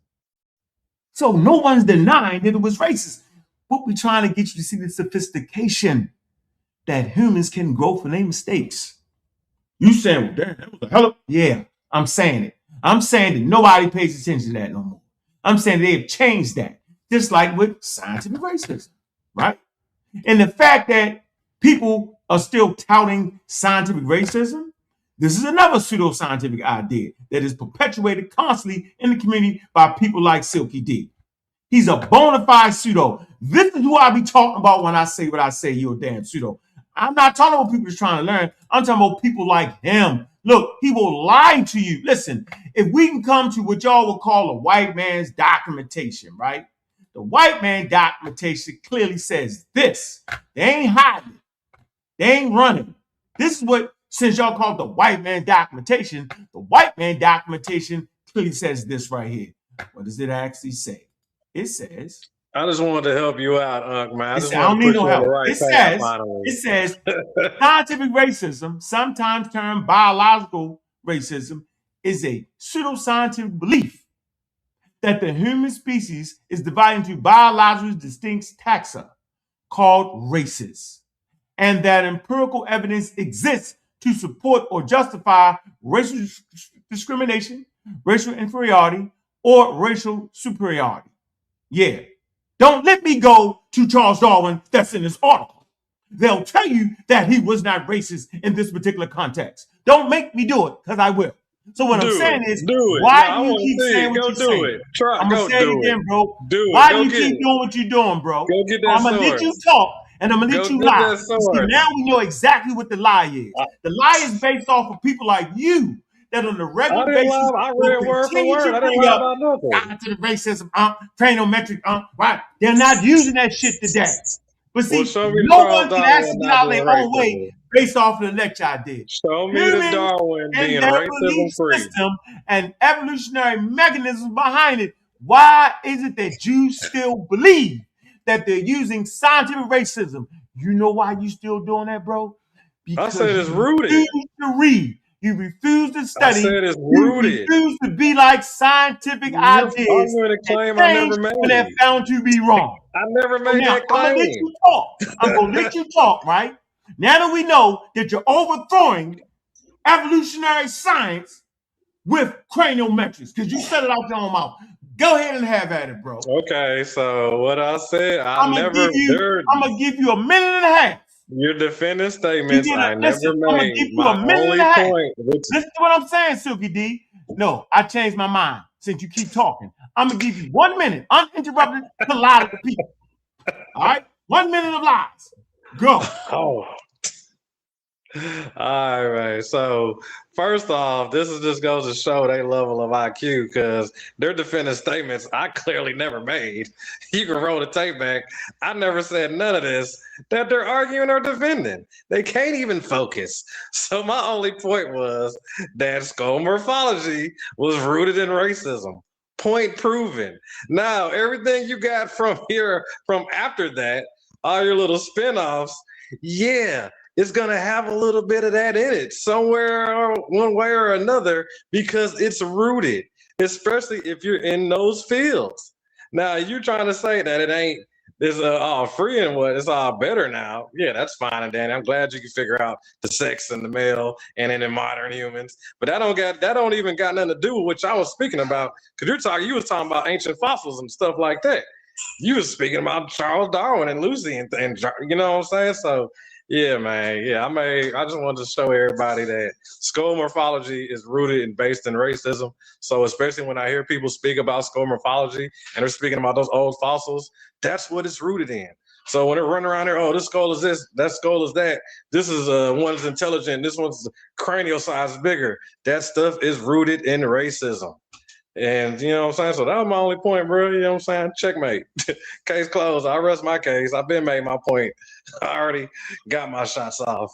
Speaker 1: So no one's denying that it was racist. What we're trying to get you to see the sophistication that humans can grow from their mistakes. You saying, well, damn, that was a hell of... Yeah. I'm saying it. I'm saying that nobody pays attention to that no more. I'm saying they have changed that, just like with scientific racism, right? And the fact that people are still touting scientific racism, this is another pseudoscientific idea that is perpetuated constantly in the community by people like Silky D. He's a bona fide pseudo. This is who I be talking about when I say what I say, you're a damn pseudo. I'm not talking about people just trying to learn. I'm talking about people like him. Look, he will lie to you. Listen, if we can come to what y'all would call a white man's documentation, right? The white man documentation clearly says this. They ain't hiding it. They ain't running. This is what, since y'all call it the white man documentation, the white man documentation clearly says this right here. What does it actually say? It says,
Speaker 7: I just wanted to help you out, Unc, man. I just
Speaker 1: I
Speaker 7: wanted
Speaker 1: don't
Speaker 7: to
Speaker 1: need
Speaker 7: put
Speaker 1: no
Speaker 7: you on the
Speaker 1: help.
Speaker 7: right
Speaker 1: It
Speaker 7: path,
Speaker 1: says,
Speaker 7: finally.
Speaker 1: scientific racism, sometimes termed biological racism, is a pseudoscientific belief that the human species is divided into biologically distinct taxa called races, and that empirical evidence exists to support or justify racial discrimination, racial inferiority, or racial superiority. Yeah. Don't let me go to Charles Darwin that's in this article. They'll tell you that he was not racist in this particular context. Don't make me do it, because I will. So what I'm saying is, why do you keep saying what you're saying? I'm going to say it again, bro. Why do you keep doing what you're doing, bro?
Speaker 7: Go get that
Speaker 1: I'm going to let you talk, and I'm going to let you lie. See, now we know exactly what the lie is. The lie is based off of people like you that on a regular basis
Speaker 7: I read it word for word. I didn't lie about nothing.
Speaker 1: To the racism, cranometric, right? They're not using that shit today. But see, no one can actually get out of their own way based off of the lecture I did.
Speaker 7: Show me the Darwin being racism free.
Speaker 1: System and evolutionary mechanisms behind it. Why is it that you still believe that they're using scientific racism? You know why you still doing that, bro? Because
Speaker 7: I said it's rooted.
Speaker 1: You refuse to read. You refuse to study.
Speaker 7: I said it's rooted.
Speaker 1: You refuse to be like scientific ideas.
Speaker 7: I'm going to claim I never made.
Speaker 1: When they're found to be wrong.
Speaker 7: I never made that claim.
Speaker 1: I'm going to let you talk. I'm going to let you talk, right? Now that we know that you're overthrowing evolutionary science with cranial metrics, because you said it out your own mouth. Go ahead and have at it, bro.
Speaker 7: Okay, so what I said, I'm
Speaker 1: going to give you a minute and a half.
Speaker 7: You're defending statements I never made.
Speaker 1: I'm going to give you a minute and a half. Listen to what I'm saying, Silky D. No, I changed my mind since you keep talking. I'm going to give you 1 minute, uninterrupted, to lie to the people. All right? 1 minute of lies. Go.
Speaker 7: Oh. All right. So first off, this is just goes to show their level of IQ, because they're defending statements I clearly never made. You can roll the tape back. I never said none of this that they're arguing or defending. They can't even focus. So my only point was that skull morphology was rooted in racism. Point proven. Now, everything you got from here, from after that, all your little spin-offs, yeah, it's going to have a little bit of that in it somewhere or one way or another, because it's rooted, especially if you're in those fields. Now, you're trying to say that it ain't, it's all free and what, it's all better now. Yeah, that's fine and dandy. I'm glad you can figure out the sex in the male and in the modern humans, but that don't even got nothing to do with what I was speaking about, because you was talking about ancient fossils and stuff like that. You was speaking about Charles Darwin and Lucy and you know what I'm saying? So yeah, man. Yeah, I just wanted to show everybody that skull morphology is rooted and based in racism. So especially when I hear people speak about skull morphology and they're speaking about those old fossils, that's what it's rooted in. So when they're running around there, oh, this skull is this, that skull is that, this is one's intelligent, this one's cranial size bigger. That stuff is rooted in racism. And you know what I'm saying? So that was my only point, bro. You know what I'm saying? Checkmate. Case closed. I rest my case. I've been made my point. I already got my shots off.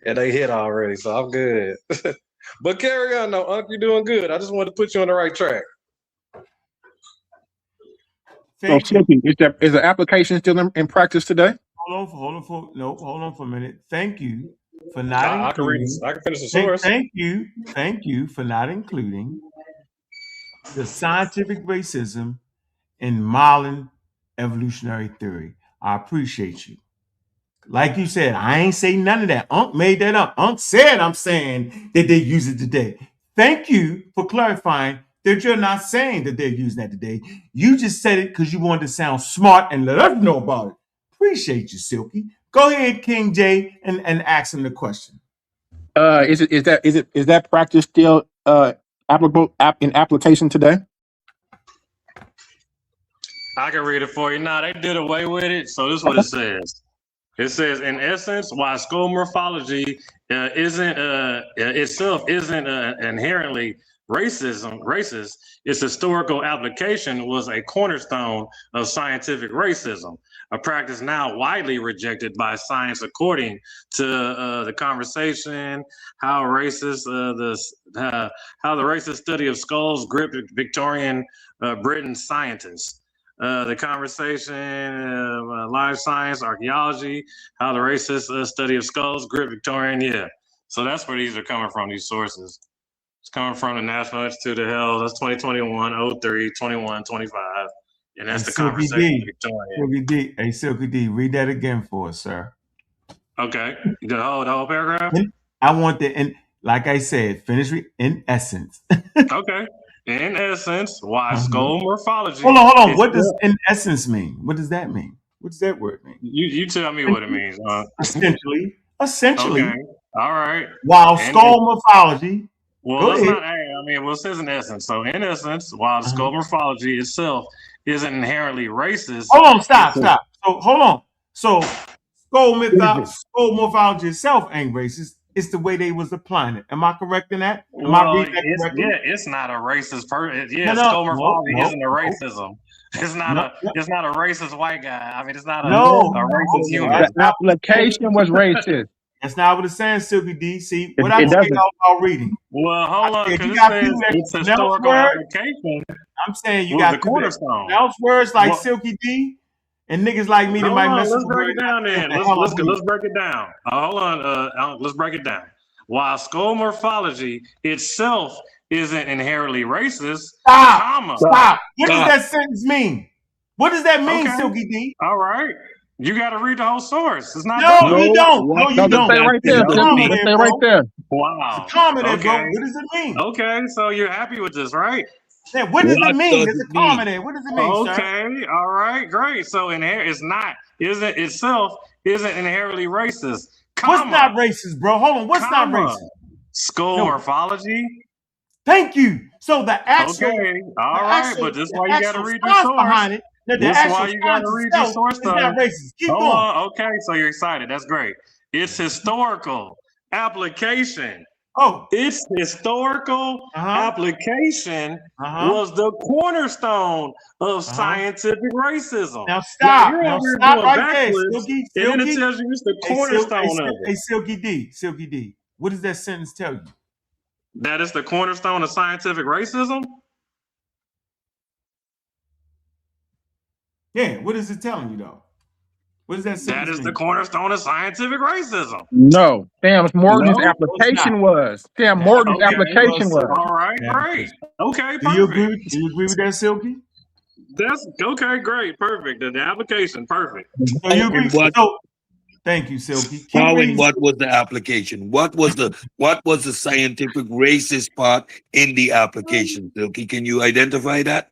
Speaker 7: And they hit already, so I'm good. But carry on though, Unc, you're doing good. I just wanted to put you on the right track.
Speaker 8: So, is the application still in practice today?
Speaker 1: Hold on for a minute. Thank you for not
Speaker 7: I can finish the source.
Speaker 1: Thank you for not including the scientific racism in modern evolutionary theory. I appreciate you. Like you said, I ain't say none of that. Unc made that up. Unc said I'm saying that they use it today. Thank you for clarifying that you're not saying that they're using that today. You just said it because you wanted to sound smart and let us know about it. Appreciate you, Silky. Go ahead, King J, and ask him the question.
Speaker 8: Is that practice still applicable in application today?
Speaker 7: I can read it for you. Nah, they did away with it, so this is what it says. It says, in essence, while skull morphology itself isn't inherently racist, its historical application was a cornerstone of scientific racism, a practice now widely rejected by science, according to the conversation, how the racist study of skulls gripped Victorian Britain scientists. The conversation, life science, archaeology, how the racist study of skulls gripped Victorian, yeah. So that's where these are coming from, these sources. It's coming from the National Institute of Health. That's 2021, 03, 21, 25. And that's the conversation Victorian.
Speaker 1: Silky D. Hey, Silky D, read that again for us, sir.
Speaker 7: Okay. The whole paragraph?
Speaker 1: I want the, and like I said, finish in essence.
Speaker 7: Okay. In essence, why skull morphology.
Speaker 1: Hold on. What does in essence mean? What does that mean? What does that word mean?
Speaker 7: You tell me what it means.
Speaker 1: Essentially.
Speaker 7: Okay. All right.
Speaker 1: While skull morphology.
Speaker 7: Well, let's not. I mean, well, it says in essence. So, in essence, while the skull morphology itself isn't inherently racist.
Speaker 1: Hold on. Stop. So, hold on. So, skull morphology itself ain't racist. It's the way they was applying it. Am I correct in that?
Speaker 7: It's not a racist person. Yeah, skull morphology isn't a racism. It's not a racist white guy. I mean, it's not a racist human.
Speaker 8: The application was racist.
Speaker 1: That's not what it's saying, Silky D. See, what I say about reading.
Speaker 7: Well, hold on, because it says it's historical application.
Speaker 1: I'm saying you got
Speaker 7: cornerstone.
Speaker 1: Else words like Silky D. And niggas like me that might mess up.
Speaker 7: Let's break it down then. Let's break it down. Hold on. Let's break it down. While skull morphology itself isn't inherently racist,
Speaker 1: Stop. What does that sentence mean? What does that mean, Silky D?
Speaker 7: All right. You got to read the whole source. It's not.
Speaker 1: No, you don't. No, you don't.
Speaker 8: Stay right there. Stay right there.
Speaker 1: Wow. It's a comment, bro. What does it mean?
Speaker 7: Okay, so you're happy with this, right?
Speaker 1: Yeah, what does it mean? There's a comment there. What does it mean, sir?
Speaker 7: Okay, all right, great. So itself isn't inherently racist.
Speaker 1: What's not racist, bro? Hold on. What's not racist?
Speaker 7: Skull morphology.
Speaker 1: Thank you. So the actual.
Speaker 7: Okay, all right, but this is why you got to read the source behind it. That's why you got to read the source stuff.
Speaker 1: Not racist. Keep going.
Speaker 7: Okay, so you're excited. That's great. It's historical application.
Speaker 1: Oh,
Speaker 7: its historical application was the cornerstone of scientific racism.
Speaker 1: Now stop. Now stop right there,
Speaker 7: Silky. And then it tells you it's the cornerstone of it.
Speaker 1: Hey, Silky D. What does that sentence tell you?
Speaker 7: That is the cornerstone of scientific racism?
Speaker 1: Yeah, what is it telling you though? What does that say?
Speaker 7: That is the cornerstone of scientific racism.
Speaker 8: No. Damn, Morgan's application was. Damn, Morgan's application was.
Speaker 7: All right, great. Okay, perfect.
Speaker 1: Do you agree with that, Silky?
Speaker 7: That's okay, great, perfect. The application, perfect.
Speaker 1: So you agree? Thank you, Silky.
Speaker 3: What was the application? What was the scientific racist part in the application, Silky? Can you identify that?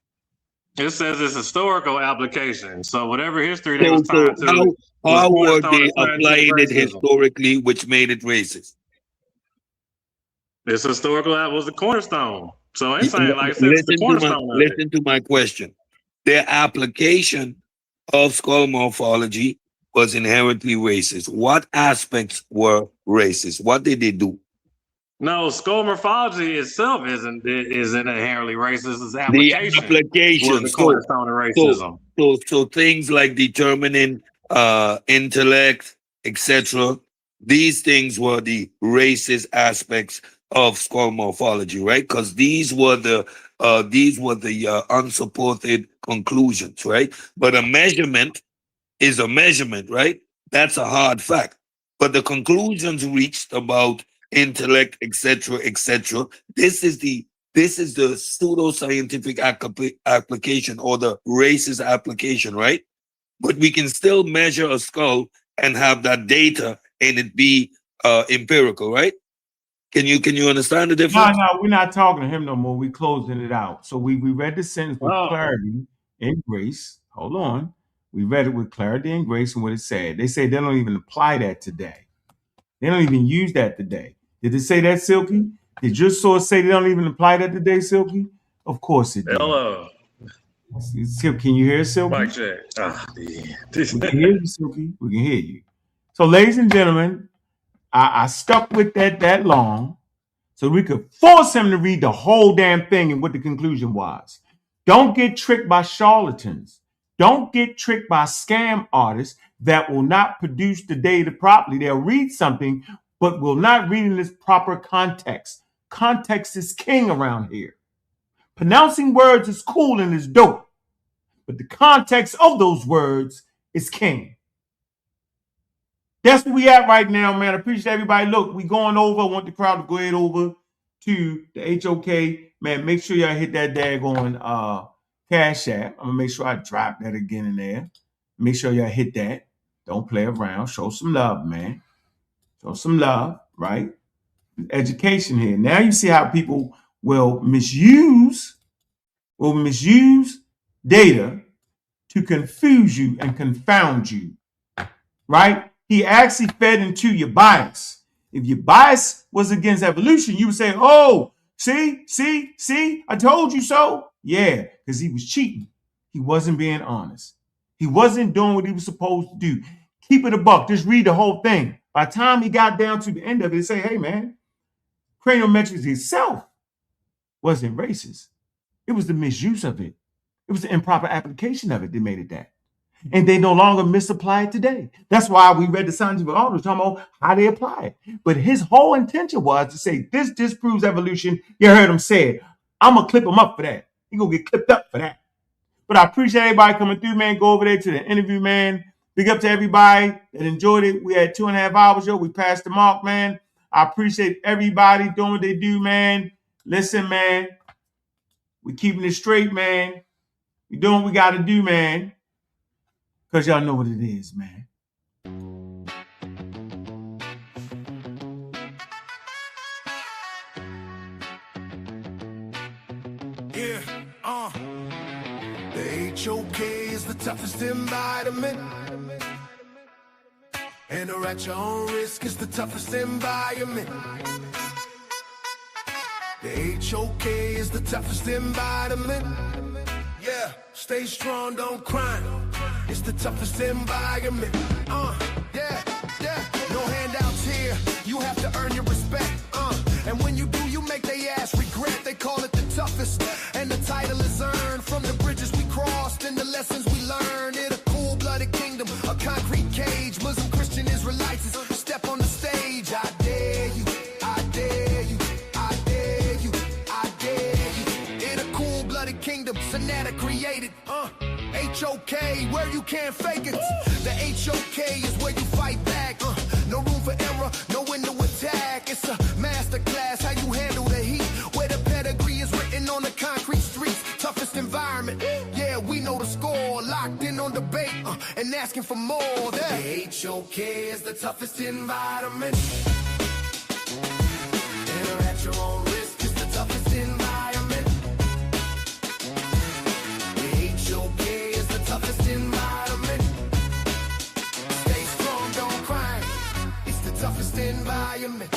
Speaker 7: It says it's historical application. So whatever history they was trying to.
Speaker 3: How were they applying it historically, which made it racist?
Speaker 7: It's historical. That was the cornerstone. So it's saying like it's the cornerstone.
Speaker 3: Listen to my question. Their application of skull morphology was inherently racist. What aspects were racist? What did they do?
Speaker 7: No, skull morphology itself isn't inherently racist. It's application.
Speaker 3: The application
Speaker 7: was the cornerstone of racism.
Speaker 3: So things like determining intellect, etc. These things were the racist aspects of skull morphology, right? Because these were the unsupported conclusions, right? But a measurement is a measurement, right? That's a hard fact. But the conclusions reached about intellect, etc., etc. This is the pseudoscientific application or the racist application, right? But we can still measure a skull and have that data and it be empirical, right? Can you understand the difference?
Speaker 1: No, we're not talking to him no more. We're closing it out. So we read the sentence with clarity and grace. Hold on. We read it with clarity and grace and what it said. They say they don't even apply that today. They don't even use that today. Did it say that, Silky? Did your source say they don't even apply that today, Silky? Of course it did.
Speaker 7: Hello.
Speaker 1: Can you hear Silky?
Speaker 7: Mic check.
Speaker 1: We can hear you, Silky. We can hear you. So, ladies and gentlemen, I stuck with that long so we could force him to read the whole damn thing and what the conclusion was. Don't get tricked by charlatans. Don't get tricked by scam artists that will not produce the data properly. They'll read something, but will not read in its proper context. Context is king around here. Pronouncing words is cool and is dope, but the context of those words is king. That's where we at right now, man. I appreciate everybody. Look, we going over. I want the crowd to go ahead over to the HOK. Man, make sure y'all hit that daggone Cash App. I'm going to make sure I drop that again in there. Make sure y'all hit that. Don't play around. Show some love, man. Show some love, right? Education here. Now you see how people will misuse data to confuse you and confound you, right? He actually fed into your bias. If your bias was against evolution, you would say, oh, see, I told you so. Yeah, because he was cheating. He wasn't being honest. He wasn't doing what he was supposed to do. Keep it a buck. Just read the whole thing. By the time he got down to the end of it, he say, hey, man, craniometrics itself wasn't racist. It was the misuse of it. It was the improper application of it that made it that. And they no longer misapply it today. That's why we read the scientific articles talking about how they apply it. But his whole intention was to say, this disproves evolution. You heard him say it. I'm going to clip him up for that. He's going to get clipped up for that. But I appreciate everybody coming through, man. Go over there to the interview, man. Big up to everybody that enjoyed it. We had 2.5 hours, yo. We passed the mark, man. I appreciate everybody doing what they do, man. Listen, man. We keeping it straight, man. We doing what we got to do, man. Because y'all know what it is, man.
Speaker 9: Yeah, the HOK is the toughest environment. And at your own risk is the toughest environment. The HOK is the toughest environment. Yeah, stay strong, don't cry. It's the toughest environment. Yeah. No handouts here. You have to earn your respect. And when you do, you make they ass regret. They call it the toughest. And the title is earned from the bridges we crossed and the lessons we learned. In a cool-blooded kingdom, a concrete cage. Muslim, Christian, Israelites step on the stage. I dare you. I dare you. I dare you. I dare you. In a cool-blooded kingdom, sa.neter created. HOK, where you can't fake it. The HOK is where you fight back. No room for error, no window attack. It's a master class, how you handle the heat. Where the pedigree is written on the concrete streets. Toughest environment, yeah, we know the score. Locked in on debate and asking for more. The HOK is the toughest environment. Enter at your own risk, it's the toughest environment. Toughest environment. Stay strong, don't cry. It's the toughest environment.